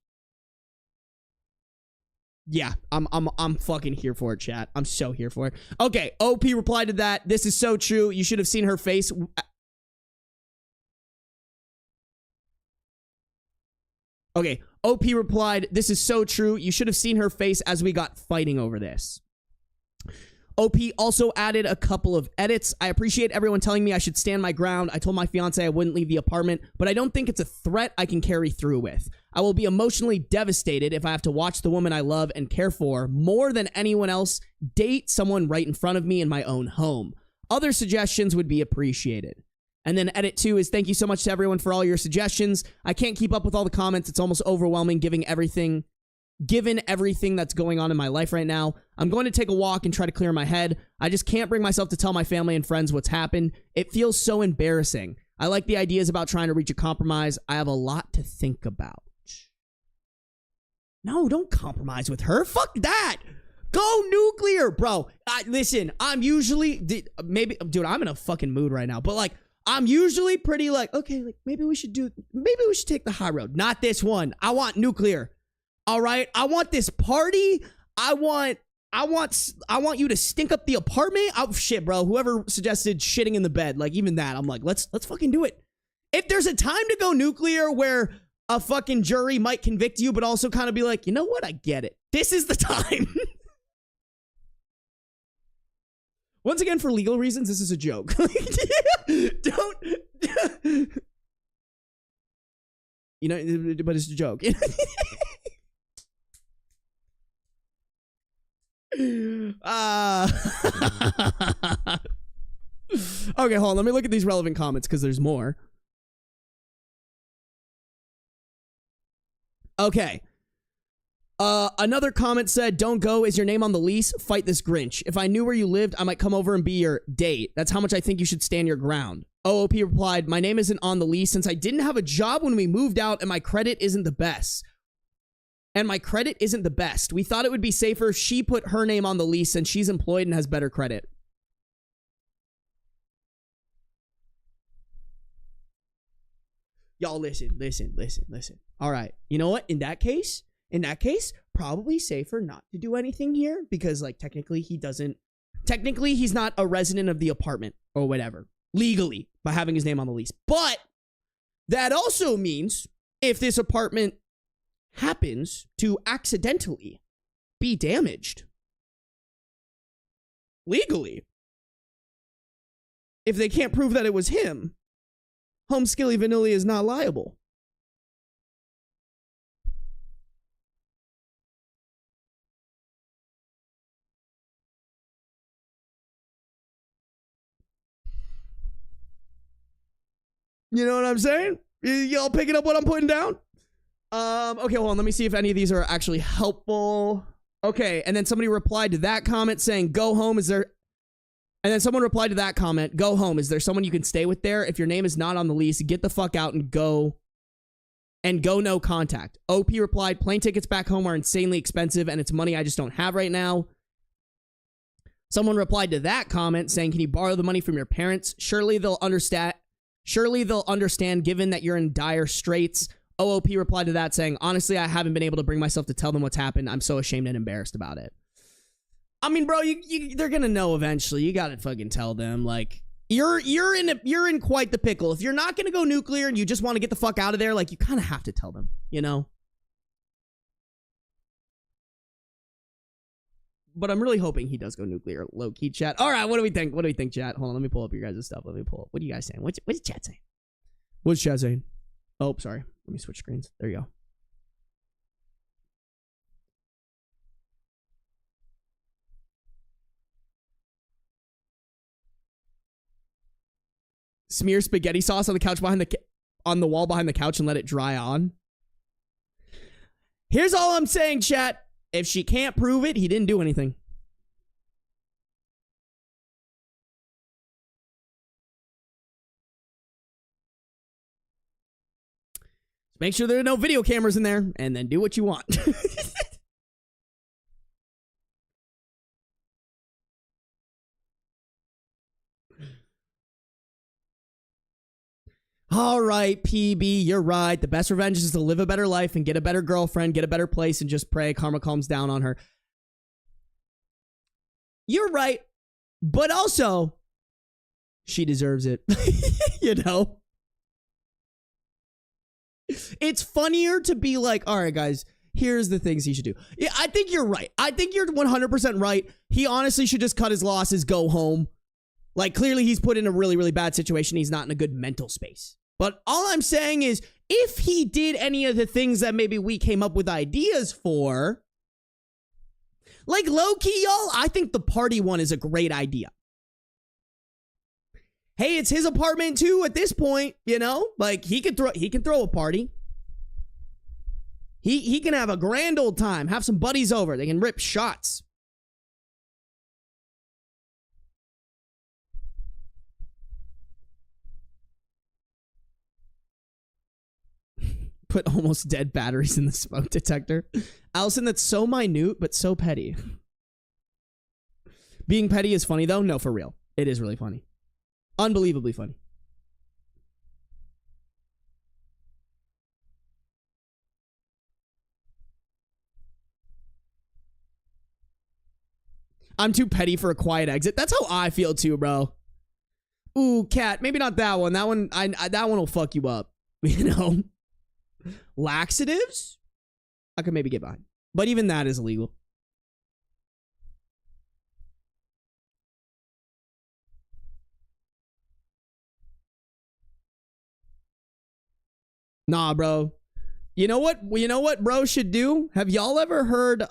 Yeah, I'm fucking here for it, chat. I'm so here for it. Okay, OP replied to that. This is so true. You should have seen her face. Okay, OP replied, this is so true. You should have seen her face as we got fighting over this. OP also added a couple of edits. I appreciate everyone telling me I should stand my ground. I told my fiance I wouldn't leave the apartment, but I don't think it's a threat I can carry through with. I will be emotionally devastated if I have to watch the woman I love and care for more than anyone else date someone right in front of me in my own home. Other suggestions would be appreciated. And then edit 2 is thank you so much to everyone for all your suggestions. I can't keep up with all the comments. It's almost overwhelming given everything that's going on in my life right now. I'm going to take a walk and try to clear my head. I just can't bring myself to tell my family and friends what's happened. It feels so embarrassing. I like the ideas about trying to reach a compromise. I have a lot to think about. No, don't compromise with her. Fuck that. Go nuclear, bro. Listen, I'm usually, maybe, dude, I'm in a fucking mood right now, but like, I'm usually pretty like, okay, like maybe we should take the high road. Not this one. I want nuclear. All right. I want this party. I want you to stink up the apartment. Oh shit, bro. Whoever suggested shitting in the bed, like even that, I'm like, let's fucking do it. If there's a time to go nuclear where a fucking jury might convict you, but also kind of be like, you know what? I get it. This is the time. Once again, for legal reasons, this is a joke. Don't. You know, but it's a joke. Okay, hold on. Let me look at these relevant comments because there's more. Okay. Another comment said, don't go. Is your name on the lease? Fight this Grinch. If I knew where you lived, I might come over and be your date. That's how much I think you should stand your ground. OOP replied, my name isn't on the lease since I didn't have a job when we moved out and my credit isn't the best. and my credit isn't the best. We thought it would be safer if she put her name on the lease since she's employed and has better credit. Y'all listen. All right. You know what? In that case, probably safer not to do anything here because like technically he's not a resident of the apartment or whatever legally by having his name on the lease. But that also means if this apartment happens to accidentally be damaged legally, if they can't prove that it was him, Home Skilly Vanilli is not liable. You know what I'm saying? Y'all picking up what I'm putting down? Okay, hold on. Let me see if any of these are actually helpful. Okay, and then somebody replied to that comment saying, go home. Is there... And then someone replied to that comment, go home. Is there someone you can stay with there? If your name is not on the lease, get the fuck out and go no contact. OP replied, plane tickets back home are insanely expensive and it's money I just don't have right now. Someone replied to that comment saying, can you borrow the money from your parents? Surely they'll understand given that you're in dire straits. OOP replied to that saying, honestly, I haven't been able to bring myself to tell them what's happened. I'm so ashamed and embarrassed about it. I mean, bro, they're gonna know eventually. You gotta fucking tell them. Like, you're in quite the pickle. If you're not gonna go nuclear and you just want to get the fuck out of there, like, you kind of have to tell them, you know? But I'm really hoping he does go nuclear. Low key, chat. All right, what do we think? What do we think, chat? Hold on, let me pull up your guys' stuff. Let me pull up. What are you guys saying? What's chat saying? What's chat saying? Oh, sorry. Let me switch screens. There you go. Smear spaghetti sauce on the couch on the wall behind the couch and let it dry on. Here's all I'm saying, chat. If she can't prove it, he didn't do anything. Make sure there are no video cameras in there and then do what you want. All right, PB, you're right. The best revenge is to live a better life and get a better girlfriend, get a better place, and just pray karma calms down on her. You're right. But also, she deserves it. You know? It's funnier to be like, all right, guys, here's the things he should do. Yeah, I think you're right. I think you're 100% right. He honestly should just cut his losses, go home. Like, clearly he's put in a really, really bad situation. He's not in a good mental space. But all I'm saying is, if he did any of the things that maybe we came up with ideas for, like low-key, y'all, I think the party one is a great idea. Hey, it's his apartment too at this point, you know? Like, he can throw a party. He can have a grand old time, have some buddies over. They can rip shots. Put almost dead batteries in the smoke detector. Allison, that's so minute, but so petty. Being petty is funny, though. No, for real. It is really funny. Unbelievably funny. I'm too petty for a quiet exit. That's how I feel, too, bro. Ooh, cat. Maybe not that one. That one will fuck you up. You know? Laxatives? I could maybe get behind. But even that is illegal. Nah, bro. You know what bro should do? Have y'all ever heard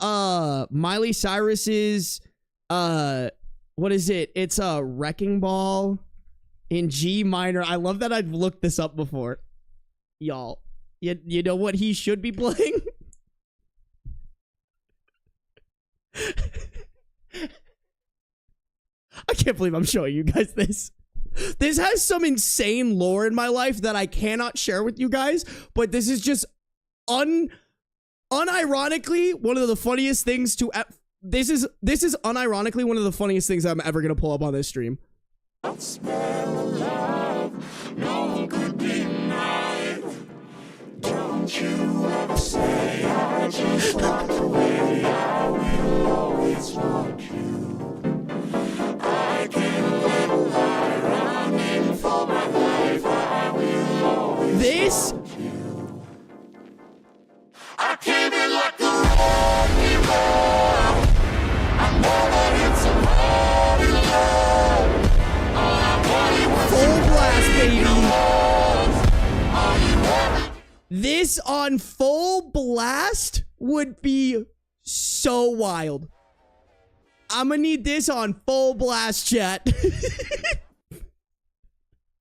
Miley Cyrus's what is it? It's a Wrecking Ball in G minor. I love that I've looked this up before. Y'all. You know what he should be playing? I can't believe I'm showing you guys this. This has some insane lore in my life that I cannot share with you guys, but this is just unironically, one of the funniest things to this is unironically one of the funniest things I'm ever gonna pull up on this stream. Smell love, no good denied. Don't you ever say I just walked away. I will always want you. I can let a lie running for my life. I will always want you. I came in like a wrecking ball. I never hit somebody love. Full blast, baby. This on full blast would be so wild. I'm gonna need this on full blast, chat.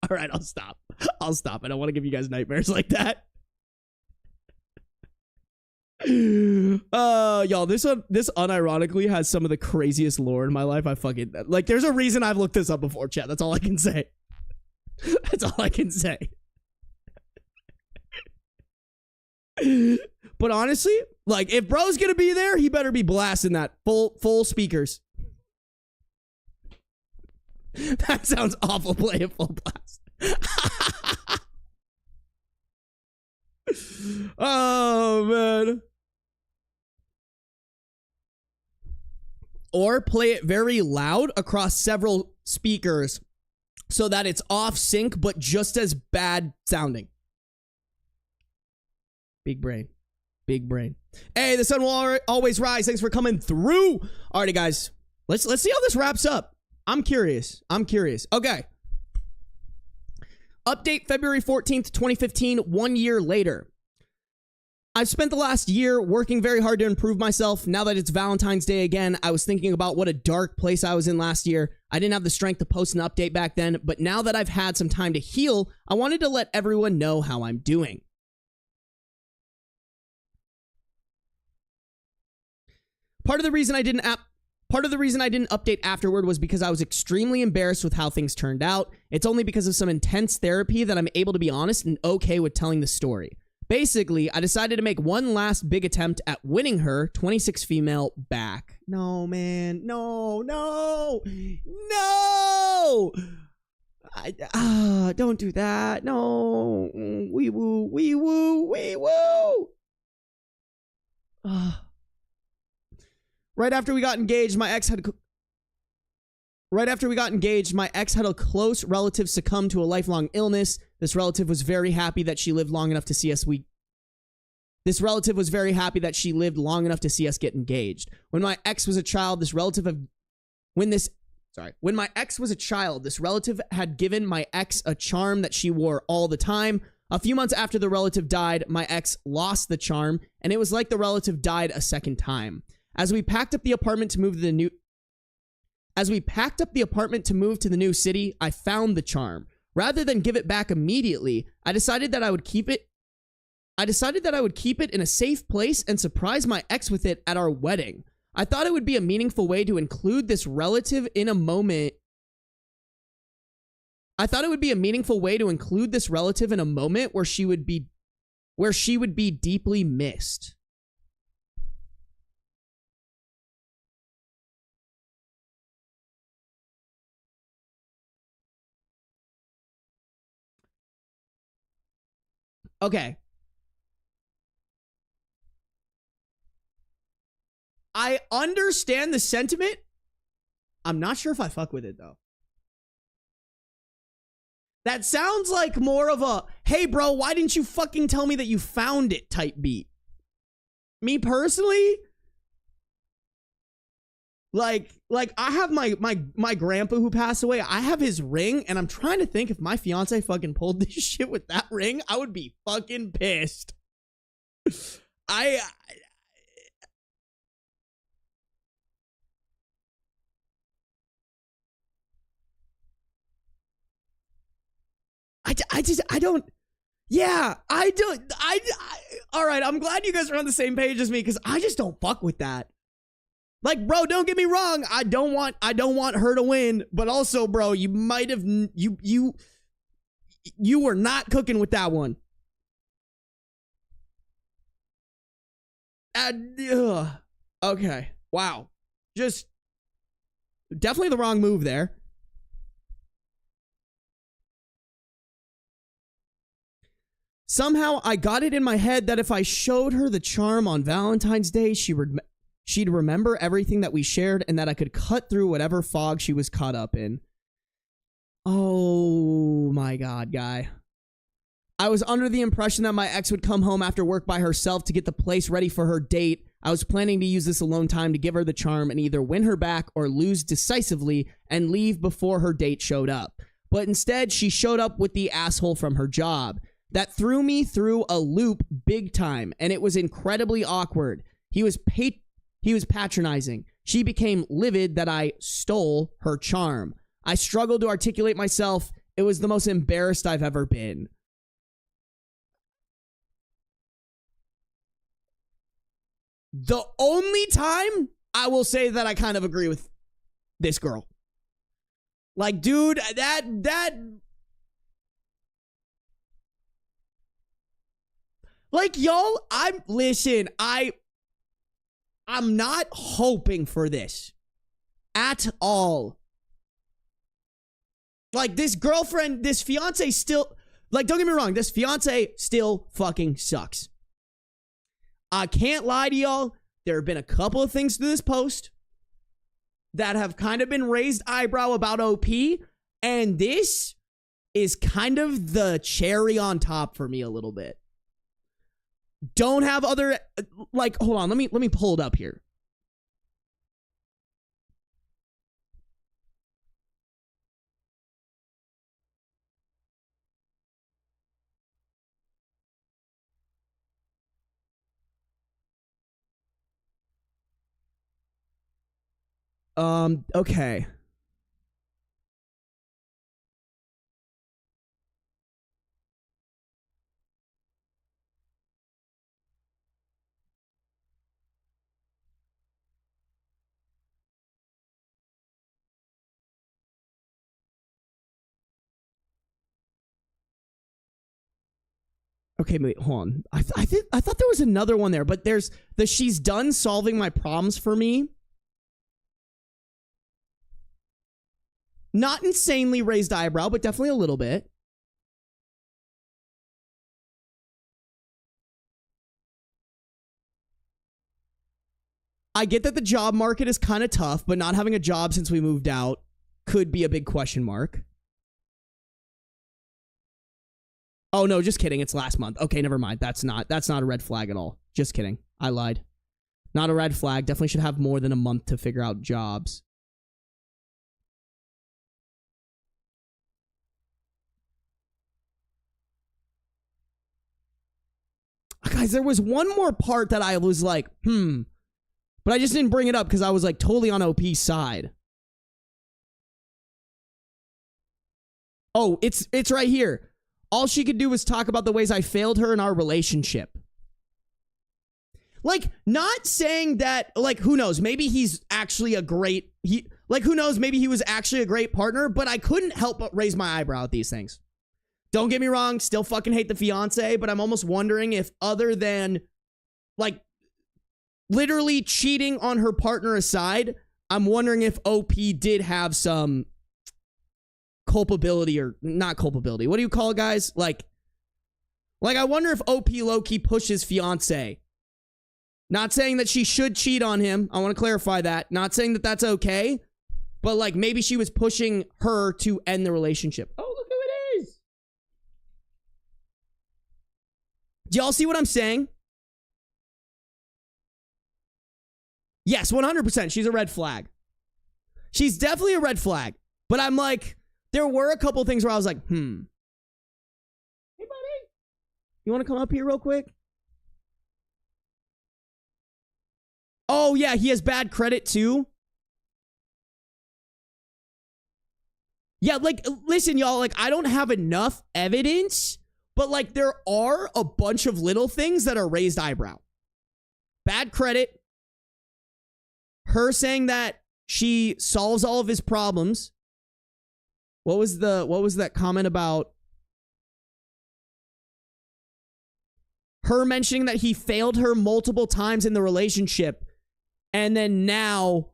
All right, I'll stop. I'll stop. I don't want to give you guys nightmares like that. Y'all, this unironically has some of the craziest lore in my life. I fucking, like, there's a reason I've looked this up before, chat. That's all I can say. That's all I can say. But honestly, like, if bro's gonna be there, he better be blasting that full speakers. That sounds awful. Play it full blast. Oh man. Or play it very loud across several speakers so that it's off sync but just as bad sounding. Big brain. Big brain. Hey, the sun will always rise. Thanks for coming through. Alrighty, guys. Let's see how this wraps up. I'm curious. Okay. Update February 14th, 2015, 1 year later. I've spent the last year working very hard to improve myself. Now that it's Valentine's Day again, I was thinking about what a dark place I was in last year. I didn't have the strength to post an update back then, but now that I've had some time to heal, I wanted to let everyone know how I'm doing. Part of the reason I didn't update afterward was because I was extremely embarrassed with how things turned out. It's only because of some intense therapy that I'm able to be honest and okay with telling the story. Basically, I decided to make one last big attempt at winning her, 26 female, back. No, man. No. Don't do that. No. Wee woo. Right after we got engaged, my ex had a close relative succumb to a lifelong illness. This relative was very happy that she lived long enough to see us get engaged. When my ex was a child, this relative had given my ex a charm that she wore all the time. A few months after the relative died, my ex lost the charm, and it was like the relative died a second time. As we packed up the apartment to move to the new city, I found the charm. Rather than give it back immediately, I decided that I would keep it in a safe place and surprise my ex with it at our wedding. I thought it would be a meaningful way to include this relative in a moment where she would be deeply missed. Okay. I understand the sentiment. I'm not sure if I fuck with it, though. That sounds like more of a, hey, bro, why didn't you fucking tell me that you found it type beat. Me personally, like I have my grandpa who passed away. I have his ring, and I'm trying to think if my fiance fucking pulled this shit with that ring, I would be fucking pissed. I all right, I'm glad you guys are on the same page as me, because I just don't fuck with that. Like, bro, don't get me wrong. I don't want her to win, but also, bro, you might have, you were not cooking with that one. Okay. Wow. Just definitely the wrong move there. Somehow I got it in my head that if I showed her the charm on Valentine's Day, she'd remember everything that we shared and that I could cut through whatever fog she was caught up in. Oh my God, guy. I was under the impression that my ex would come home after work by herself to get the place ready for her date. I was planning to use this alone time to give her the charm and either win her back or lose decisively and leave before her date showed up. But instead, she showed up with the asshole from her job. That threw me through a loop big time, and it was incredibly awkward. He was patronizing. She became livid that I stole her charm. I struggled to articulate myself. It was the most embarrassed I've ever been. The only time I will say that I kind of agree with this girl. Like, dude, that like, y'all, I'm not hoping for this at all. Like, this girlfriend, this fiance still, like, don't get me wrong, this fiance still fucking sucks. I can't lie to y'all. There have been a couple of things to this post that have kind of been raised eyebrow about OP, and this is kind of the cherry on top for me a little bit. Don't have other, like, hold on, let me pull it up here. Okay. Okay, wait, hold on. I thought there was another one there, but there's the she's done solving my problems for me. Not insanely raised eyebrow, but definitely a little bit. I get that the job market is kind of tough, but not having a job since we moved out could be a big question mark. Oh, no, just kidding. It's last month. Okay, never mind. That's not a red flag at all. Just kidding. I lied. Not a red flag. Definitely should have more than a month to figure out jobs. Guys, there was one more part that I was like, but I just didn't bring it up because I was like totally on OP's side. Oh, it's right here. All she could do was talk about the ways I failed her in our relationship. Like, not saying that, like, who knows, maybe he's actually a great, who knows, maybe he was actually a great partner, but I couldn't help but raise my eyebrow at these things. Don't get me wrong, still fucking hate the fiance, but I'm almost wondering if other than, like, literally cheating on her partner aside, I'm wondering if OP did have some culpability, or not culpability. What do you call it, guys? Like I wonder if OP low-key pushes fiance. Not saying that she should cheat on him. I want to clarify that. Not saying that that's okay, but like maybe she was pushing her to end the relationship. Oh, look who it is. Do y'all see what I'm saying? Yes, 100%. She's a red flag. She's definitely a red flag. But I'm like, there were a couple things where I was like, Hey, buddy. You want to come up here real quick? Oh, yeah, he has bad credit too. Yeah, like, listen, y'all, like, I don't have enough evidence, but like, there are a bunch of little things that are raised eyebrow. Bad credit. Her saying that she solves all of his problems. What was that comment about? her mentioning that he failed her multiple times in the relationship, and then now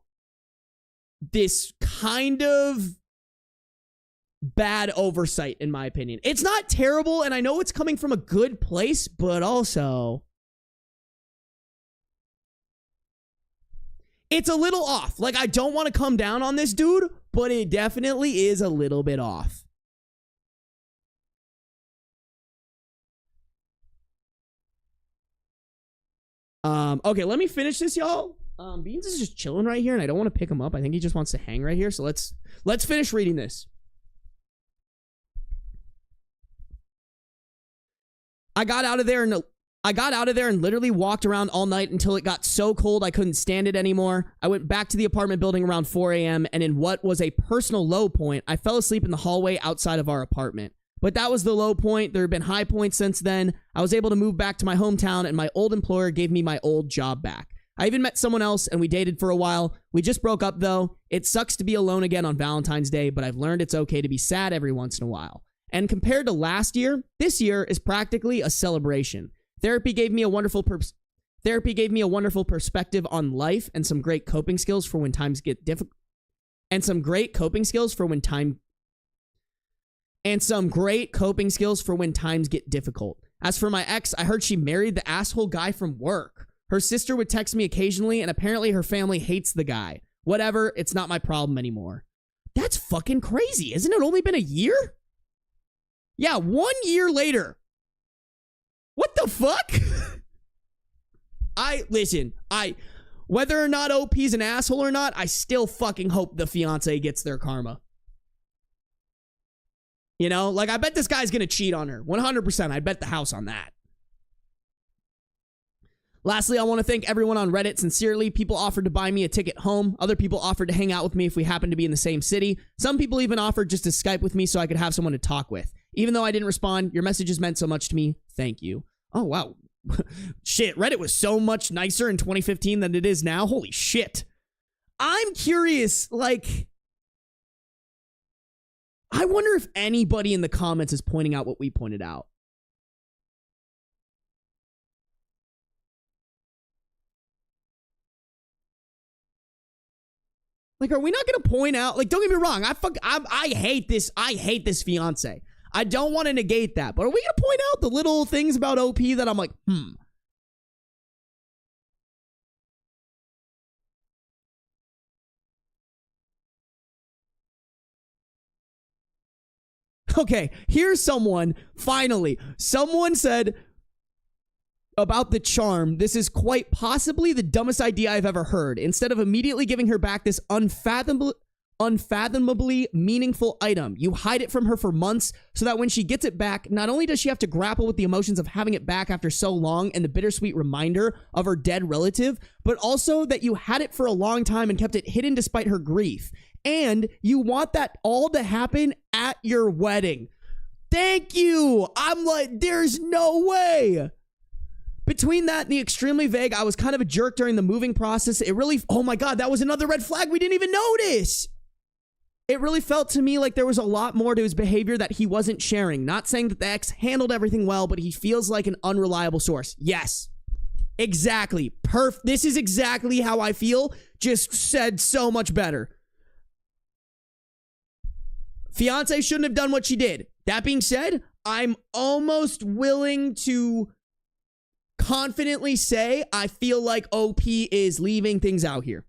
this kind of bad oversight, in my opinion. It's not terrible, and I know it's coming from a good place, but also it's a little off. Like, I don't want to come down on this dude, but it definitely is a little bit off. Okay, let me finish this, y'all. Beans is just chilling right here, and I don't want to pick him up. I think he just wants to hang right here. So let's finish reading this. I got out of there and literally walked around all night until it got so cold I couldn't stand it anymore. I went back to the apartment building around 4 a.m. and in what was a personal low point, I fell asleep in the hallway outside of our apartment. But that was the low point. There have been high points since then. I was able to move back to my hometown, and my old employer gave me my old job back. I even met someone else, and we dated for a while. We just broke up, though. It sucks to be alone again on Valentine's Day, but I've learned it's okay to be sad every once in a while. And compared to last year, this year is practically a celebration. Therapy gave me a wonderful perspective on life and some great coping skills for when times get difficult. And some great coping skills for when times get difficult. As for my ex, I heard she married the asshole guy from work. Her sister would text me occasionally, and apparently her family hates the guy. Whatever, it's not my problem anymore. That's fucking crazy. Isn't it only been a year? Yeah, 1 year later. What the fuck? Whether or not OP's an asshole or not, I still fucking hope the fiance gets their karma. You know, like, I bet this guy's gonna cheat on her. 100%. I'd bet the house on that. Lastly, I want to thank everyone on Reddit. Sincerely, people offered to buy me a ticket home. Other people offered to hang out with me if we happened to be in the same city. Some people even offered just to Skype with me so I could have someone to talk with. Even though I didn't respond, your messages meant so much to me. Thank you. Oh, wow. Shit, Reddit was so much nicer in 2015 than it is now. Holy shit. I'm curious, like, I wonder if anybody in the comments is pointing out what we pointed out. Like, are we not going to point out, like, don't get me wrong, I hate this fiance. I don't want to negate that, but are we going to point out the little things about OP that I'm like, Okay, here's someone, finally. Someone said about the charm, this is quite possibly the dumbest idea I've ever heard. Instead of immediately giving her back this unfathomably meaningful item, you hide it from her for months so that when she gets it back, not only does she have to grapple with the emotions of having it back after so long and the bittersweet reminder of her dead relative, but also that you had it for a long time and kept it hidden despite her grief. And you want that all to happen at your wedding. Thank you. I'm like, there's no way. Between that and the extremely vague, I was kind of a jerk during the moving process. It really, oh my God, that was another red flag we didn't even notice. It really felt to me like there was a lot more to his behavior that he wasn't sharing. Not saying that the ex handled everything well, but he feels like an unreliable source. Yes, exactly. This is exactly how I feel. Just said so much better. Fiance shouldn't have done what she did. That being said, I'm almost willing to confidently say I feel like OP is leaving things out here.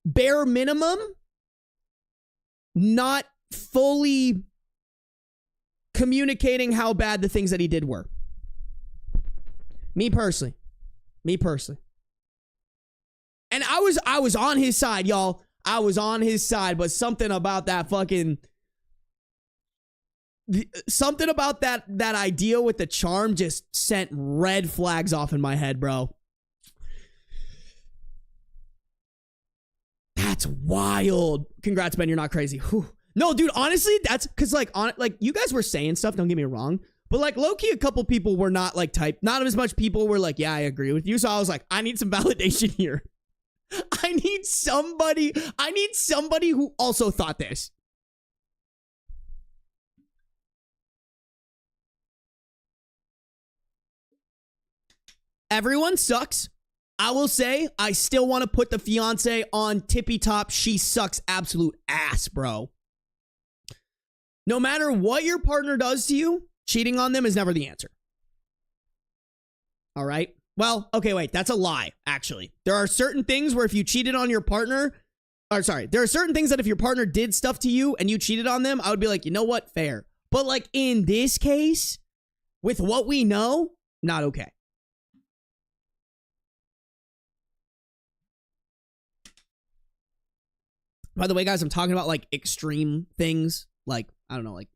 Bare minimum, not fully communicating how bad the things that he did were. Me personally. And I was on his side, y'all. I was on his side, but something about that something about that idea with the charm just sent red flags off in my head, bro. That's wild. Congrats, Ben. You're not crazy. Whew. No, dude, honestly, that's because, like, you guys were saying stuff, don't get me wrong, but, like, low-key, a couple people were not, like, not as much people were like, yeah, I agree with you. So I was like, I need some validation here. I need somebody who also thought this. Everyone sucks. I will say, I still want to put the fiance on tippy top. She sucks absolute ass, bro. No matter what your partner does to you, cheating on them is never the answer. All right? Well, okay, wait. That's a lie, actually. There are certain things where if you cheated on your partner, there are certain things that if your partner did stuff to you and you cheated on them, I would be like, you know what? Fair. But like in this case, with what we know, not okay. By the way, guys, I'm talking about like extreme things, like, I don't know, like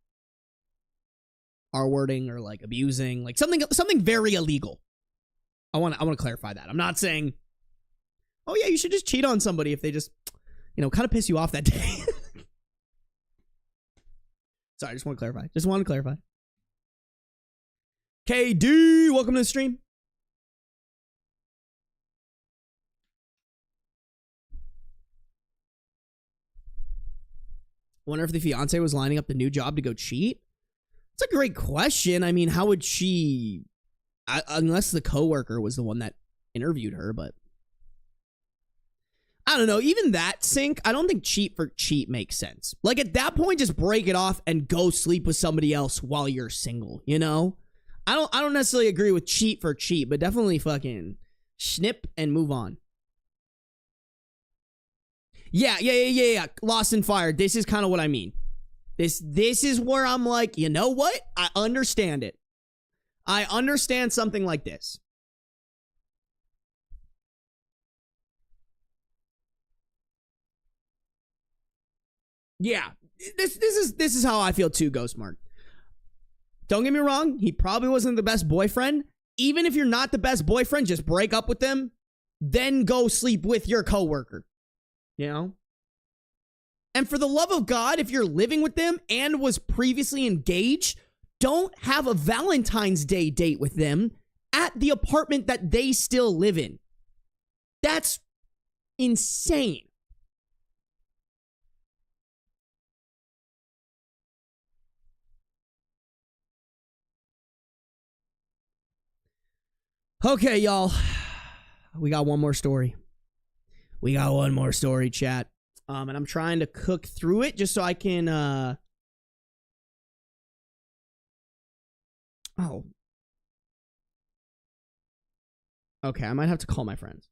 R-wording or like abusing, like something very illegal. I want to clarify that. I'm not saying, oh yeah, you should just cheat on somebody if they just, you know, kind of piss you off that day. Sorry, I just want to clarify. Just want to clarify. KD, welcome to the stream. Wonder if the fiance was lining up the new job to go cheat. It's a great question. I mean, how would she, unless the coworker was the one that interviewed her, but I don't know. Even that sync, I don't think cheat for cheat makes sense. Like at that point, just break it off and go sleep with somebody else while you're single, you know? I don't necessarily agree with cheat for cheat, but definitely fucking snip and move on. Yeah. Lost and fired. This is kind of what I mean. This is where I'm like, you know what? I understand it. I understand something like this. Yeah, this is how I feel too, Ghostmark. Don't get me wrong, he probably wasn't the best boyfriend. Even if you're not the best boyfriend, just break up with them, then go sleep with your coworker. You know? And for the love of God, if you're living with them and was previously engaged, don't have a Valentine's Day date with them at the apartment that they still live in. That's insane. Okay, y'all. We got one more story. Chat. And I'm trying to cook through it just so I can, Oh. Okay, I might have to call my friends.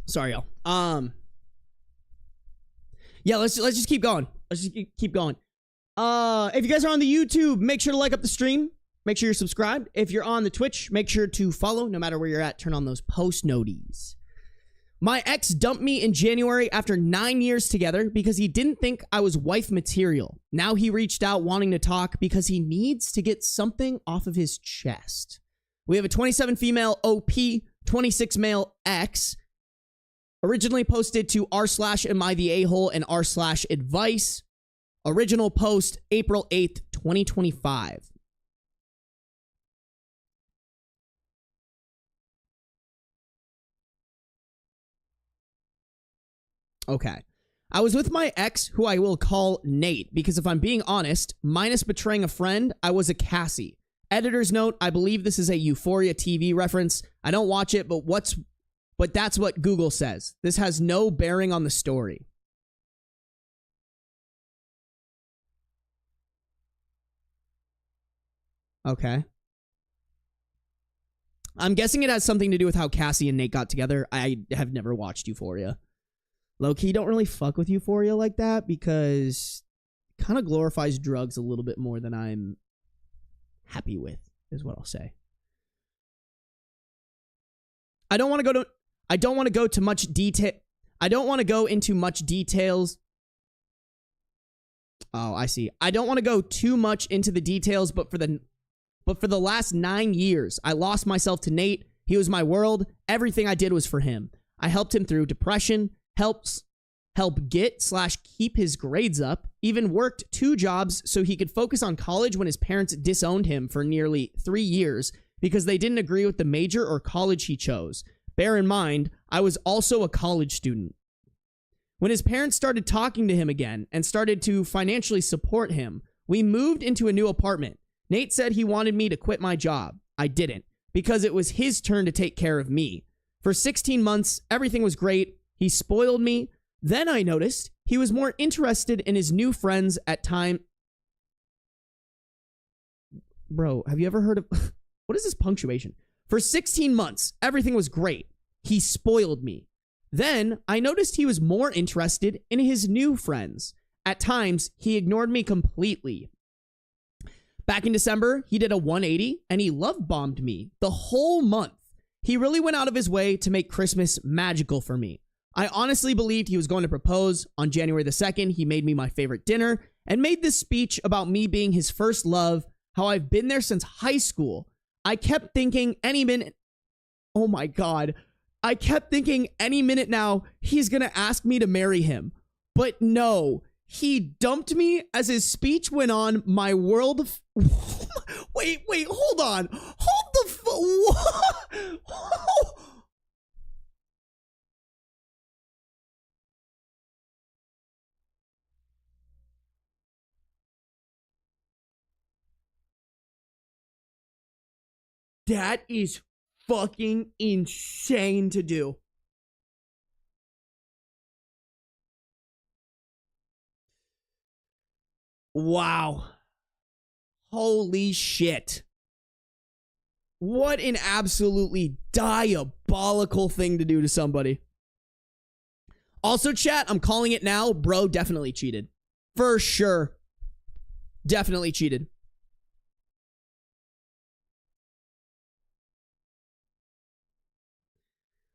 Sorry, y'all. Yeah, let's just keep going. Let's just keep going. If you guys are on the YouTube, make sure to like up the stream. Make sure you're subscribed. If you're on the Twitch, make sure to follow. No matter where you're at, turn on those post noties. My ex dumped me in January after 9 years together because he didn't think I was wife material. Now he reached out wanting to talk because he needs to get something off of his chest. We have a 27 female OP, 26 male X. Originally posted to r/am I the a-hole and r/advice. Original post April 8th, 2025. Okay. I was with my ex, who I will call Nate, because if I'm being honest, minus betraying a friend, I was a Cassie. Editor's note, I believe this is a Euphoria TV reference. I don't watch it, but that's what Google says. This has no bearing on the story. Okay. I'm guessing it has something to do with how Cassie and Nate got together. I have never watched Euphoria. Low-key, don't really fuck with Euphoria like that because it kind of glorifies drugs a little bit more than I'm happy with, is what I'll say. I don't want to go into much details. Oh, I see. I don't want to go too much into the details, but for the last 9 years, I lost myself to Nate. He was my world. Everything I did was for him. I helped him through depression, help get/keep his grades up, even worked 2 jobs so he could focus on college when his parents disowned him for nearly 3 years because they didn't agree with the major or college he chose. Bear in mind, I was also a college student. When his parents started talking to him again and started to financially support him, we moved into a new apartment. Nate said he wanted me to quit my job. I didn't, because it was his turn to take care of me. For 16 months, everything was great. He spoiled me. Then I noticed he was more interested in his new friends at time. Bro, have you ever heard of... What is this punctuation? For 16 months, everything was great. He spoiled me. Then I noticed he was more interested in his new friends. At times, he ignored me completely. Back in December, he did a 180 and he love bombed me the whole month. He really went out of his way to make Christmas magical for me. I honestly believed he was going to propose. On January the 2nd, he made me my favorite dinner and made this speech about me being his first love, how I've been there since high school. I kept thinking any minute... Oh my God. I kept thinking any minute now, he's going to ask me to marry him. But no, he dumped me as his speech went on. My world... Wait, hold on. Hold the... That is fucking insane to do. Wow. Holy shit. What an absolutely diabolical thing to do to somebody. Also, chat, I'm calling it now. Bro definitely cheated. For sure. Definitely cheated.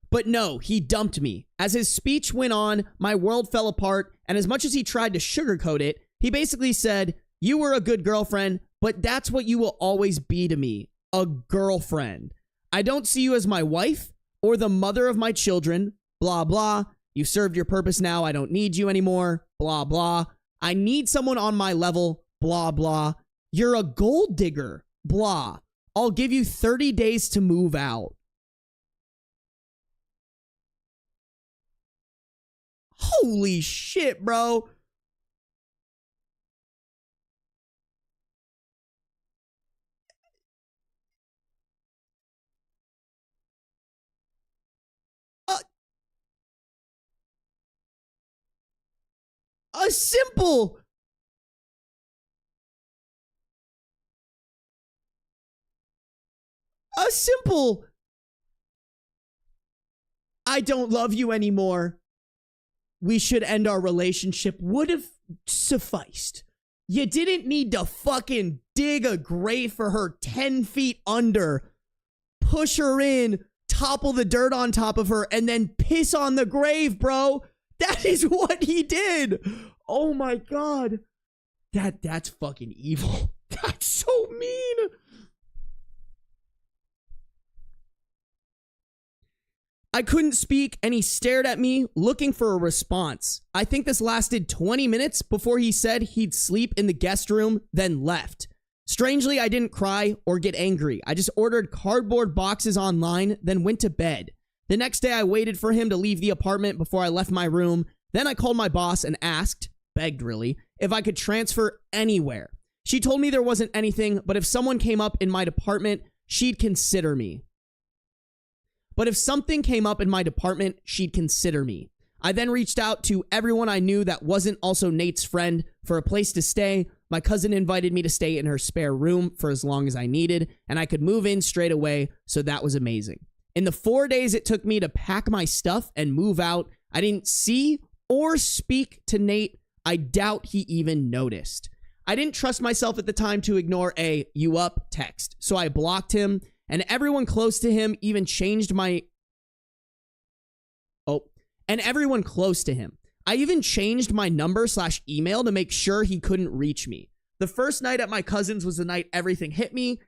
But no, he dumped me. As his speech went on, my world fell apart, and as much as he tried to sugarcoat it, he basically said, "You were a good girlfriend, but that's what you will always be to me, a girlfriend. I don't see you as my wife or the mother of my children, blah, blah. You served your purpose now, I don't need you anymore, blah, blah. I need someone on my level, blah, blah. You're a gold digger, blah. I'll give you 30 days to move out." Holy shit, bro. A simple... "I don't love you anymore. We should end our relationship" would have sufficed. You didn't need to fucking dig a grave for her 10 feet under, push her in, topple the dirt on top of her, and then piss on the grave, bro. That is what he did. Oh my God. That's fucking evil. That's so mean. I couldn't speak, and he stared at me, looking for a response. I think this lasted 20 minutes before he said he'd sleep in the guest room, then left. Strangely, I didn't cry or get angry. I just ordered cardboard boxes online, then went to bed. The next day, I waited for him to leave the apartment before I left my room. Then I called my boss and asked, begged really, if I could transfer anywhere. She told me there wasn't anything, but if someone came up in my department, she'd consider me. I then reached out to everyone I knew that wasn't also Nate's friend for a place to stay. My cousin invited me to stay in her spare room for as long as I needed, and I could move in straight away, so that was amazing. In the 4 days it took me to pack my stuff and move out, I didn't see or speak to Nate. I doubt he even noticed. I didn't trust myself at the time to ignore a "you up" text, so I blocked him, and everyone close to him even changed my... I even changed my number/email to make sure he couldn't reach me. The first night at my cousin's was the night everything hit me.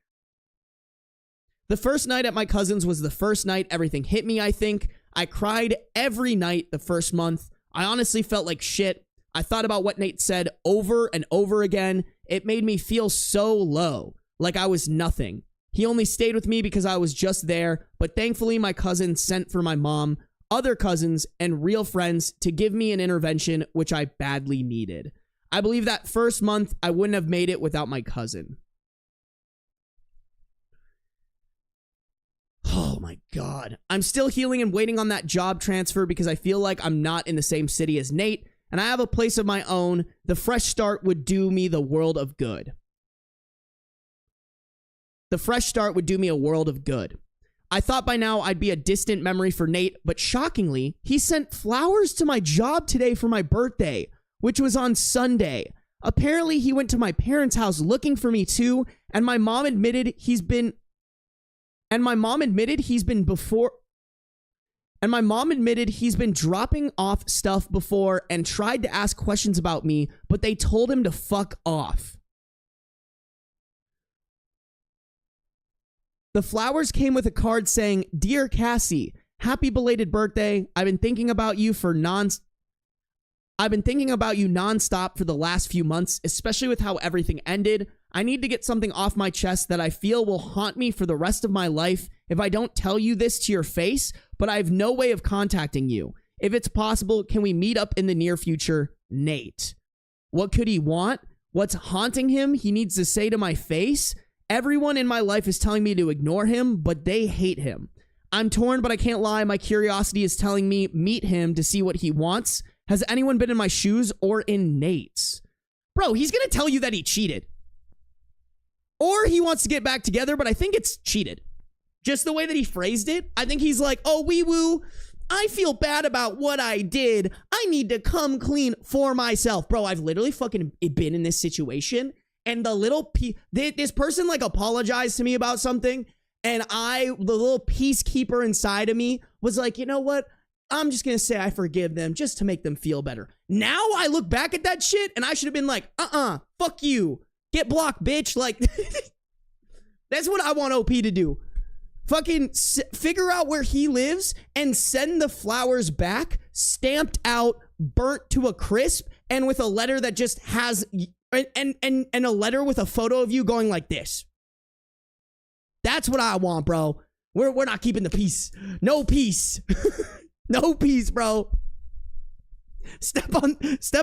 I think. I cried every night the first month. I honestly felt like shit. I thought about what Nate said over and over again. It made me feel so low, like I was nothing. He only stayed with me because I was just there, but thankfully my cousin sent for my mom, other cousins, and real friends to give me an intervention, which I badly needed. I believe that first month I wouldn't have made it without my cousin. Oh my God. I'm still healing and waiting on that job transfer because I feel like I'm not in the same city as Nate, and I have a place of my own. The fresh start would do me the world of good. The fresh start would do me a world of good. I thought by now I'd be a distant memory for Nate, but shockingly, he sent flowers to my job today for my birthday, which was on Sunday. Apparently, he went to my parents' house looking for me too, and my mom admitted he's been dropping off stuff before and tried to ask questions about me, but they told him to fuck off. The flowers came with a card saying, "Dear Cassie, happy belated birthday. I've been thinking about you nonstop for the last few months, especially with how everything ended. I need to get something off my chest that I feel will haunt me for the rest of my life if I don't tell you this to your face, but I have no way of contacting you. If it's possible, can we meet up in the near future? Nate." What could he want? What's haunting him? He needs to say to my face. Everyone in my life is telling me to ignore him, but they hate him. I'm torn, but I can't lie. My curiosity is telling me meet him to see what he wants. Has anyone been in my shoes or in Nate's? Bro, he's going to tell you that he cheated. Or he wants to get back together, but I think it's cheated. Just the way that he phrased it, I think he's like, oh, wee woo, I feel bad about what I did. I need to come clean for myself. Bro, I've literally fucking been in this situation. And this person like apologized to me about something. And the little peacekeeper inside of me was like, you know what? I'm just going to say I forgive them just to make them feel better. Now I look back at that shit and I should have been like, fuck you. Get blocked, bitch. Like, that's what I want OP to do. Fucking figure out where he lives and send the flowers back, stamped out, burnt to a crisp, and with a letter that just has, and a letter with a photo of you going like this. That's what I want, bro. We're not keeping the peace. No peace. No peace, bro. Step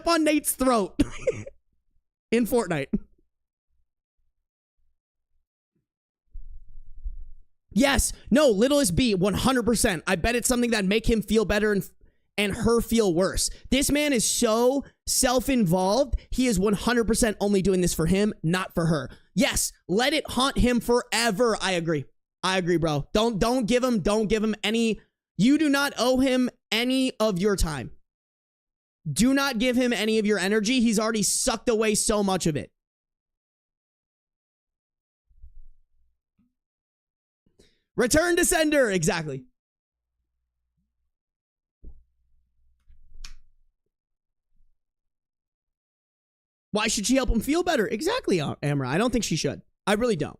on Nate's throat in Fortnite. Yes. No, littlest B, 100%. I bet it's something that'd make him feel better and her feel worse. This man is so self-involved. He is 100% only doing this for him, not for her. Yes, let it haunt him forever. I agree. I agree, bro. Don't give him any. You do not owe him any of your time. Do not give him any of your energy. He's already sucked away so much of it. Return to sender. Exactly. Why should she help him feel better? Exactly, Amra. I don't think she should. I really don't.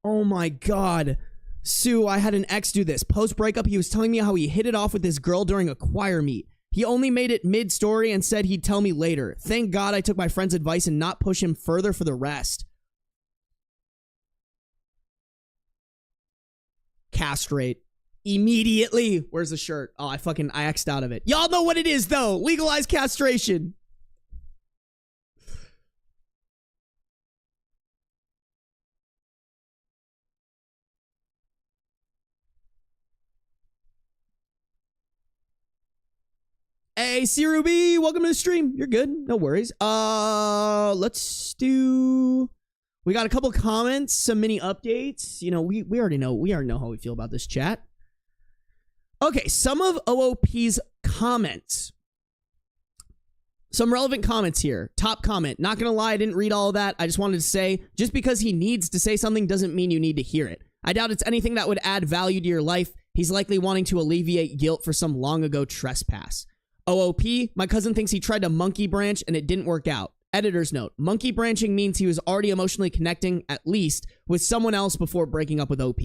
Oh my God. Sue, I had an ex do this. Post-breakup, he was telling me how he hit it off with this girl during a choir meet. He only made it mid-story and said he'd tell me later. Thank God I took my friend's advice and not push him further for the rest. Castrate. Immediately. Where's the shirt? Oh, I X'd out of it. Y'all know what it is, though. Legalize castration. Hey, Cirubi, welcome to the stream. You're good. No worries. Let's do... We got a couple comments, some mini updates. You know, we already know how we feel about this chat. Okay, some of OOP's comments. Some relevant comments here. Top comment. Not gonna lie, I didn't read all of that. I just wanted to say, just because he needs to say something doesn't mean you need to hear it. I doubt it's anything that would add value to your life. He's likely wanting to alleviate guilt for some long ago trespass. OOP, my cousin thinks he tried to monkey branch and it didn't work out. Editor's note, monkey branching means he was already emotionally connecting, at least, with someone else before breaking up with OP.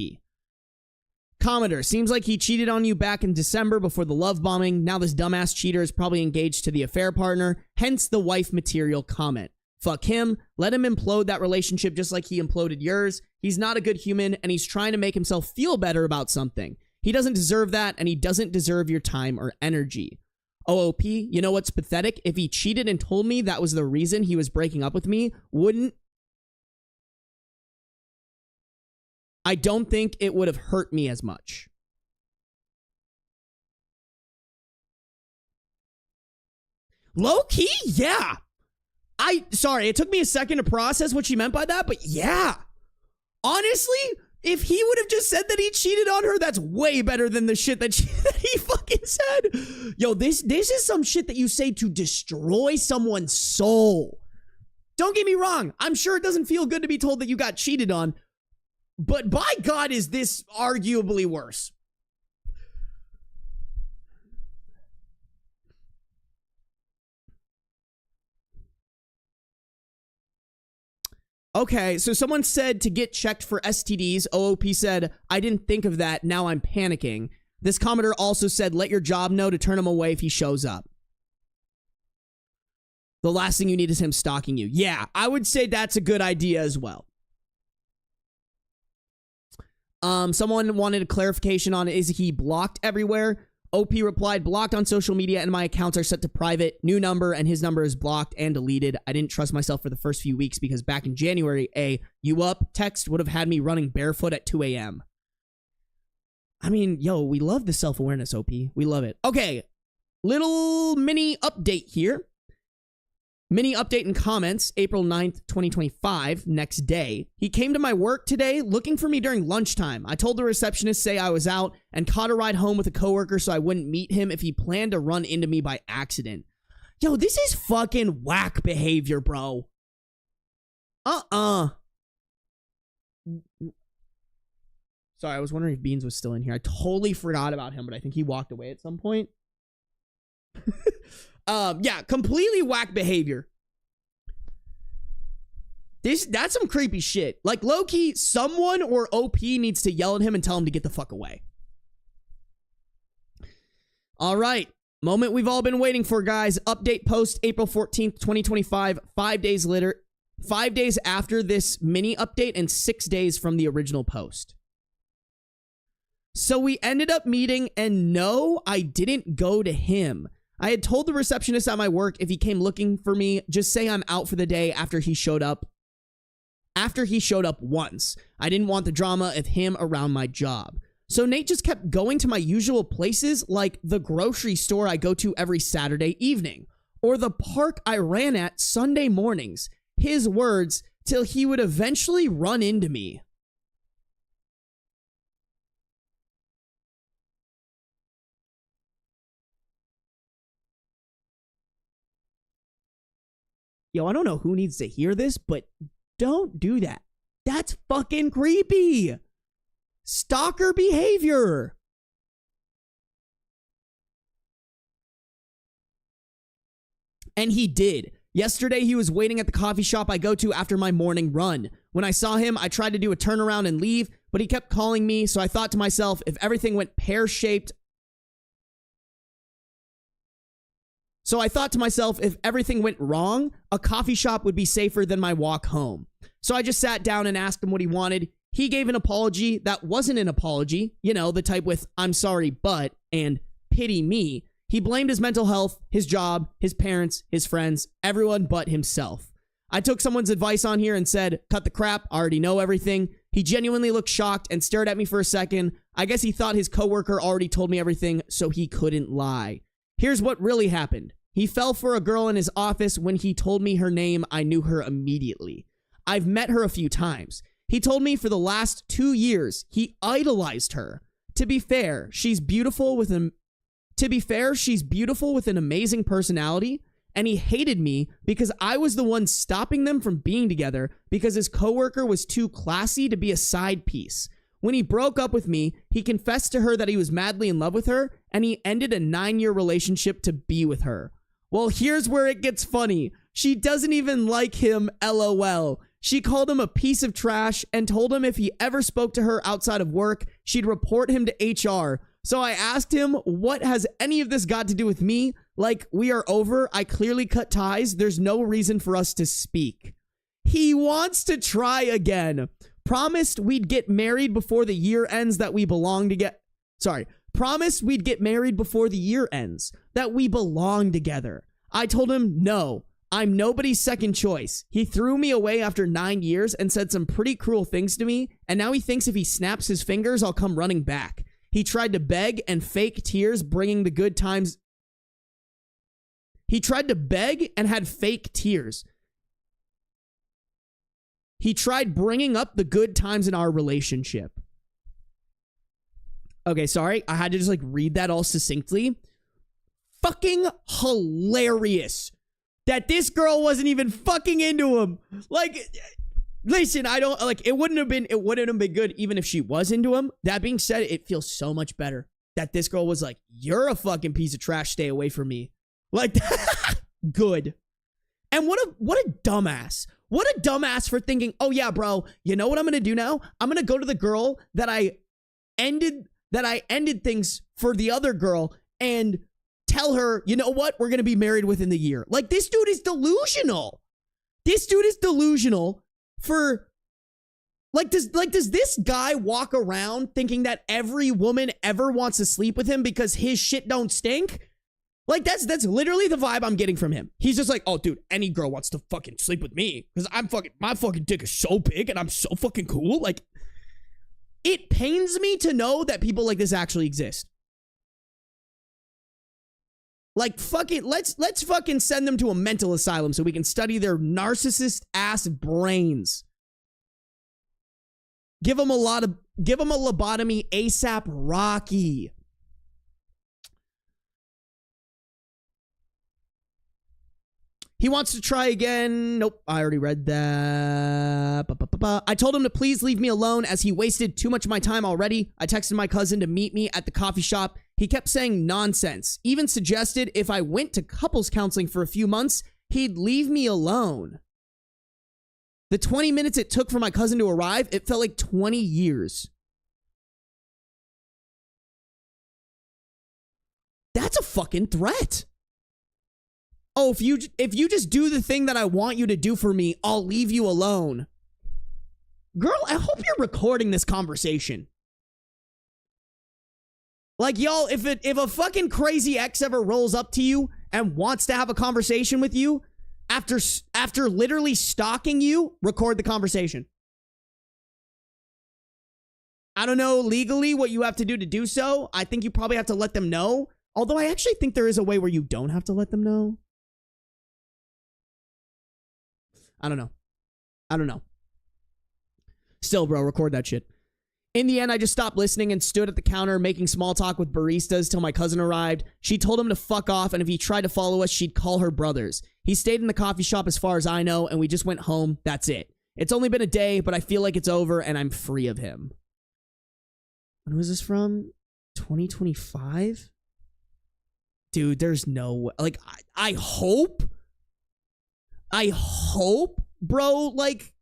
Commenter, seems like he cheated on you back in December before the love bombing. Now this dumbass cheater is probably engaged to the affair partner, hence the wife material comment. Fuck him. Let him implode that relationship just like he imploded yours. He's not a good human, and he's trying to make himself feel better about something. He doesn't deserve that, and he doesn't deserve your time or energy. OOP, you know what's pathetic? If he cheated and told me that was the reason he was breaking up with me, I don't think it would have hurt me as much. Low key, yeah. Sorry, it took me a second to process what she meant by that, but yeah. Honestly, if he would have just said that he cheated on her, that's way better than the shit that he fucking said. Yo, this is some shit that you say to destroy someone's soul. Don't get me wrong. I'm sure it doesn't feel good to be told that you got cheated on, but by God, is this arguably worse. Okay, so someone said to get checked for STDs. OOP said, I didn't think of that. Now I'm panicking. This commenter also said, let your job know to turn him away if he shows up. The last thing you need is him stalking you. Yeah, I would say that's a good idea as well. Someone wanted a clarification on, is he blocked everywhere? OP replied, blocked on social media and my accounts are set to private. New number and his number is blocked and deleted. I didn't trust myself for the first few weeks because back in January, a you up text would have had me running barefoot at 2 a.m. I mean, yo, we love the self-awareness, OP. We love it. Okay, little mini update here. Mini update in comments, April 9th, 2025, next day. He came to my work today looking for me during lunchtime. I told the receptionist say I was out and caught a ride home with a coworker so I wouldn't meet him if he planned to run into me by accident. Yo, this is fucking whack behavior, bro. Sorry, I was wondering if Beans was still in here. I totally forgot about him, but I think he walked away at some point. Yeah, completely whack behavior. That's some creepy shit. Like, low-key, someone or OP needs to yell at him and tell him to get the fuck away. All right. Moment we've all been waiting for, guys. Update post April 14th, 2025. 5 days later. 5 days after this mini update and 6 days from the original post. So we ended up meeting, and no, I didn't go to him. I had told the receptionist at my work if he came looking for me, just say I'm out for the day after he showed up. After he showed up once. I didn't want the drama of him around my job. So Nate just kept going to my usual places like the grocery store I go to every Saturday evening or the park I ran at Sunday mornings. His words, till he would eventually run into me. Yo, I don't know who needs to hear this, but don't do that. That's fucking creepy. Stalker behavior. And he did. Yesterday, he was waiting at the coffee shop I go to after my morning run. When I saw him, I tried to do a turnaround and leave, but he kept calling me, so I thought to myself, if everything went pear-shaped, if everything went wrong, a coffee shop would be safer than my walk home. So I just sat down and asked him what he wanted. He gave an apology that wasn't an apology. You know, the type with, I'm sorry, but, and pity me. He blamed his mental health, his job, his parents, his friends, everyone but himself. I took someone's advice on here and said, cut the crap, I already know everything. He genuinely looked shocked and stared at me for a second. I guess he thought his coworker already told me everything, so he couldn't lie. Here's what really happened. He fell for a girl in his office. When he told me her name, I knew her immediately. I've met her a few times. He told me for the last 2 years, he idolized her. To be fair, she's beautiful with an amazing personality, and he hated me because I was the one stopping them from being together because his coworker was too classy to be a side piece. When he broke up with me, he confessed to her that he was madly in love with her, and he ended a 9-year relationship to be with her. Well, here's where it gets funny. She doesn't even like him, LOL. She called him a piece of trash and told him if he ever spoke to her outside of work, she'd report him to HR. So I asked him, what has any of this got to do with me? Like, we are over. I clearly cut ties. There's no reason for us to speak. He wants to try again. Promised we'd get married before the year ends that we belong together. Sorry. Promised we'd get married before the year ends that we belong together. I told him, no, I'm nobody's second choice. He threw me away after 9 years and said some pretty cruel things to me. And now he thinks if he snaps his fingers, I'll come running back. He tried to beg and fake tears, bringing the good times. He tried to beg and had fake tears. He tried bringing up the good times in our relationship. Okay, sorry. I had to just like read that all succinctly. Fucking hilarious that this girl wasn't even fucking into him. Like, listen, I don't like it wouldn't have been good even if she was into him. That being said, it feels so much better that this girl was like, you're a fucking piece of trash, stay away from me. Like, good. And what a dumbass. What a dumbass for thinking, oh yeah, bro, you know what I'm gonna do now? I'm gonna go to the girl that I ended things for the other girl and tell her, you know what? We're gonna be married within the year. Like, this dude is delusional. This dude is delusional for like, does this guy walk around thinking that every woman ever wants to sleep with him because his shit don't stink? Like, that's literally the vibe I'm getting from him. He's just like, oh, dude, any girl wants to fucking sleep with me because my fucking dick is so big and I'm so fucking cool. Like, it pains me to know that people like this actually exist. Like, fuck it, let's fucking send them to a mental asylum so we can study their narcissist ass brains. Give them a lobotomy ASAP Rocky. He wants to try again. Nope, I already read that. I told him to please leave me alone as he wasted too much of my time already. I texted my cousin to meet me at the coffee shop. He kept saying nonsense. Even suggested if I went to couples counseling for a few months, he'd leave me alone. The 20 minutes it took for my cousin to arrive, it felt like 20 years. That's a fucking threat. Oh, if you just do the thing that I want you to do for me, I'll leave you alone. Girl, I hope you're recording this conversation. Like, y'all, if a fucking crazy ex ever rolls up to you and wants to have a conversation with you after literally stalking you, record the conversation. I don't know legally what you have to do so. I think you probably have to let them know. Although I actually think there is a way where you don't have to let them know. I don't know. Still, bro, record that shit. In the end, I just stopped listening and stood at the counter making small talk with baristas till my cousin arrived. She told him to fuck off, and if he tried to follow us, she'd call her brothers. He stayed in the coffee shop as far as I know, and we just went home. That's it. It's only been a day, but I feel like it's over, and I'm free of him. When was this from? 2025? Dude, there's no way. Like, I hope, bro, like,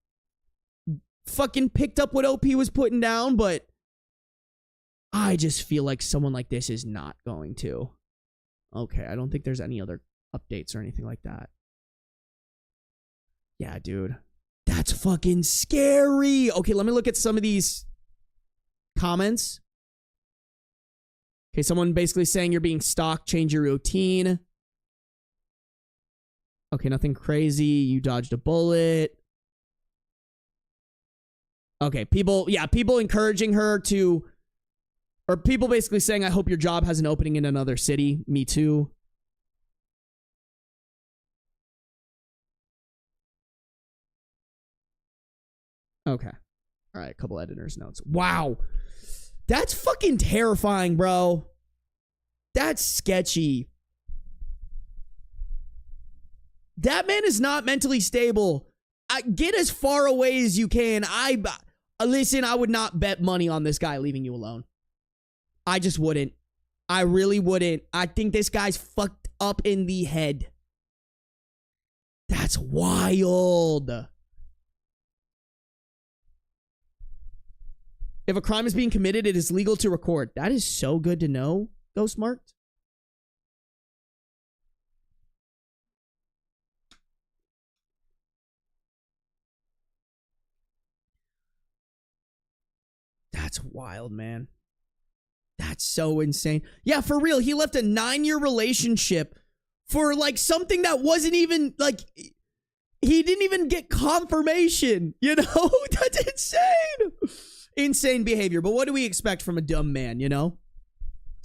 fucking picked up what OP was putting down, but I just feel like someone like this is not going to. Okay, I don't think there's any other updates or anything like that. Yeah, dude. That's fucking scary. Okay, let me look at some of these comments. Okay, someone basically saying you're being stalked, change your routine. Okay, nothing crazy. You dodged a bullet. Okay, people encouraging her to, or people basically saying, I hope your job has an opening in another city. Me too. Okay. All right, a couple editor's notes. Wow. That's fucking terrifying, bro. That's sketchy. That man is not mentally stable. Get as far away as you can. Listen, I would not bet money on this guy leaving you alone. I just wouldn't. I really wouldn't. I think this guy's fucked up in the head. That's wild. If a crime is being committed, it is legal to record. That is so good to know, Ghostmarked. wild, man. That's so insane. Yeah, for real. He left a 9-year relationship for like something that wasn't even like, he didn't even get confirmation, you know? That's insane. Insane behavior. But what do we expect from a dumb man, you know?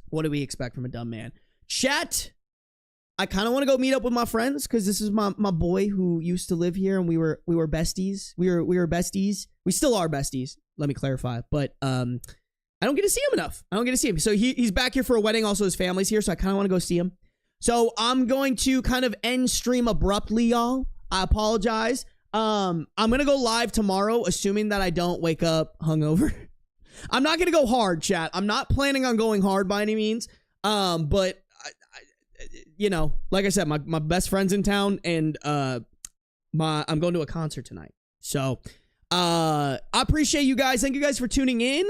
What do we expect from a dumb man? Chat, I kind of want to go meet up with my friends because this is my boy who used to live here and we were besties. We were besties. We still are besties. Let me clarify. But I don't get to see him enough. I don't get to see him. So he's back here for a wedding. Also, his family's here. So I kind of want to go see him. So I'm going to kind of end stream abruptly, y'all. I apologize. I'm going to go live tomorrow, assuming that I don't wake up hungover. I'm not going to go hard, chat. I'm not planning on going hard by any means. But you know, like I said, my best friend's in town and I'm going to a concert tonight. So I appreciate you guys. Thank you guys for tuning in.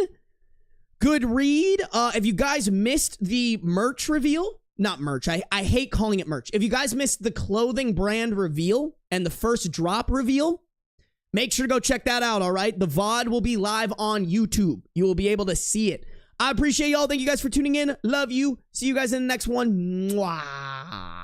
Good read. If you guys missed the merch reveal, not merch, I hate calling it merch. If you guys missed the clothing brand reveal and the first drop reveal, make sure to go check that out, all right? The VOD will be live on YouTube. You will be able to see it. I appreciate y'all. Thank you guys for tuning in. Love you. See you guys in the next one. Mwah.